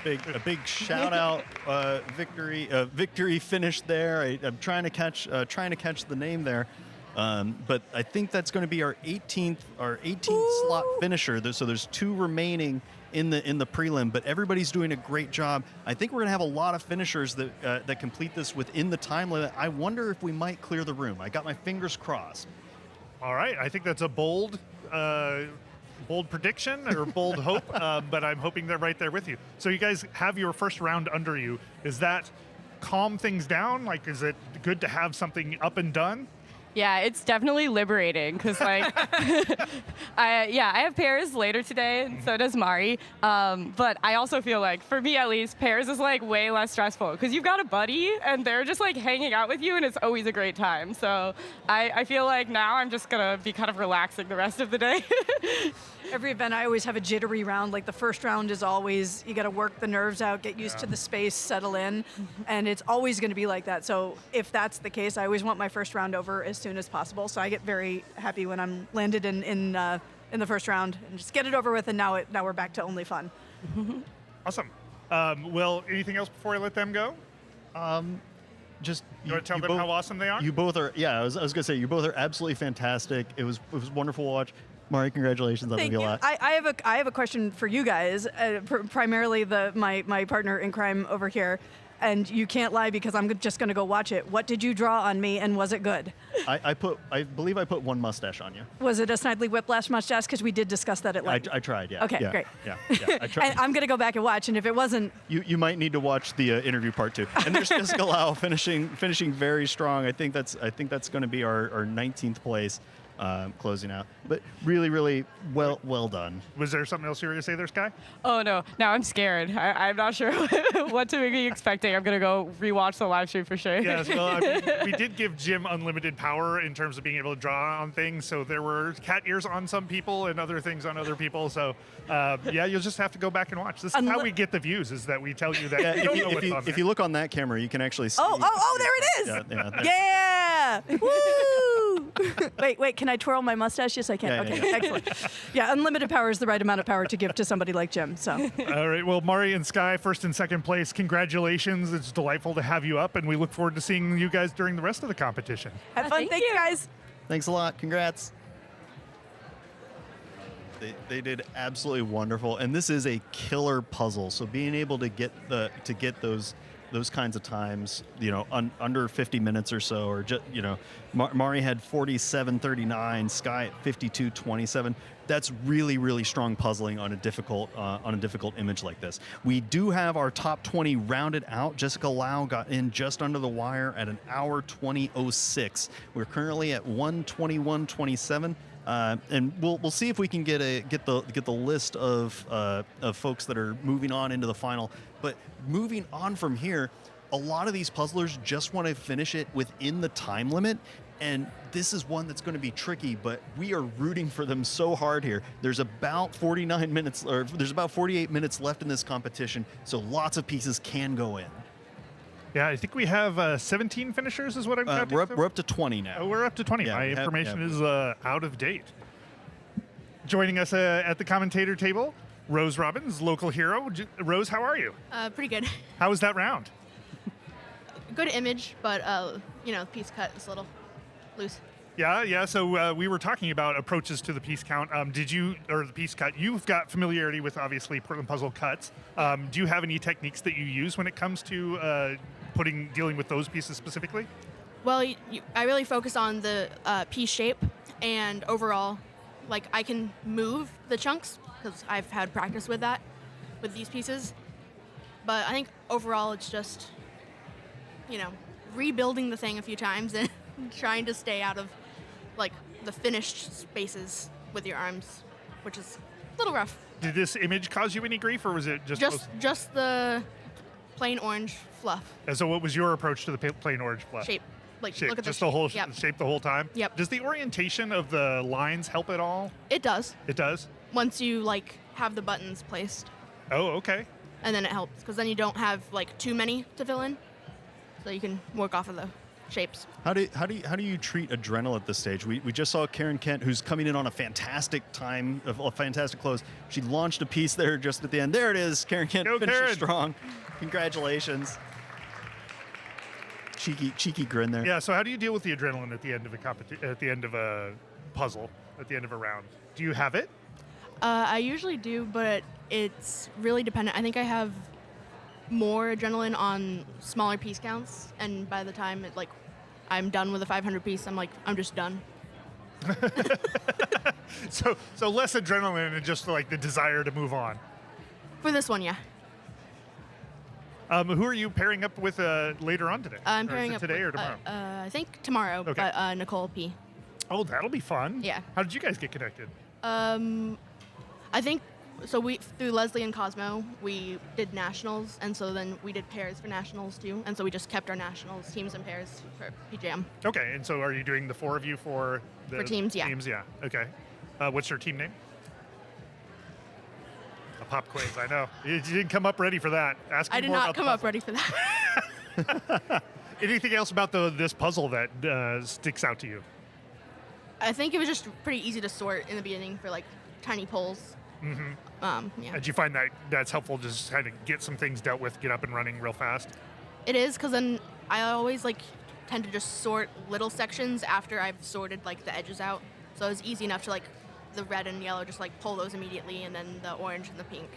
A big shout out, victory finish there. I'm trying to catch the name there. But I think that's going to be our 18th slot finisher. So there's 2 remaining in the prelim, but everybody's doing a great job. I think we're going to have a lot of finishers that complete this within the time limit. I wonder if we might clear the room. I got my fingers crossed. All right, I think that's a bold prediction or bold hope, but I'm hoping they're right there with you. So you guys have your first round under you. Is that calm things down? Like, is it good to have something up and done? Yeah, it's definitely liberating because, like, I have pairs later today, and so does Mari. But I also feel like, for me at least, pairs is like way less stressful because you've got a buddy and they're just like hanging out with you, and it's always a great time. So I feel like now I'm just gonna be kind of relaxing the rest of the day. Every event, I always have a jittery round. Like the first round is always, you got to work the nerves out, get used to the space, settle in, and it's always going to be like that. So if that's the case, I always want my first round over as soon as possible. So I get very happy when I'm landed in the first round and just get it over with. And now we're back to only fun. Awesome. Well, anything else before I let them go? Just you want to tell them how awesome they are? You both are. Yeah, I was going to say you both are absolutely fantastic. It was wonderful to watch. Mari, congratulations. That Thank means you. a lot. I have a question for you guys, primarily my partner in crime over here, and you can't lie because I'm just going to go watch it. What did you draw on me, and was it good? I believe I put 1 mustache on you. Was it a Snidely Whiplash mustache? Because we did discuss that at length. I tried, yeah. Okay, yeah, great. Yeah, I tried. And I'm going to go back and watch, and if it wasn't... You might need to watch the interview part 2. And there's Jessica Lau finishing very strong. I think that's going to be our 19th place. Closing out, but really well done. Was there something else you were going to say there, Sky? Oh no, now I'm scared. I'm not sure what to be expecting. I'm gonna go rewatch the live stream for sure. Yes, well, I mean, we did give Jim unlimited power in terms of being able to draw on things. So there were cat ears on some people and other things on other people. So yeah, you'll just have to go back and watch. This is how we get the views: is that we tell you that. If you look on that camera, you can actually see. Oh, there it is. Yeah. Yeah. Woo! Wait, can I twirl my mustache? Yes, I can. Yeah, Okay, excellent. Yeah, unlimited power is the right amount of power to give to somebody like Jim. So, All right. Well, Mari and Sky, first and second place. Congratulations. It's delightful to have you up, and we look forward to seeing you guys during the rest of the competition. have fun. Thank Thanks, you. guys. Thanks a lot. Congrats. They did absolutely wonderful, and this is a killer puzzle. So being able to get those kinds of times, under 50 minutes or so, or just Mari had 47:39, Sky at 52:27. That's really, really strong puzzling on a difficult image like this. We do have our top 20 rounded out. Jessica Lau got in just under the wire at an hour 20:06. We're currently at 1:21:27. And we'll see if we can get the list of folks that are moving on into the final. But moving on from here, a lot of these puzzlers just want to finish it within the time limit. And this is one that's going to be tricky, but we are rooting for them so hard here. There's about 49 minutes, or there's about 48 minutes left in this competition, so lots of pieces can go in. Yeah, I think we have 17 finishers is what I'm counting. We're up to 20 now. Oh, we're up to 20. Yeah, My information is out of date. Joining us at the commentator table, Rose Robbins, local hero. Rose, how are you? Pretty good. How was that round? Good image, but the piece cut is a little loose. Yeah. So we were talking about approaches to the piece count. The piece cut? You've got familiarity with obviously Portland puzzle cuts. Do you have any techniques that you use when it comes to dealing with those pieces specifically? Well, I really focus on the piece shape and overall, I can move the chunks because I've had practice with that, with these pieces. But I think overall it's just, rebuilding the thing a few times and trying to stay out of, the finished spaces with your arms, which is a little rough. Did this image cause you any grief, or was it Just the plain orange fluff. And so what was your approach to the plain orange fluff? Shape. Shape, Look at just the the whole yep. shape the whole time? Yep. Does the orientation of the lines help at all? It does. It does? Once you, have the buttons placed. Oh, okay. And then it helps, because then you don't have, too many to fill in. So you can work off of the shapes. How do you treat adrenaline at this stage? We just saw Karen Kent, who's coming in on a fantastic time, a fantastic close. She launched a piece there just at the end. There it is. Karen Kent finished Karen. strong. Congratulations. Cheeky grin there. Yeah. So how do you deal with the adrenaline at the end of at the end of a puzzle, at the end of a round? Do you have it? I usually do, but it's really dependent. I think I have more adrenaline on smaller piece counts, and by the time I'm done with a 500 piece, I'm just done. So less adrenaline and just the desire to move on. For this one, yeah. Who are you pairing up with later on today? I'm Or pairing is it up today with, or tomorrow? I think tomorrow, Okay. but Nicole P. Oh, that'll be fun. Yeah. How did you guys get connected? I think so. We through Leslie and Cosmo, we did nationals, and so then we did pairs for nationals too, and so we just kept our nationals teams and pairs for PJM. Okay, and so are you doing the four of you for the teams? Yeah. Teams, yeah. Okay. What's your team name? A pop quiz. I know you didn't come up ready for that. Ask me I did more not about the come up puzzle. ready for that. Anything else about this puzzle that sticks out to you? I think it was just pretty easy to sort in the beginning for tiny pulls. Mm-hmm. Yeah. And do you find that that's helpful to just kind of get some things dealt with, get up and running real fast? It is, because then I always tend to just sort little sections after I've sorted the edges out. So it's easy enough to the red and yellow, just pull those immediately, and then the orange and the pink,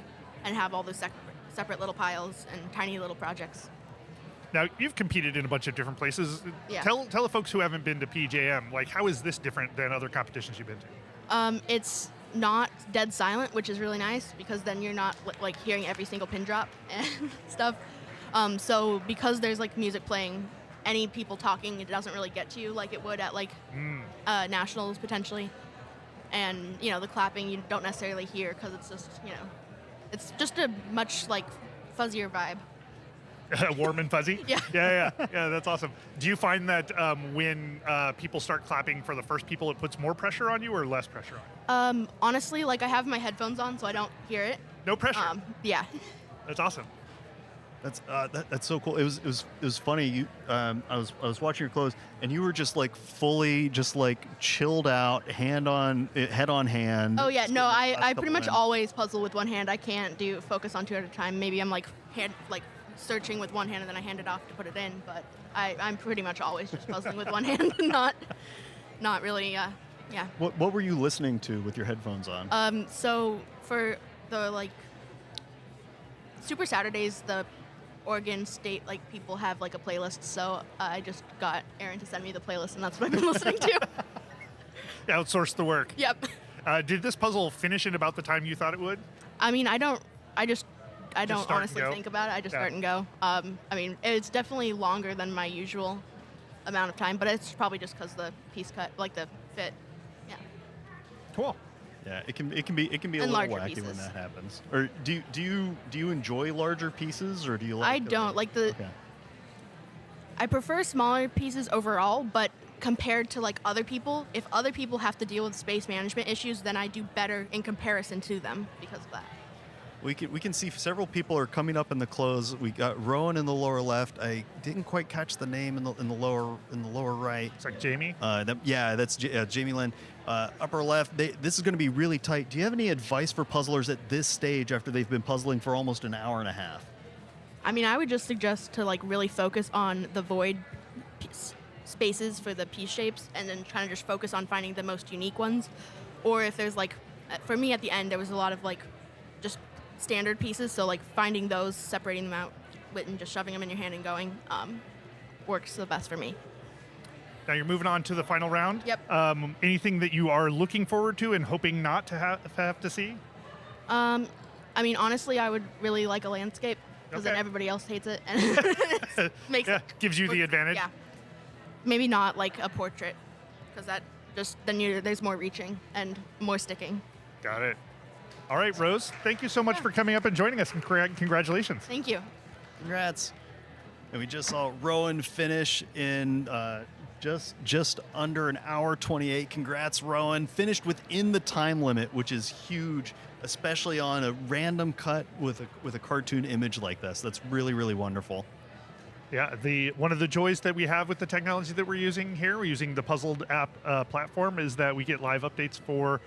and have all those separate little piles and tiny little projects. Now, you've competed in a bunch of different places. Yeah. Tell the folks who haven't been to PJM, how is this different than other competitions you've been to? It's not dead silent, which is really nice, because then you're not hearing every single pin drop and stuff. So because there's music playing, any people talking, it doesn't really get to you like it would at nationals potentially. And the clapping you don't necessarily hear, because it's just it's just a much fuzzier vibe. Warm and fuzzy? Yeah. Yeah, that's awesome. Do you find that when people start clapping for the first people, it puts more pressure on you or less pressure on you? Honestly, I have my headphones on, so I don't hear it. No pressure. Yeah. That's awesome. That's so cool. It was funny. I was watching your clothes, and you were just like fully just like chilled out, head on hand. Oh yeah, just no, getting the last I couple pretty much in. always puzzle with one hand. I can't do focus on two at a time. Maybe I'm like searching with one hand and then I hand it off to put it in. But I'm pretty much always just puzzling with one hand, not really. Yeah. What were you listening to with your headphones on? So for the Super Saturdays, the Oregon State people have a playlist. So I just got Aaron to send me the playlist, and that's what I've been listening to. Outsource the work. Yep. Did this puzzle finish in about the time you thought it would? I mean, I don't start and honestly go? think about it. I just Yeah. start and go. I mean, it's definitely longer than my usual amount of time, but it's probably just because the piece cut, the fit. Yeah. Cool. Yeah, it can be a And little larger wacky when pieces. that happens. Or do you enjoy larger pieces, or do you like? I don't like the. Okay. I prefer smaller pieces overall, but compared to other people, if other people have to deal with space management issues, then I do better in comparison to them because of that. We can see several people are coming up in the close. We got Rowan in the lower left. I didn't quite catch the name in the lower right. It's like Jamie. That's Jamie Lynn. Upper left. This is going to be really tight. Do you have any advice for puzzlers at this stage after they've been puzzling for almost an hour and a half? I mean, I would just suggest to really focus on the void spaces for the piece shapes, and then kind of just focus on finding the most unique ones. Or if there's for me at the end, there was a lot of just standard pieces, so finding those, separating them out, and just shoving them in your hand and going works the best for me. Now you're moving on to the final round. Yep. Anything that you are looking forward to and hoping not to have to see? I mean, honestly, I would really like a landscape because then Okay. everybody else hates it, and it makes Yeah, it gives you the advantage. Yeah. Maybe not a portrait, because that just there's more reaching and more sticking. Got it. All right, Rose, thank you so much for coming up and joining us, and congratulations. Thank you. Congrats. And we just saw Rowan finish in just under an hour 28. Congrats, Rowan. Finished within the time limit, which is huge, especially on a random cut with a cartoon image like this. That's really, really wonderful. Yeah, one of the joys that we have with the technology that we're using here, we're using the Puzzled app platform, is that we get live updates for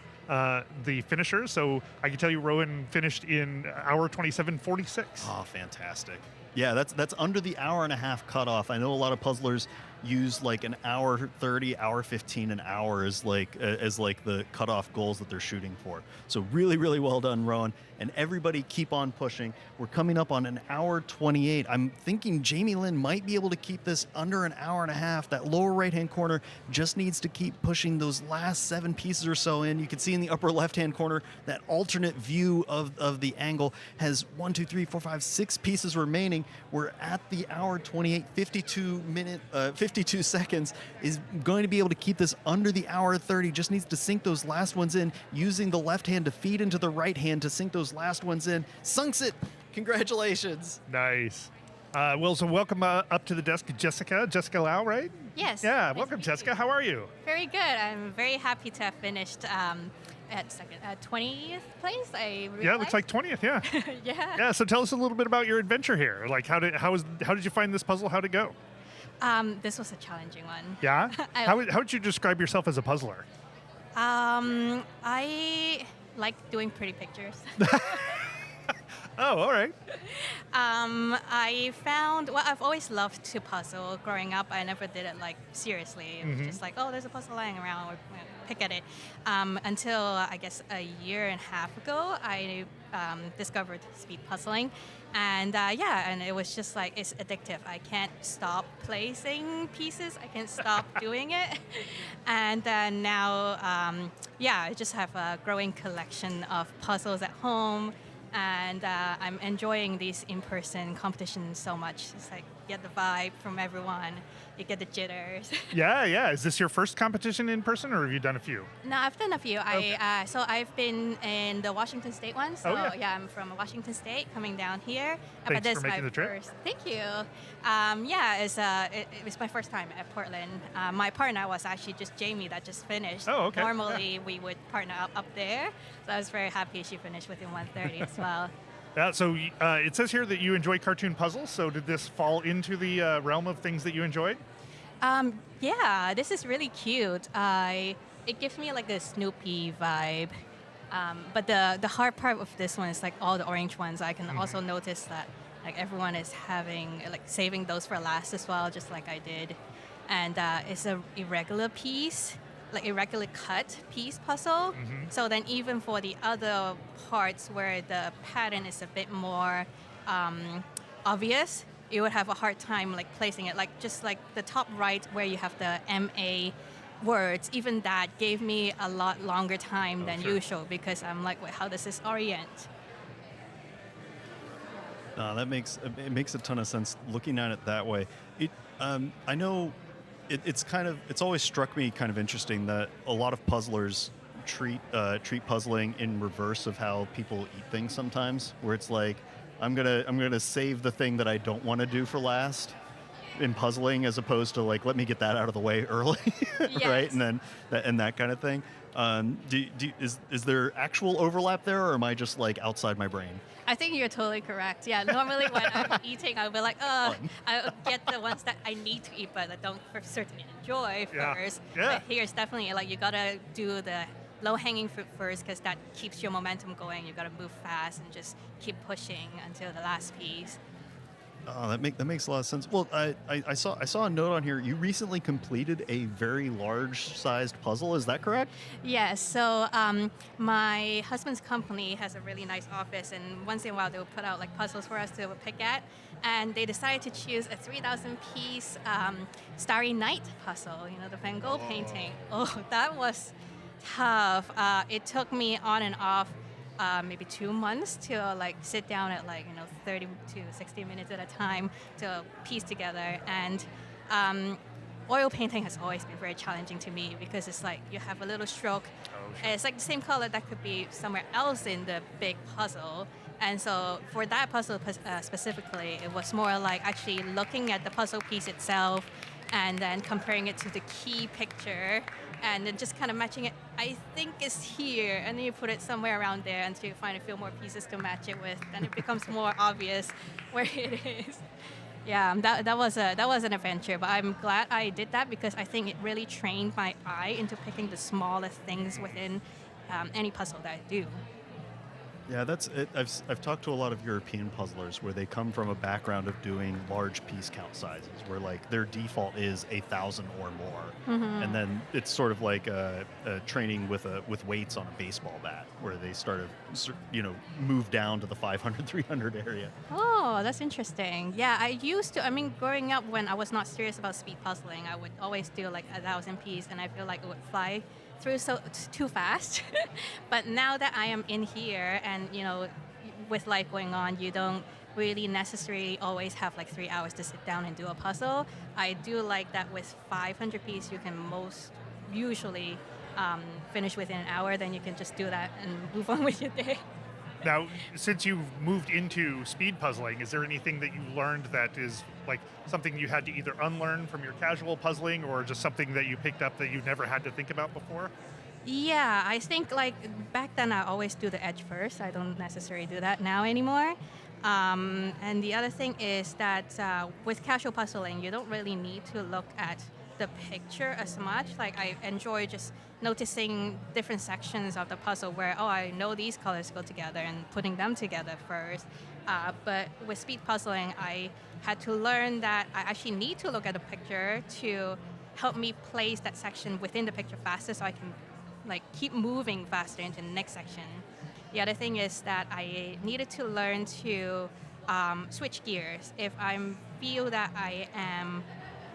the finishers. So I can tell you Rowan finished in hour 27:46. Oh, fantastic. Yeah, that's under the hour and a half cutoff. I know a lot of puzzlers use an hour 30, hour 15 an hour as the cutoff goals that they're shooting for. So really, really well done, Rowan. And everybody keep on pushing. We're coming up on an hour 28. I'm thinking Jamie Lynn might be able to keep this under an hour and a half. That lower right-hand corner just needs to keep pushing those last 7 pieces or so in. You can see in the upper left-hand corner that alternate view of the angle has 1, 2, 3, 4, 5, 6 pieces remaining. We're at the hour 28, 52 seconds, is going to be able to keep this under the hour 30. Just needs to sink those last ones in, using the left hand to feed into the right hand to sink those last ones in. Sunks it. Congratulations. Nice. So welcome up to the desk, Jessica Lau, right? Yes. Yeah, Nice welcome, to meet Jessica. you. How are you? Very good. I'm very happy to have finished at 20th place. Yeah, it looks like 20th, yeah. Yeah. Yeah, so tell us a little bit about your adventure here. How did you find this puzzle? How'd it go? This was a challenging one. Yeah? I- How would you describe yourself as a puzzler? I like doing pretty pictures. Oh, all right. I found, I've always loved to puzzle. Growing up, I never did it seriously. It was just there's a puzzle lying around, we'll pick at it. Until I guess a year and a half ago, I discovered speed puzzling. And and it was just it's addictive. I can't stop placing pieces. I can't stop doing it. And now, I just have a growing collection of puzzles at home. And I'm enjoying these in-person competitions so much. It's get the vibe from everyone. You get the jitters. Yeah. Is this your first competition in person, or have you done a few? No, I've done a few. Okay. So I've been in the Washington State one. So Oh, yeah. I'm from Washington State, coming down here. Thanks but this for making my the trip. first. Thank you. It was my first time at Portland. My partner was actually just Jamie that just finished. Oh, okay. Normally we would partner up there. So I was very happy she finished within 1:30 as well. So it says here that you enjoy cartoon puzzles. So did this fall into the realm of things that you enjoyed? Yeah, this is really cute. It gives me like a Snoopy vibe. But the hard part of this one is like all the orange ones. I can also notice that like everyone is having like saving those for last as well, just like I did. And it's a irregular piece, like irregular cut piece puzzle. So then even for the other parts where the pattern is a bit more obvious, you would have a hard time like placing it. Like just like the top right where you have the MA words, even that gave me a lot longer time than usual because I'm like, wait, how does this orient? That makes a ton of sense looking at it that way. I know it's always struck me kind of interesting that a lot of puzzlers treat puzzling in reverse of how people eat things sometimes, where it's like I'm gonna save the thing that I don't want to do for last in puzzling, as opposed to like let me get that out of the way early, right? And then that kind of thing. Is there actual overlap there, or am I just like outside my brain? I think you're totally correct. Yeah, normally when I'm eating, I'll be like, I'll get the ones that I need to eat, but I don't certainly enjoy first. But here it's definitely like you gotta do the low-hanging fruit first because that keeps your momentum going. You gotta move fast and just keep pushing until the last piece. Oh, that makes a lot of sense. Well, I saw a note on here. You recently completed a very large-sized puzzle. Is that correct? Yes. So my husband's company has a really nice office, and once in a while they'll put out like puzzles for us to pick at. And they decided to choose a 3,000-piece Starry Night puzzle. You know, the Van Gogh painting. Oh, that was tough. It took me on and off. Maybe 2 months to like sit down at like 30 to 60 minutes at a time to piece together. And oil painting has always been very challenging to me because it's like you have a little stroke. It's like the same color that could be somewhere else in the big puzzle. And so for that puzzle specifically, it was more like actually looking at the puzzle piece itself and then comparing it to the key picture and then just kind of matching it. I think it's here, and then you put it somewhere around there until you find a few more pieces to match it with, and it becomes more obvious where it is. Yeah, that was an adventure, but I'm glad I did that because I think it really trained my eye into picking the smallest things within any puzzle that I do. Yeah, that's it. I've talked to a lot of European puzzlers where they come from a background of doing large piece count sizes, where like their default is 1,000 or more, and then it's sort of like a training with weights on a baseball bat, where they start to move down to the 500, 300 area. Oh, that's interesting. Yeah, I mean, growing up when I was not serious about speed puzzling, I would always do like 1,000 piece, and I feel like it would fly through too fast. But now that I am in here and with life going on, you don't really necessarily always have like 3 hours to sit down and do a puzzle. I do like that with 500 piece you can most usually finish within an hour, then you can just do that and move on with your day. Now, since you've moved into speed puzzling, is there anything that you learned that is like something you had to either unlearn from your casual puzzling or just something that you picked up that you never had to think about before? Yeah, I think like back then I always do the edge first. I don't necessarily do that now anymore. And the other thing is that with casual puzzling, you don't really need to look at the picture as much. Like I enjoy just noticing different sections of the puzzle where, I know these colors go together and putting them together first. But with speed puzzling, I had to learn that I actually need to look at the picture to help me place that section within the picture faster so I can like keep moving faster into the next section. The other thing is that I needed to learn to switch gears. If I feel that I am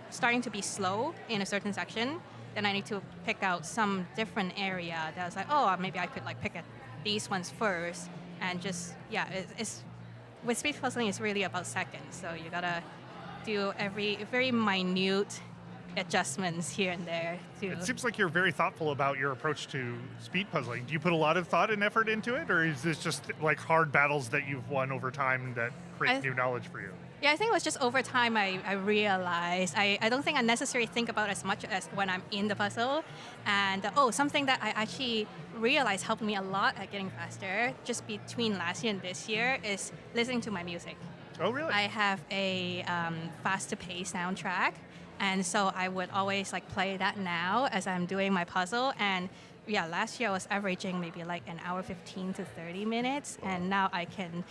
starting to be slow in a certain section, then I need to pick out some different area that I was like, maybe I could like pick at these ones first and just, it's with speed puzzling, it's really about seconds. So you gotta do every very minute adjustments here and there too. It seems like you're very thoughtful about your approach to speed puzzling. Do you put a lot of thought and effort into it, or is this just like hard battles that you've won over time that create new knowledge for you? Yeah, I think it was just over time I realized I don't think I necessarily think about as much as when I'm in the puzzle. And something that I actually realized helped me a lot at getting faster just between last year and this year is listening to my music. Oh, really? I have a faster pace soundtrack, and so I would always like play that now as I'm doing my puzzle. And yeah, last year I was averaging maybe like an hour 15 to 30 minutes, and now I can,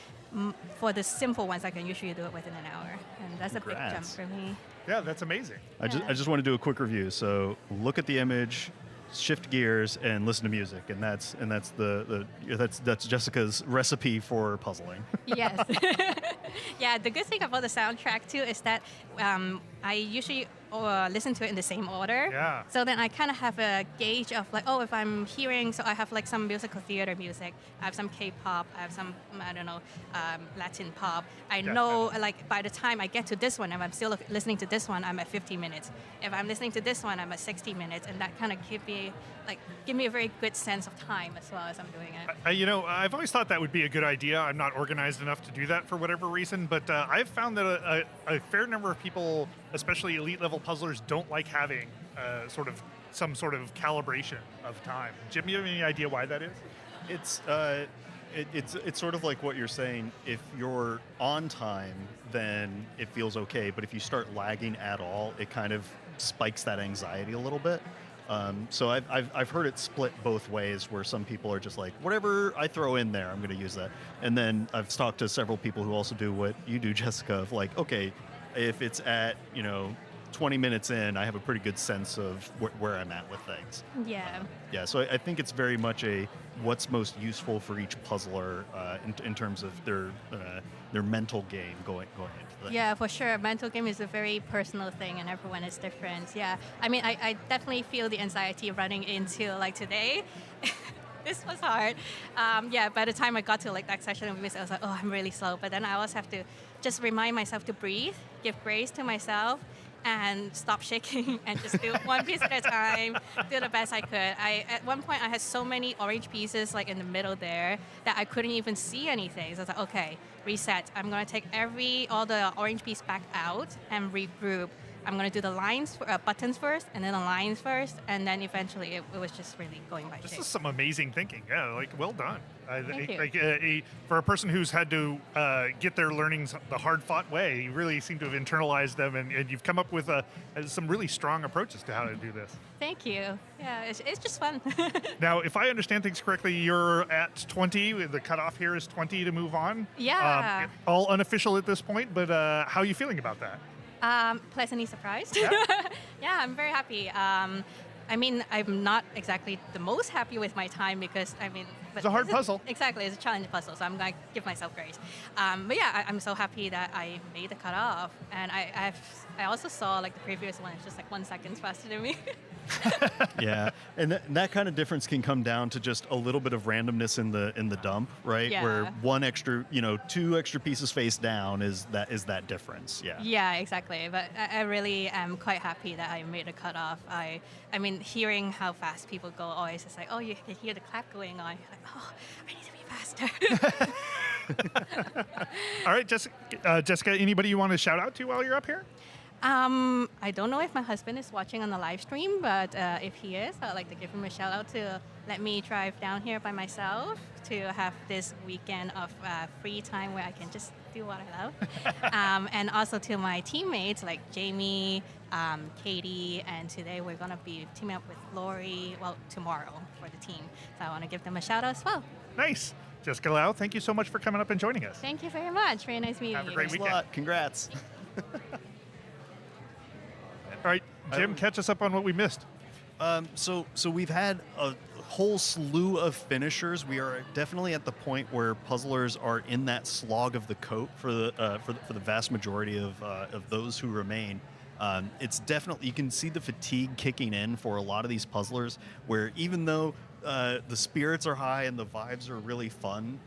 for the simple ones, I can usually do it within an hour, and that's a big jump for me. Yeah, that's amazing. I just want to do a quick review. So look at the image, shift gears, and listen to music, and that's Jessica's recipe for puzzling. Yes. Yeah, the good thing about the soundtrack too is that I usually listen to it in the same order. Yeah. So then I kind of have a gauge of like, if I'm hearing, so I have like some musical theater music, I have some K-pop, I have some, I don't know, Latin pop. I know like by the time I get to this one, if I'm still listening to this one, I'm at 50 minutes. If I'm listening to this one, I'm at 60 minutes, and that kind of give me a very good sense of time as well as I'm doing it. I've always thought that would be a good idea. I'm not organized enough to do that for whatever reason, but I've found that a fair number of people, especially elite level puzzlers, don't like having some sort of calibration of time. Jim, you have any idea why that is? It's sort of like what you're saying. If you're on time, then it feels okay. But if you start lagging at all, it kind of spikes that anxiety a little bit. So I've heard it split both ways, where some people are just like, whatever I throw in there, I'm going to use that. And then I've talked to several people who also do what you do, Jessica, of like, okay, if it's at 20 minutes in, I have a pretty good sense of where I'm at with things. Yeah. So I think it's very much what's most useful for each puzzler in terms of their mental game going into that. Yeah, for sure. Mental game is a very personal thing, and everyone is different. Yeah. I mean, I definitely feel the anxiety running into like today. This was hard. By the time I got to like that section of music, I was like, I'm really slow. But then I always have to just remind myself to breathe, give grace to myself, and stop shaking and just do one piece at a time, do the best I could. At one point, I had so many orange pieces like in the middle there that I couldn't even see anything. So I was like, okay, reset. I'm gonna take all the orange piece back out and regroup. I'm gonna do the lines, buttons first, and then the lines first, and then eventually it was just really going by shape. This is some amazing thinking. Yeah, well done. Thank you. For a person who's had to get their learnings the hard-fought way, you really seem to have internalized them, and you've come up with some really strong approaches to how to do this. Thank you. Yeah, it's just fun. Now, if I understand things correctly, you're at 20. The cutoff here is 20 to move on. Yeah. All unofficial at this point, but how are you feeling about that? Pleasantly surprised. Yeah? Yeah, I'm very happy. I mean, I'm not exactly the most happy with my time because, it's a hard puzzle. Exactly, it's a challenging puzzle, so I'm going to give myself grace. But yeah, I'm so happy that I made the cutoff. And I also saw like the previous one, it's just like 1 second faster than me. Yeah, and that kind of difference can come down to just a little bit of randomness in the dump, right? Yeah. Where one extra, 2 extra pieces face down is that difference. Yeah. Yeah, exactly. But I really am quite happy that I made a cutoff. I mean, hearing how fast people go always is like, you can hear the clap going on. You're like, I need to be faster. All right, Jessica, anybody you want to shout out to while you're up here? I don't know if my husband is watching on the live stream, but if he is, I'd like to give him a shout out to let me drive down here by myself to have this weekend of free time where I can just do what I love. And also to my teammates like Jamie, Katie, and today we're going to be teaming up with Lori, tomorrow for the team. So I want to give them a shout out as well. Nice. Jessica Lau, thank you so much for coming up and joining us. Thank you very much. Very nice meeting you. Have a great Thanks weekend. a lot. Congrats. All right, Jim, catch us up on what we missed. So we've had a whole slew of finishers. We are definitely at the point where puzzlers are in that slog of the coat for the vast majority of those who remain. It's definitely, you can see the fatigue kicking in for a lot of these puzzlers, where even though the spirits are high and the vibes are really fun,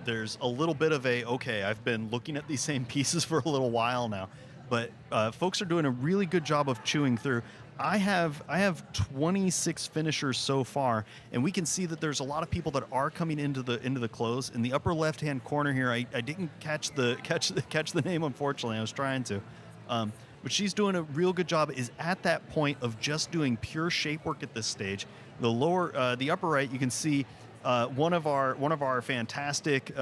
there's a little bit of I've been looking at these same pieces for a little while now. but folks are doing a really good job of chewing through. I have 26 finishers so far, and we can see that there's a lot of people that are coming into the close. In the upper left-hand corner here, I didn't catch the name, unfortunately. I was trying to, but she's doing a real good job. Is at that point of just doing pure shape work at this stage. The upper right, you can see one of our fantastic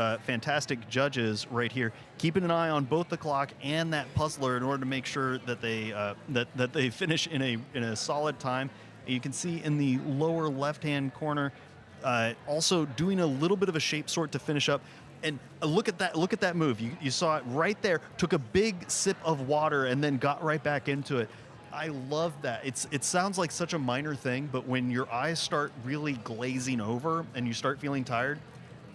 judges right here, keeping an eye on both the clock and that puzzler in order to make sure that they finish in a solid time. And you can see in the lower left-hand corner, also doing a little bit of a shape sort to finish up. And look at that move. You saw it right there. Took a big sip of water and then got right back into it. I love that. It sounds like such a minor thing, but when your eyes start really glazing over and you start feeling tired,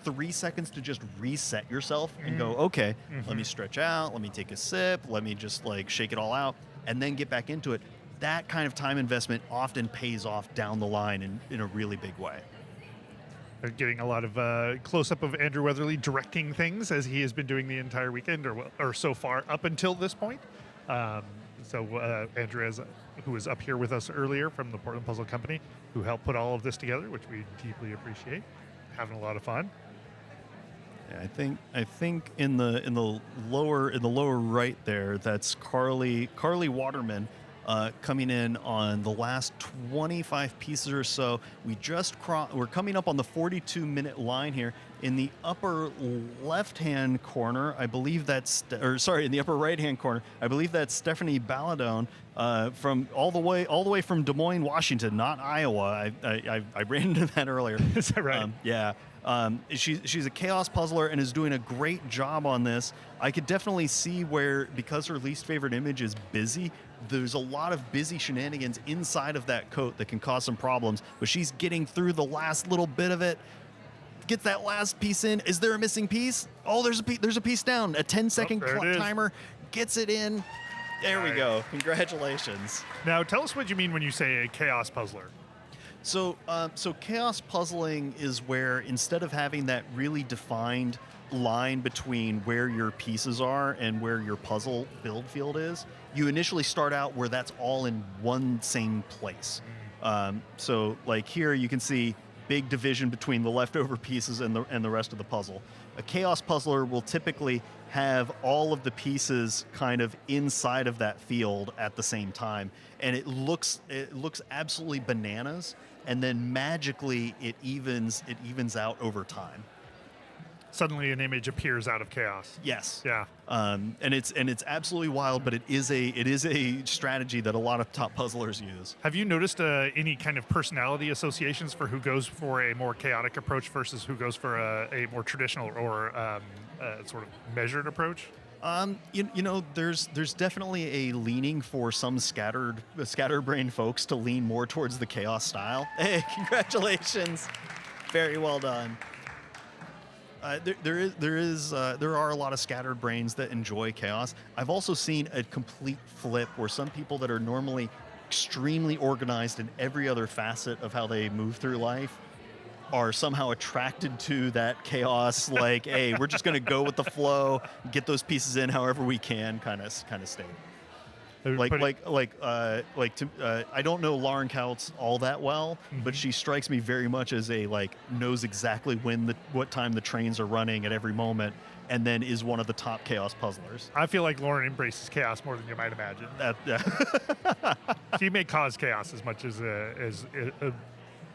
3 seconds to just reset yourself and go, okay, let me stretch out, let me take a sip, let me just like shake it all out, and then get back into it. That kind of time investment often pays off down the line in a really big way. They're getting a lot of close-up of Andrew Weatherly directing things as he has been doing the entire weekend, or so far up until this point. So Andrew, who was up here with us earlier from the Portland Puzzle Company, who helped put all of this together, which we deeply appreciate. Having a lot of fun. Yeah, I think in the lower right there, that's Carly Waterman coming in on the last 25 pieces or so. We're coming up on the 42-minute line here. In the upper left-hand corner, I believe in the upper right-hand corner, I believe that's Stephanie Balladone from all the way from Des Moines, Washington, not Iowa. I ran into that earlier. Is that right? Yeah. She's a chaos puzzler and is doing a great job on this. I could definitely see where, because her least favorite image is busy, there's a lot of busy shenanigans inside of that coat that can cause some problems, but she's getting through the last little bit of it. Gets that last piece in. Is there a missing piece? Oh, there's a piece down. A 10-second timer. Gets it in. There we go. Congratulations. Now, tell us what you mean when you say a chaos puzzler. So chaos puzzling is where, instead of having that really defined line between where your pieces are and where your puzzle build field is, you initially start out where that's all in one same place. So like here you can see big division between the leftover pieces and the rest of the puzzle. A chaos puzzler will typically have all of the pieces kind of inside of that field at the same time, and it looks absolutely bananas, and then magically it evens out over time. Suddenly an image appears out of chaos. Yes. Yeah. And it's absolutely wild, but it is a strategy that a lot of top puzzlers use. Have you noticed any kind of personality associations for who goes for a more chaotic approach versus who goes for a more traditional or sort of measured approach? There's definitely a leaning for some scatterbrain folks to lean more towards the chaos style. Hey, congratulations! Very well done. There are a lot of scattered brains that enjoy chaos. I've also seen a complete flip where some people that are normally extremely organized in every other facet of how they move through life are somehow attracted to that chaos. Like, hey, we're just going to go with the flow, get those pieces in however we can, kind of state. I don't know Lauren Kautz all that well, but she strikes me very much as knows exactly what time the trains are running at every moment, and then is one of the top chaos puzzlers. I feel like Lauren embraces chaos more than you might imagine. She may cause chaos as much as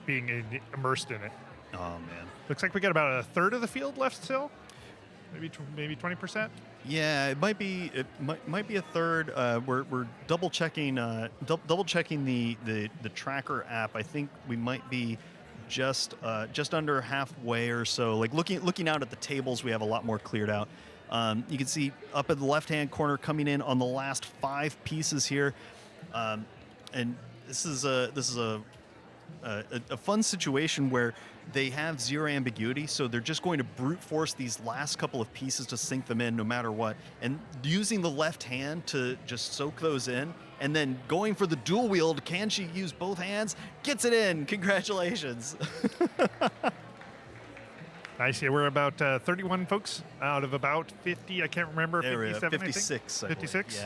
being immersed in it. Oh man! Looks like we got about a third of the field left still. Maybe 20%. Yeah, it might be a third. We're double checking the tracker app. I think we might be just under halfway or so. Like looking out at the tables, we have a lot more cleared out. You can see up in the left-hand corner coming in on the last 5 pieces here, and this is a fun situation where they have zero ambiguity, so they're just going to brute force these last couple of pieces to sink them in no matter what, and using the left hand to just soak those in, and then going for the dual wield. Can she use both hands? Gets it in. Congratulations. Nice. Yeah, we're about 31 folks out of about 50. I can't remember. There we go. 57, 56. I think. 56.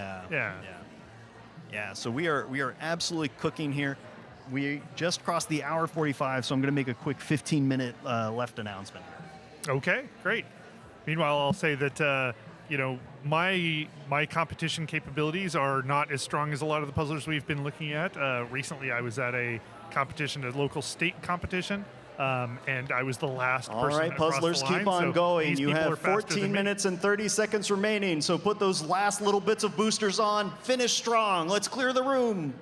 Yeah. So we are absolutely cooking here. We just crossed the hour 45, so I'm going to make a quick 15-minute left announcement. Okay, great. Meanwhile, I'll say that my competition capabilities are not as strong as a lot of the puzzlers we've been looking at. Recently, I was at a competition, a local state competition, and I was the last All person right, across puzzlers, the keep line, on so going. these You people are have faster than 14 me. minutes and 30 seconds remaining, so put those last little bits of boosters on. Finish strong. Let's clear the room.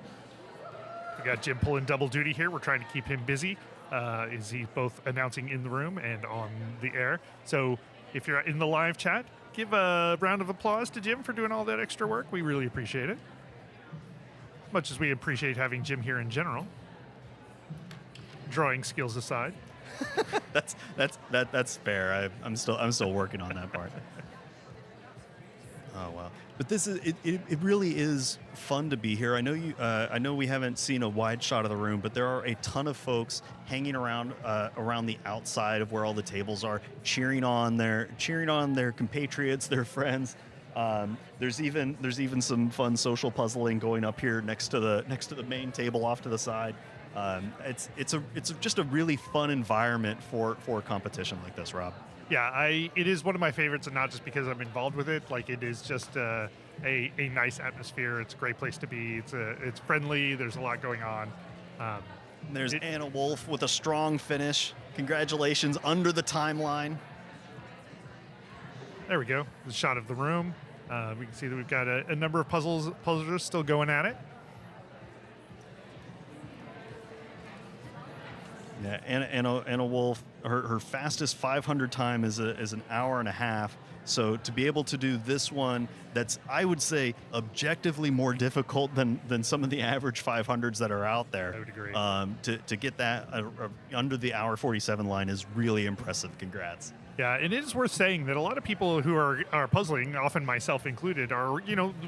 We got Jim pulling double duty here. We're trying to keep him busy. Is he both announcing in the room and on the air? So if you're in the live chat, give a round of applause to Jim for doing all that extra work. We really appreciate it. As much as we appreciate having Jim here in general. Drawing skills aside. That's fair. I'm still working on that part. Oh wow! But this is it really is fun to be here. I know we haven't seen a wide shot of the room, but there are a ton of folks hanging around the outside of where all the tables are, cheering on their compatriots, their friends. There's even some fun social puzzling going up here next to the main table off to the side. It's just a really fun environment for a competition like this, Rob. Yeah, it is one of my favorites, and not just because I'm involved with it. Like, it is just a nice atmosphere. It's a great place to be. It's friendly. There's a lot going on. There's Anna Wolf with a strong finish. Congratulations, under the timeline. There we go. The shot of the room. We can see that we've got a number of puzzlers still going at it. Yeah, Anna Wolf, her fastest 500 time is an hour and a half. So to be able to do this one, that's, I would say, objectively more difficult than some of the average 500s that are out there. I would agree. To get that under the hour 47 line is really impressive. Congrats. Yeah, and it is worth saying that a lot of people who are puzzling, often myself included,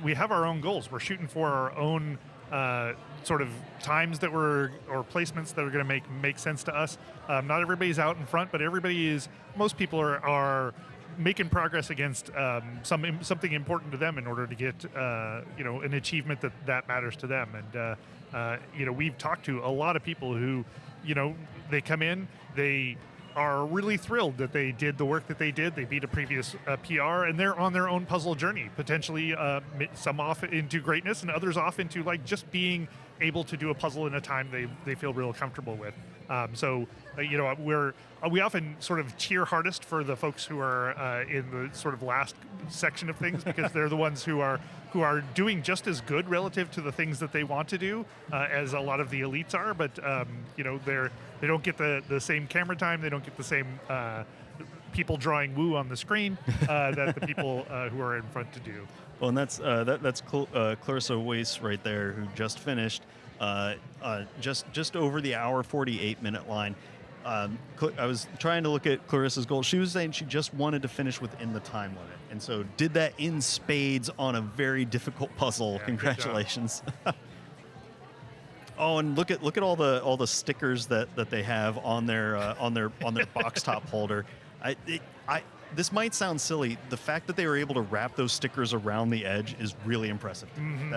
we have our own goals. We're shooting for our own sort of times or placements that are going to make sense to us. Not everybody's out in front, but most people are making progress against something important to them in order to get an achievement that matters to them. And we've talked to a lot of people who they come in, they are really thrilled that they did the work that they did. They beat a previous PR, and they're on their own puzzle journey, potentially some off into greatness and others off into like just being able to do a puzzle in a time they feel real comfortable with. We often sort of cheer hardest for the folks who are in the sort of last section of things, because they're the ones who are doing just as good relative to the things that they want to do as a lot of the elites are, but they don't get the same camera time, they don't get the same people drawing woo on the screen that the people who are in front to do. Well, and that's Clarissa Weiss right there, who just finished just over the hour 48-minute line. I was trying to look at Clarissa's goal. She was saying she just wanted to finish within the time limit, and so did that in spades on a very difficult puzzle. Yeah, congratulations. Oh, and look at all the stickers that they have on their box top holder. This might sound silly. The fact that they were able to wrap those stickers around the edge is really impressive. Mm-hmm.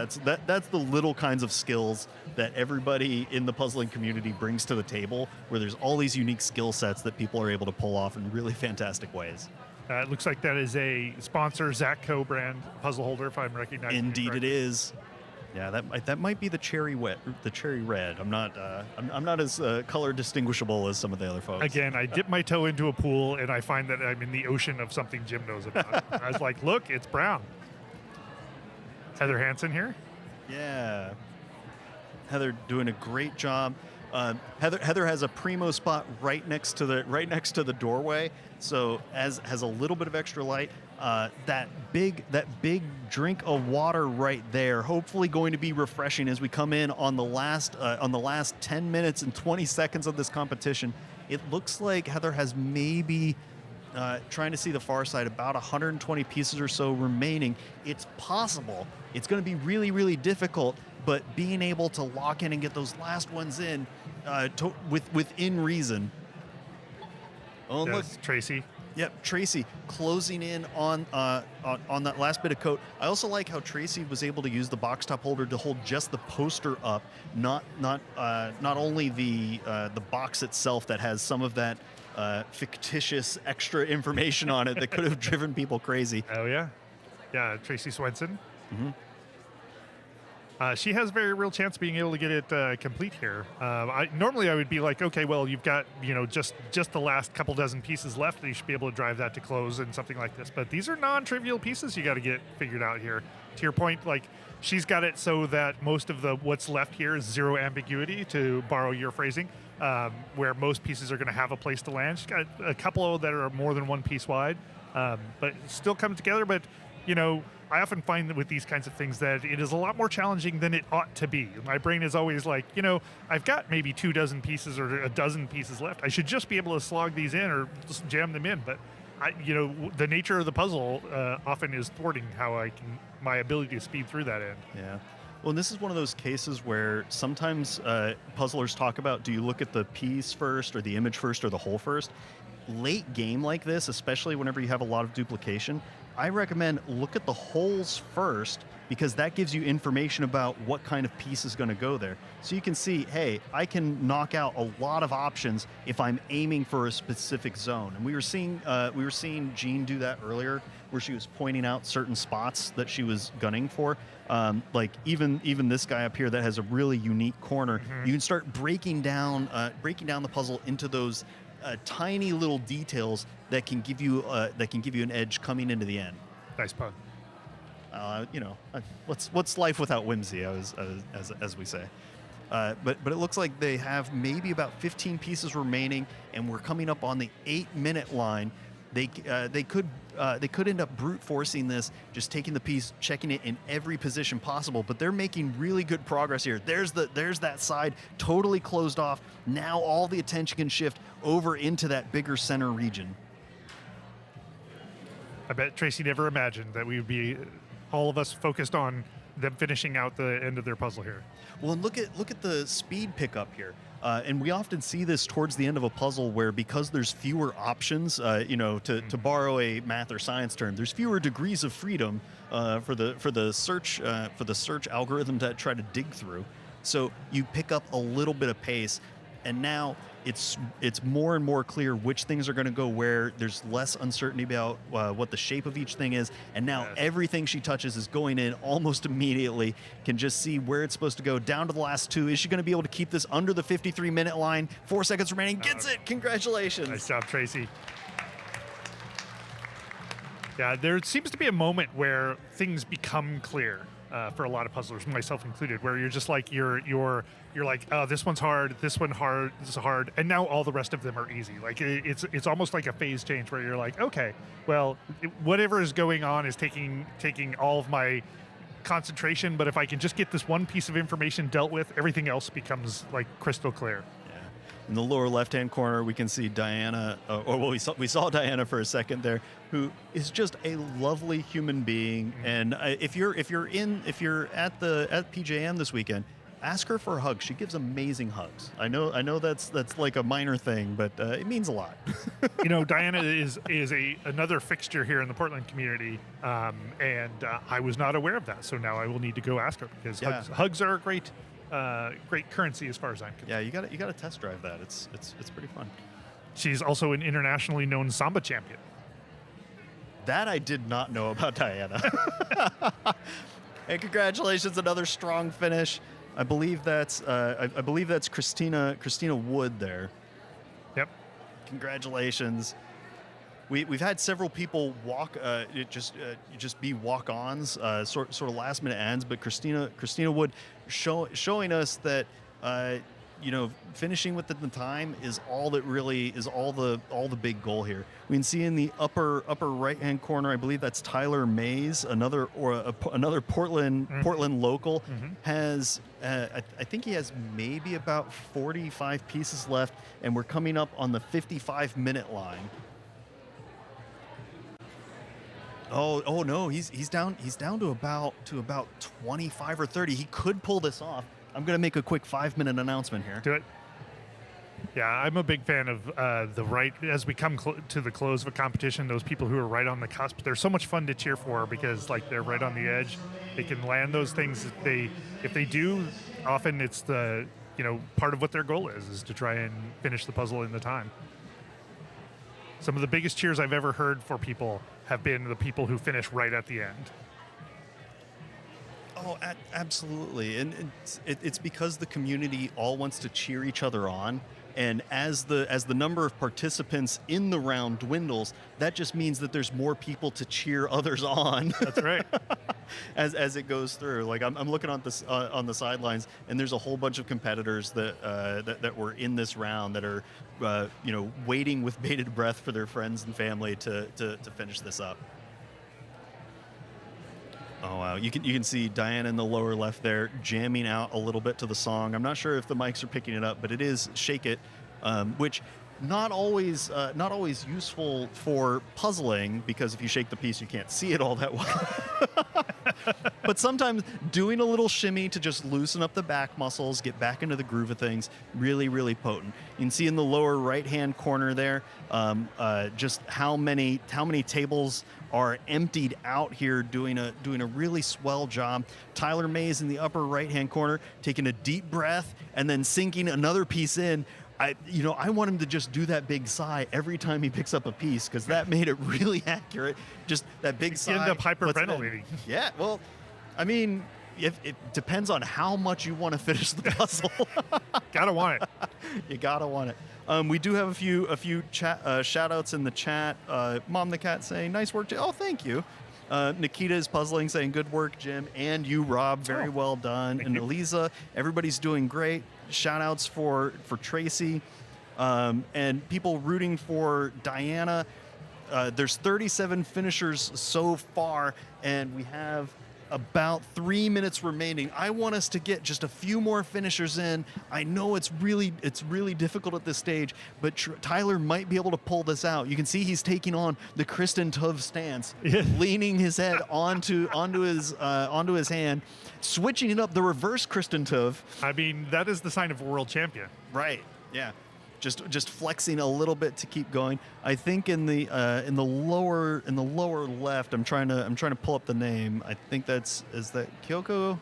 That's the little kinds of skills that everybody in the puzzling community brings to the table, where there's all these unique skill sets that people are able to pull off in really fantastic ways. It looks like that is a sponsor Zach Co. brand puzzle holder, if I'm recognizing. Indeed, it it is. Yeah, that might be the cherry red. I'm not as color distinguishable as some of the other folks. Again, I dip my toe into a pool and I find that I'm in the ocean of something Jim knows about. I was like, look, it's brown. Heather Hansen here. Yeah, Heather doing a great job. Heather has a primo spot right next to the doorway, so has a little bit of extra light. That big drink of water right there, hopefully going to be refreshing as we come in on the last 10 minutes and 20 seconds of this competition. It looks like Heather has maybe, trying to see the far side, about 120 pieces or so remaining. It's possible. It's going to be really, really difficult, but being able to lock in and get those last ones in within reason. Oh, and look, There's Tracy. Yep, Tracy closing in on that last bit of coat. I also like how Tracy was able to use the box top holder to hold just the poster up, not only the box itself that has some of that fictitious extra information on it that could have driven people crazy. Oh yeah, yeah. Tracy Swenson. Mm-hmm. She has very real chance of being able to get it complete here. Normally I would be like, okay, well, you've got just the last couple dozen pieces left. You should be able to drive that to close and something like this. But these are non-trivial pieces you got to get figured out here. To your point, like she's got it so that most of what's left here is zero ambiguity, to borrow your phrasing, where most pieces are going to have a place to land. She's got a couple that are more than one piece wide, but still come together. But I often find that with these kinds of things that it is a lot more challenging than it ought to be. My brain is always like, I've got maybe 24 pieces or a dozen pieces left. I should just be able to slog these in or just jam them in. But the nature of the puzzle often is thwarting my ability to speed through that end. Yeah. Well, and this is one of those cases where sometimes puzzlers talk about, do you look at the piece first or the image first or the whole first? Late game like this, especially whenever you have a lot of duplication, I recommend look at the holes first, because that gives you information about what kind of piece is going to go there. So you can see, hey, I can knock out a lot of options if I'm aiming for a specific zone. And we were seeing Jean do that earlier, where she was pointing out certain spots that she was gunning for. Like even this guy up here that has a really unique corner. You can start breaking down the puzzle into those tiny little details that can give you an edge coming into the end. Nice pun. What's life without whimsy, as we say. But it looks like they have maybe about 15 pieces remaining, and we're coming up on the 8-minute line. They could end up brute forcing this, just taking the piece, checking it in every position possible. But they're making really good progress here. There's that side totally closed off. Now all the attention can shift over into that bigger center region. I bet Tracy never imagined that we would be all of us focused on them finishing out the end of their puzzle here. Well, and look at the speed pickup here. And we often see this towards the end of a puzzle where, because there's fewer options, to borrow a math or science term, there's fewer degrees of freedom for the search algorithm to try to dig through. So you pick up a little bit of pace, and now it's more and more clear which things are going to go where. There's less uncertainty about what the shape of each thing is, and now everything she touches is going in almost immediately. Can just see where it's supposed to go down to the last two. Is she going to be able to keep this under the 53-minute line? 4 seconds remaining. Gets it. Congratulations. Nice job, Tracy. Yeah, there seems to be a moment where things become clear for a lot of puzzlers, myself included, where you're just like you're like, oh, this one's hard, this one hard, this is hard, and now all the rest of them are easy. Like it's almost like a phase change where you're like, okay, well, whatever is going on is taking all of my concentration, but if I can just get this one piece of information dealt with, everything else becomes like crystal clear. In the lower left-hand corner, we can see Diana, we saw Diana for a second there, who is just a lovely human being. And if you're at PJM this weekend, ask her for a hug. She gives amazing hugs. I know that's like a minor thing, but it means a lot. Diana is another fixture here in the Portland community, and I was not aware of that. So now I will need to go ask her, because hugs are a great currency as far as I'm concerned. Yeah, you got to test drive that. It's pretty fun. She's also an internationally known Samba champion. That I did not know about Diana. And congratulations, another strong finish. I believe that's Christina Wood there. Yep. Congratulations. We've had several people just be walk-ons, sort of last-minute ends, but Christina Wood showing us that finishing within the time is all that really is all the big goal here. We can see in the upper right-hand corner, I believe that's Tyler Mays, another Portland local, has I think he has maybe about 45 pieces left, and we're coming up on the 55-minute line. Oh no, he's down to about 25 or 30. He could pull this off. I'm going to make a quick 5-minute announcement here. Do it. Yeah, I'm a big fan of as we come to the close of a competition, those people who are right on the cusp, they're so much fun to cheer for because like they're right on the edge. They can land those things. If they do, often it's the, part of what their goal is to try and finish the puzzle in the time. Some of the biggest cheers I've ever heard for people have been the people who finish right at the end. Oh, absolutely, and it's because the community all wants to cheer each other on, and as the number of participants in the round dwindles, that just means that there's more people to cheer others on. That's right. as it goes through, like I'm looking on this on the sidelines, and there's a whole bunch of competitors that were in this round that are waiting with bated breath for their friends and family to finish this up. Oh wow! You can see Diana in the lower left there jamming out a little bit to the song. I'm not sure if the mics are picking it up, but it is "Shake It," which not always useful for puzzling, because if you shake the piece, you can't see it all that well. But sometimes doing a little shimmy to just loosen up the back muscles, get back into the groove of things, really, really potent. You can see in the lower right-hand corner there just how many tables are emptied out here, doing a really swell job. Tyler Mays in the upper right-hand corner, taking a deep breath and then sinking another piece in. I want him to just do that big sigh every time he picks up a piece, because that made it really accurate. Just that big sigh. You end up hyperventilating. Yeah, well, I mean, it depends on how much you want to finish the puzzle. Gotta want it. You gotta want it. We do have a few shout outs in the chat. Mom the Cat saying, nice work. Oh, thank you. Nikita is puzzling, saying, good work, Jim. And you, Rob, very well done. And Eliza, everybody's doing great. Shout outs for Tracy. And people rooting for Diana. There's 37 finishers so far, and we have about 3 minutes remaining. I want us to get just a few more finishers in. I know it's really difficult at this stage, but Tyler might be able to pull this out. You can see he's taking on the Kristen Tove stance, leaning his head onto his hand, switching it up, the reverse Kristen Tove. I mean, that is the sign of a world champion. Right. Yeah. Just flexing a little bit to keep going. I think in the lower left, I'm trying to pull up the name. I think is that Kyoko?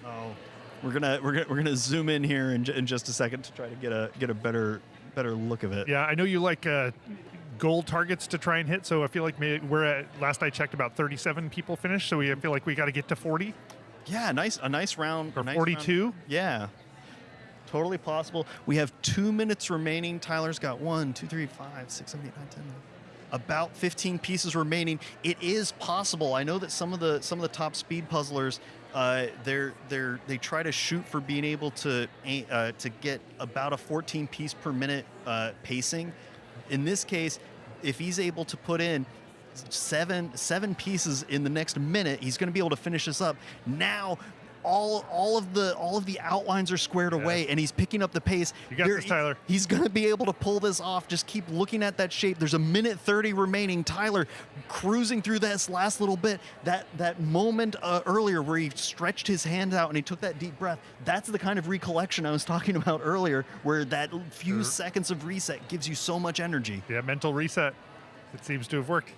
Oh, we're gonna zoom in here in just a second to try to get a better look of it. Yeah, I know you like goal targets to try and hit, so I feel like we're at, last I checked, about 37 people finished, so I feel like we got to get to 40. Yeah, a nice round. Or 42. Round. Yeah. Totally possible. We have 2 minutes remaining. Tyler's got 1, 2, 3, 5, 6, 7, 8, 9, 10. About 15 pieces remaining. It is possible. I know that some of the top speed puzzlers, they try to shoot for being able to get about a 14 piece per minute pacing. In this case, if he's able to put in seven pieces in the next minute, he's going to be able to finish this up. Now, all of the outlines are squared away, and he's picking up the pace. You got this, Tyler. He's going to be able to pull this off. Just keep looking at that shape. There's a minute 30 remaining. Tyler cruising through this last little bit. That moment earlier where he stretched his hand out and he took that deep breath. That's the kind of recollection I was talking about earlier, where that few seconds of reset gives you so much energy. Yeah, mental reset. It seems to have worked.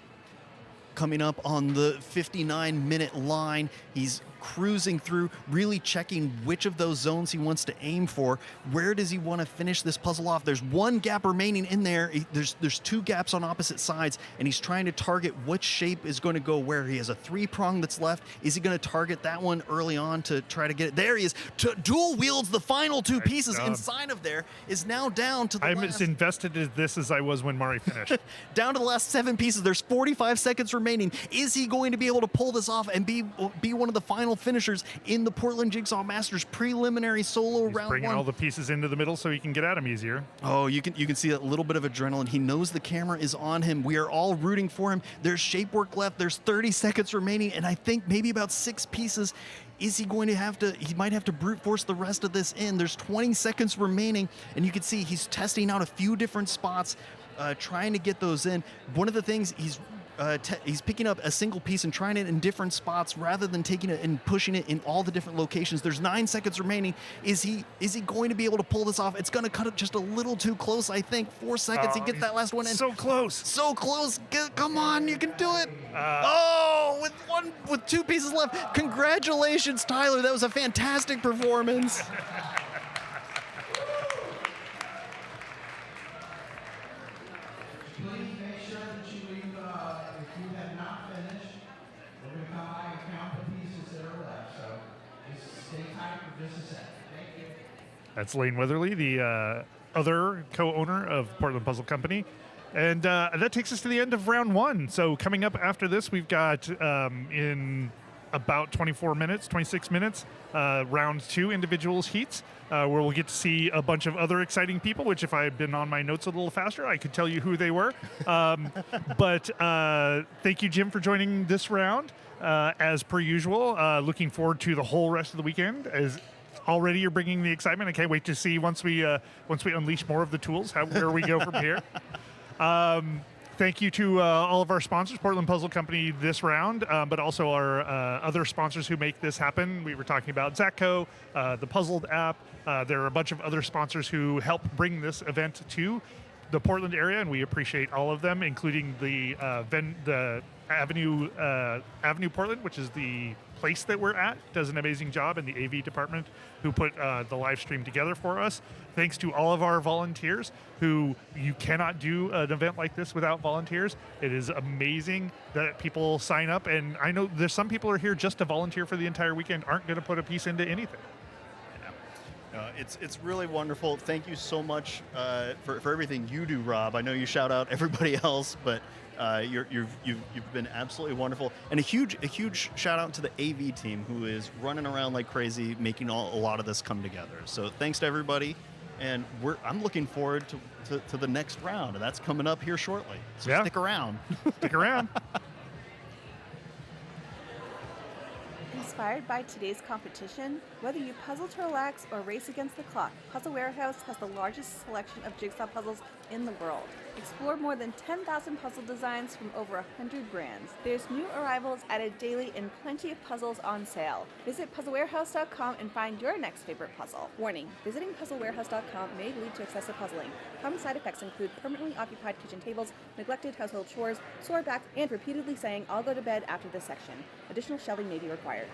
Coming up on the 59-minute line, he's cruising through, really checking which of those zones he wants to aim for. Where does he want to finish this puzzle off? There's one gap remaining in there. There's two gaps on opposite sides, and he's trying to target which shape is going to go where. He has a 3-prong that's left. Is he going to target that one early on to try to get it? There he is. Dual wields the final 2 pieces. Inside of there is now down to the I'm as invested in this as I was when Mari finished. Down to the last 7 pieces. There's 45 seconds remaining. Is he going to be able to pull this off and be one of the final finishers in the Portland Jigsaw Masters preliminary solo round 1? Bringing all the pieces into the middle so he can get at him easier. Oh, you can see that little bit of adrenaline. He knows the camera is on him. We are all rooting for him. There's shape work left. There's 30 seconds remaining, and I think maybe about 6 pieces. Is he going to have to, he might have to brute force the rest of this in. There's 20 seconds remaining, and you can see he's testing out a few different spots, trying to get those in. One of the things he's he's picking up a single piece and trying it in different spots rather than taking it and pushing it in all the different locations. There's 9 seconds remaining. Is he going to be able to pull this off? It's going to cut it just a little too close, I think. 4 seconds. He gets that last one in. So close. So close. Come on, you can do it. With 2 pieces left. Congratulations, Tyler. That was a fantastic performance. Please make sure that you leave, if you have not finished, we're going to come by and count the pieces that are left. So just stay tight for just a second. Thank you. That's Lane Weatherly, the other co-owner of Portland Puzzle Company. And that takes us to the end of round 1. So coming up after this, we've got in about 26 minutes, round 2 individuals heats, where we'll get to see a bunch of other exciting people, which if I had been on my notes a little faster, I could tell you who they were. But thank you, Jim, for joining this round. As per usual, looking forward to the whole rest of the weekend. As already you're bringing the excitement. I can't wait to see once we unleash more of the tools, where we go from here. Thank you to all of our sponsors, Portland Puzzle Company this round, but also our other sponsors who make this happen. We were talking about Zacco, the Puzzled app. There are a bunch of other sponsors who help bring this event to the Portland area, and we appreciate all of them, including the Avenue Portland, which is the place that we're at, does an amazing job, and the AV department who put the live stream together for us. Thanks to all of our volunteers who you cannot do an event like this without volunteers. It is amazing that people sign up, and I know there's some people who are here just to volunteer for the entire weekend, aren't going to put a piece into anything. It's really wonderful. Thank you so much for everything you do, Rob. I know you shout out everybody else, but you've been absolutely wonderful. And a huge shout out to the AV team who is running around like crazy, making a lot of this come together. So thanks to everybody, and I'm looking forward to the next round, and that's coming up here shortly. So stick around. Stick around. Inspired by today's competition, whether you puzzle to relax or race against the clock, Puzzle Warehouse has the largest selection of jigsaw puzzles in the world. Explore more than 10,000 puzzle designs from over 100 brands. There's new arrivals added daily and plenty of puzzles on sale. Visit puzzlewarehouse.com and find your next favorite puzzle. Warning, visiting puzzlewarehouse.com may lead to excessive puzzling. Common side effects include permanently occupied kitchen tables, neglected household chores, sore backs, and repeatedly saying, "I'll go to bed after this section." Additional shelving may be required.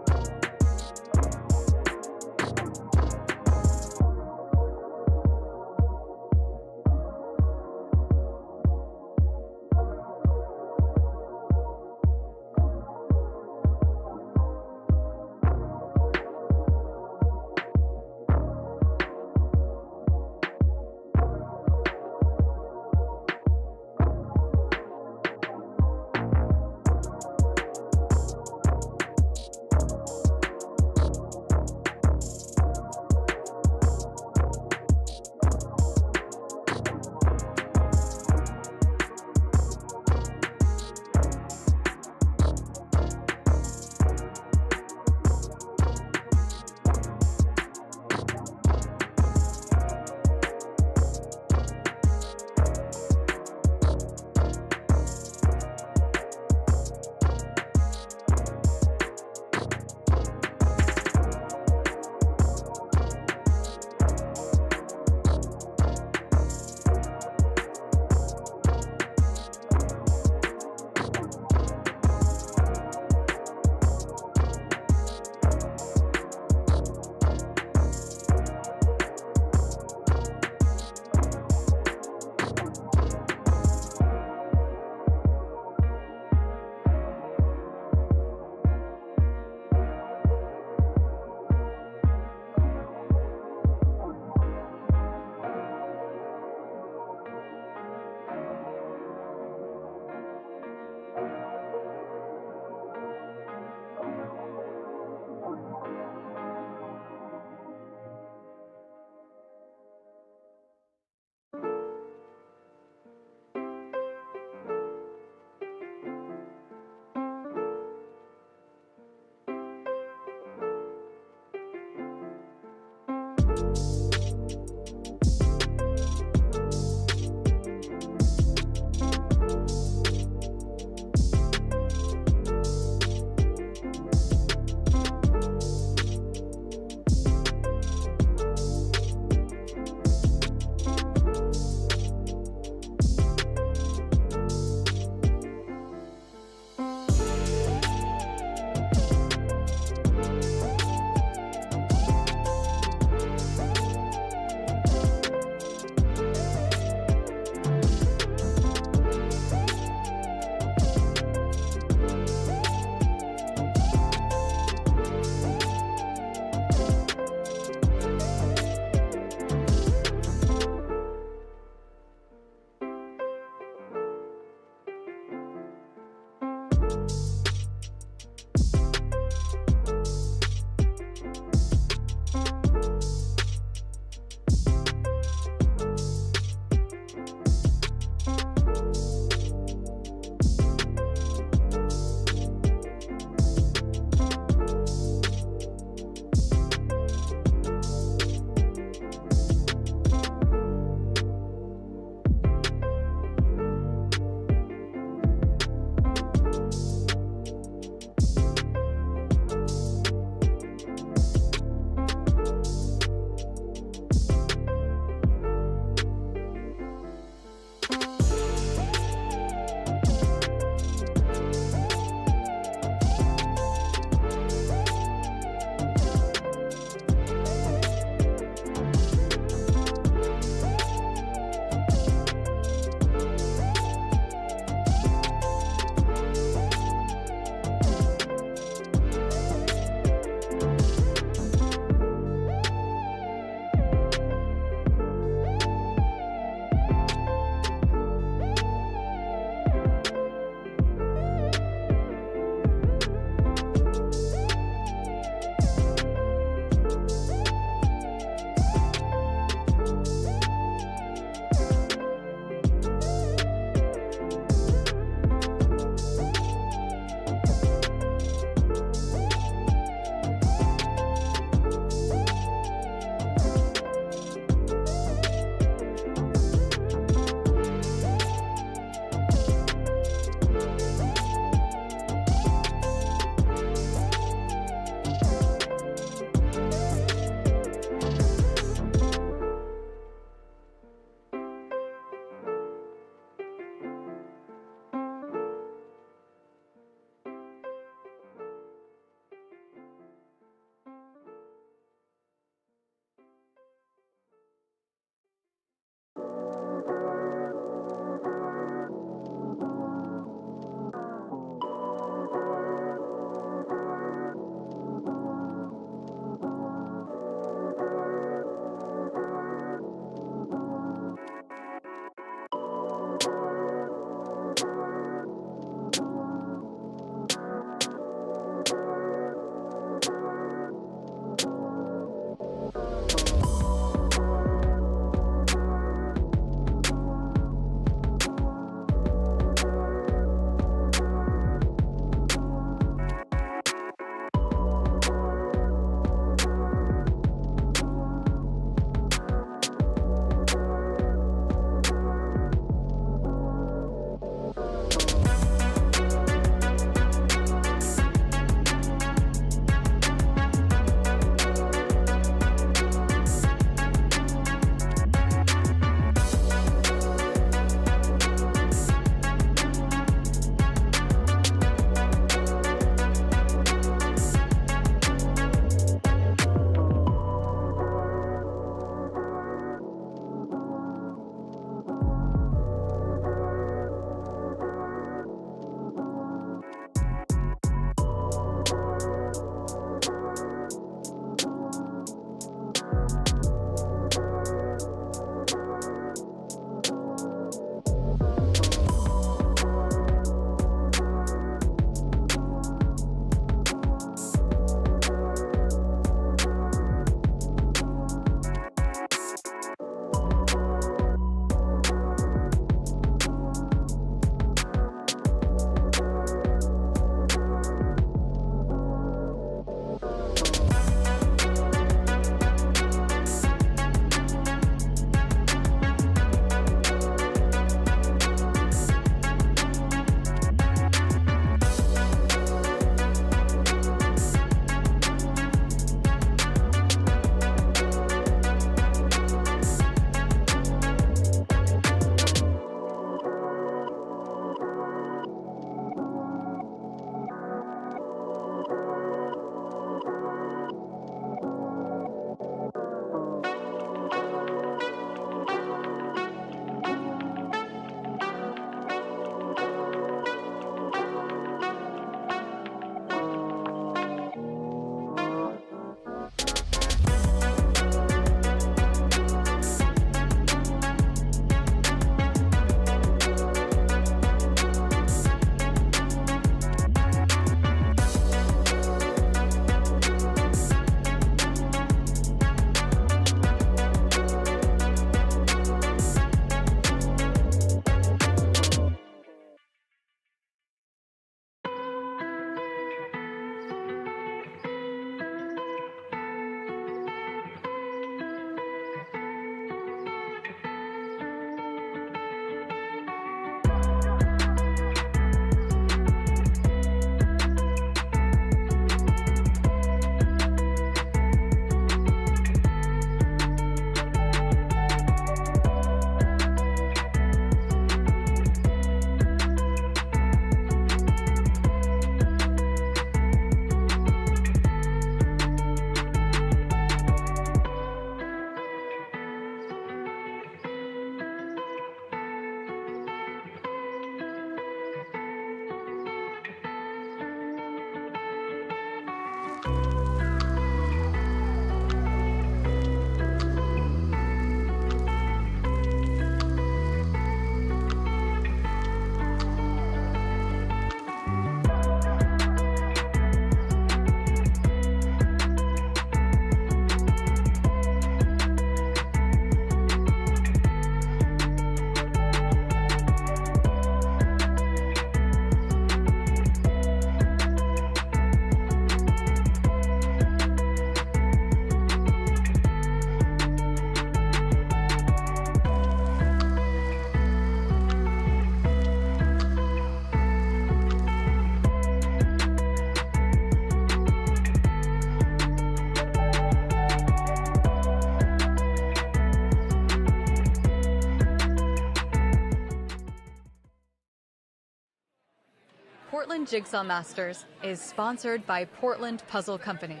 Portland Jigsaw Masters is sponsored by Portland Puzzle Company.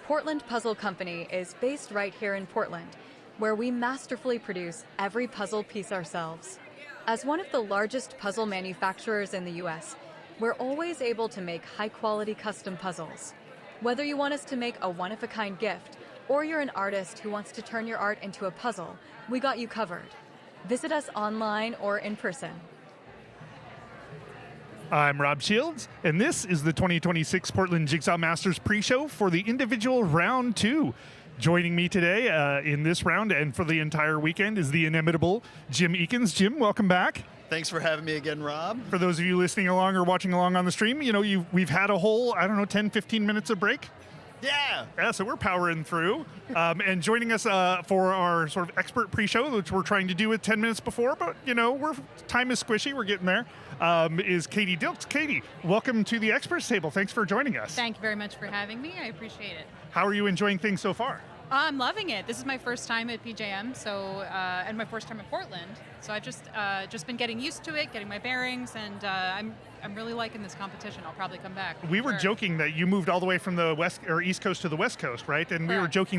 Portland Puzzle Company is based right here in Portland, where we masterfully produce every puzzle piece ourselves. As one of the largest puzzle manufacturers in the US, we're always able to make high-quality custom puzzles. Whether you want us to make a one-of-a-kind gift, or you're an artist who wants to turn your art into a puzzle, we got you covered. Visit us online or in person. I'm Rob Shields, and this is the 2026 Portland Jigsaw Masters pre-show for the individual round 2. Joining me today in this round and for the entire weekend is the inimitable Jim Eakins. Jim, welcome back. Thanks for having me again, Rob. For those of you listening along or watching along on the stream, we've had a whole, 10, 15 minutes of break. Yeah, so we're powering through. And joining us for our sort of expert pre-show, which we're trying to do with 10 minutes before, but, time is squishy, we're getting there, is Katie Dilks. Katie, welcome to the experts table. Thanks for joining us. Thank you very much for having me. I appreciate it. How are you enjoying things so far? I'm loving it. This is my first time at PJM, and my first time in Portland. So I've just been getting used to it, getting my bearings, and I'm really liking this competition. I'll probably come back. We were joking that you moved all the way from the west or east coast to the west coast, right? And we were joking that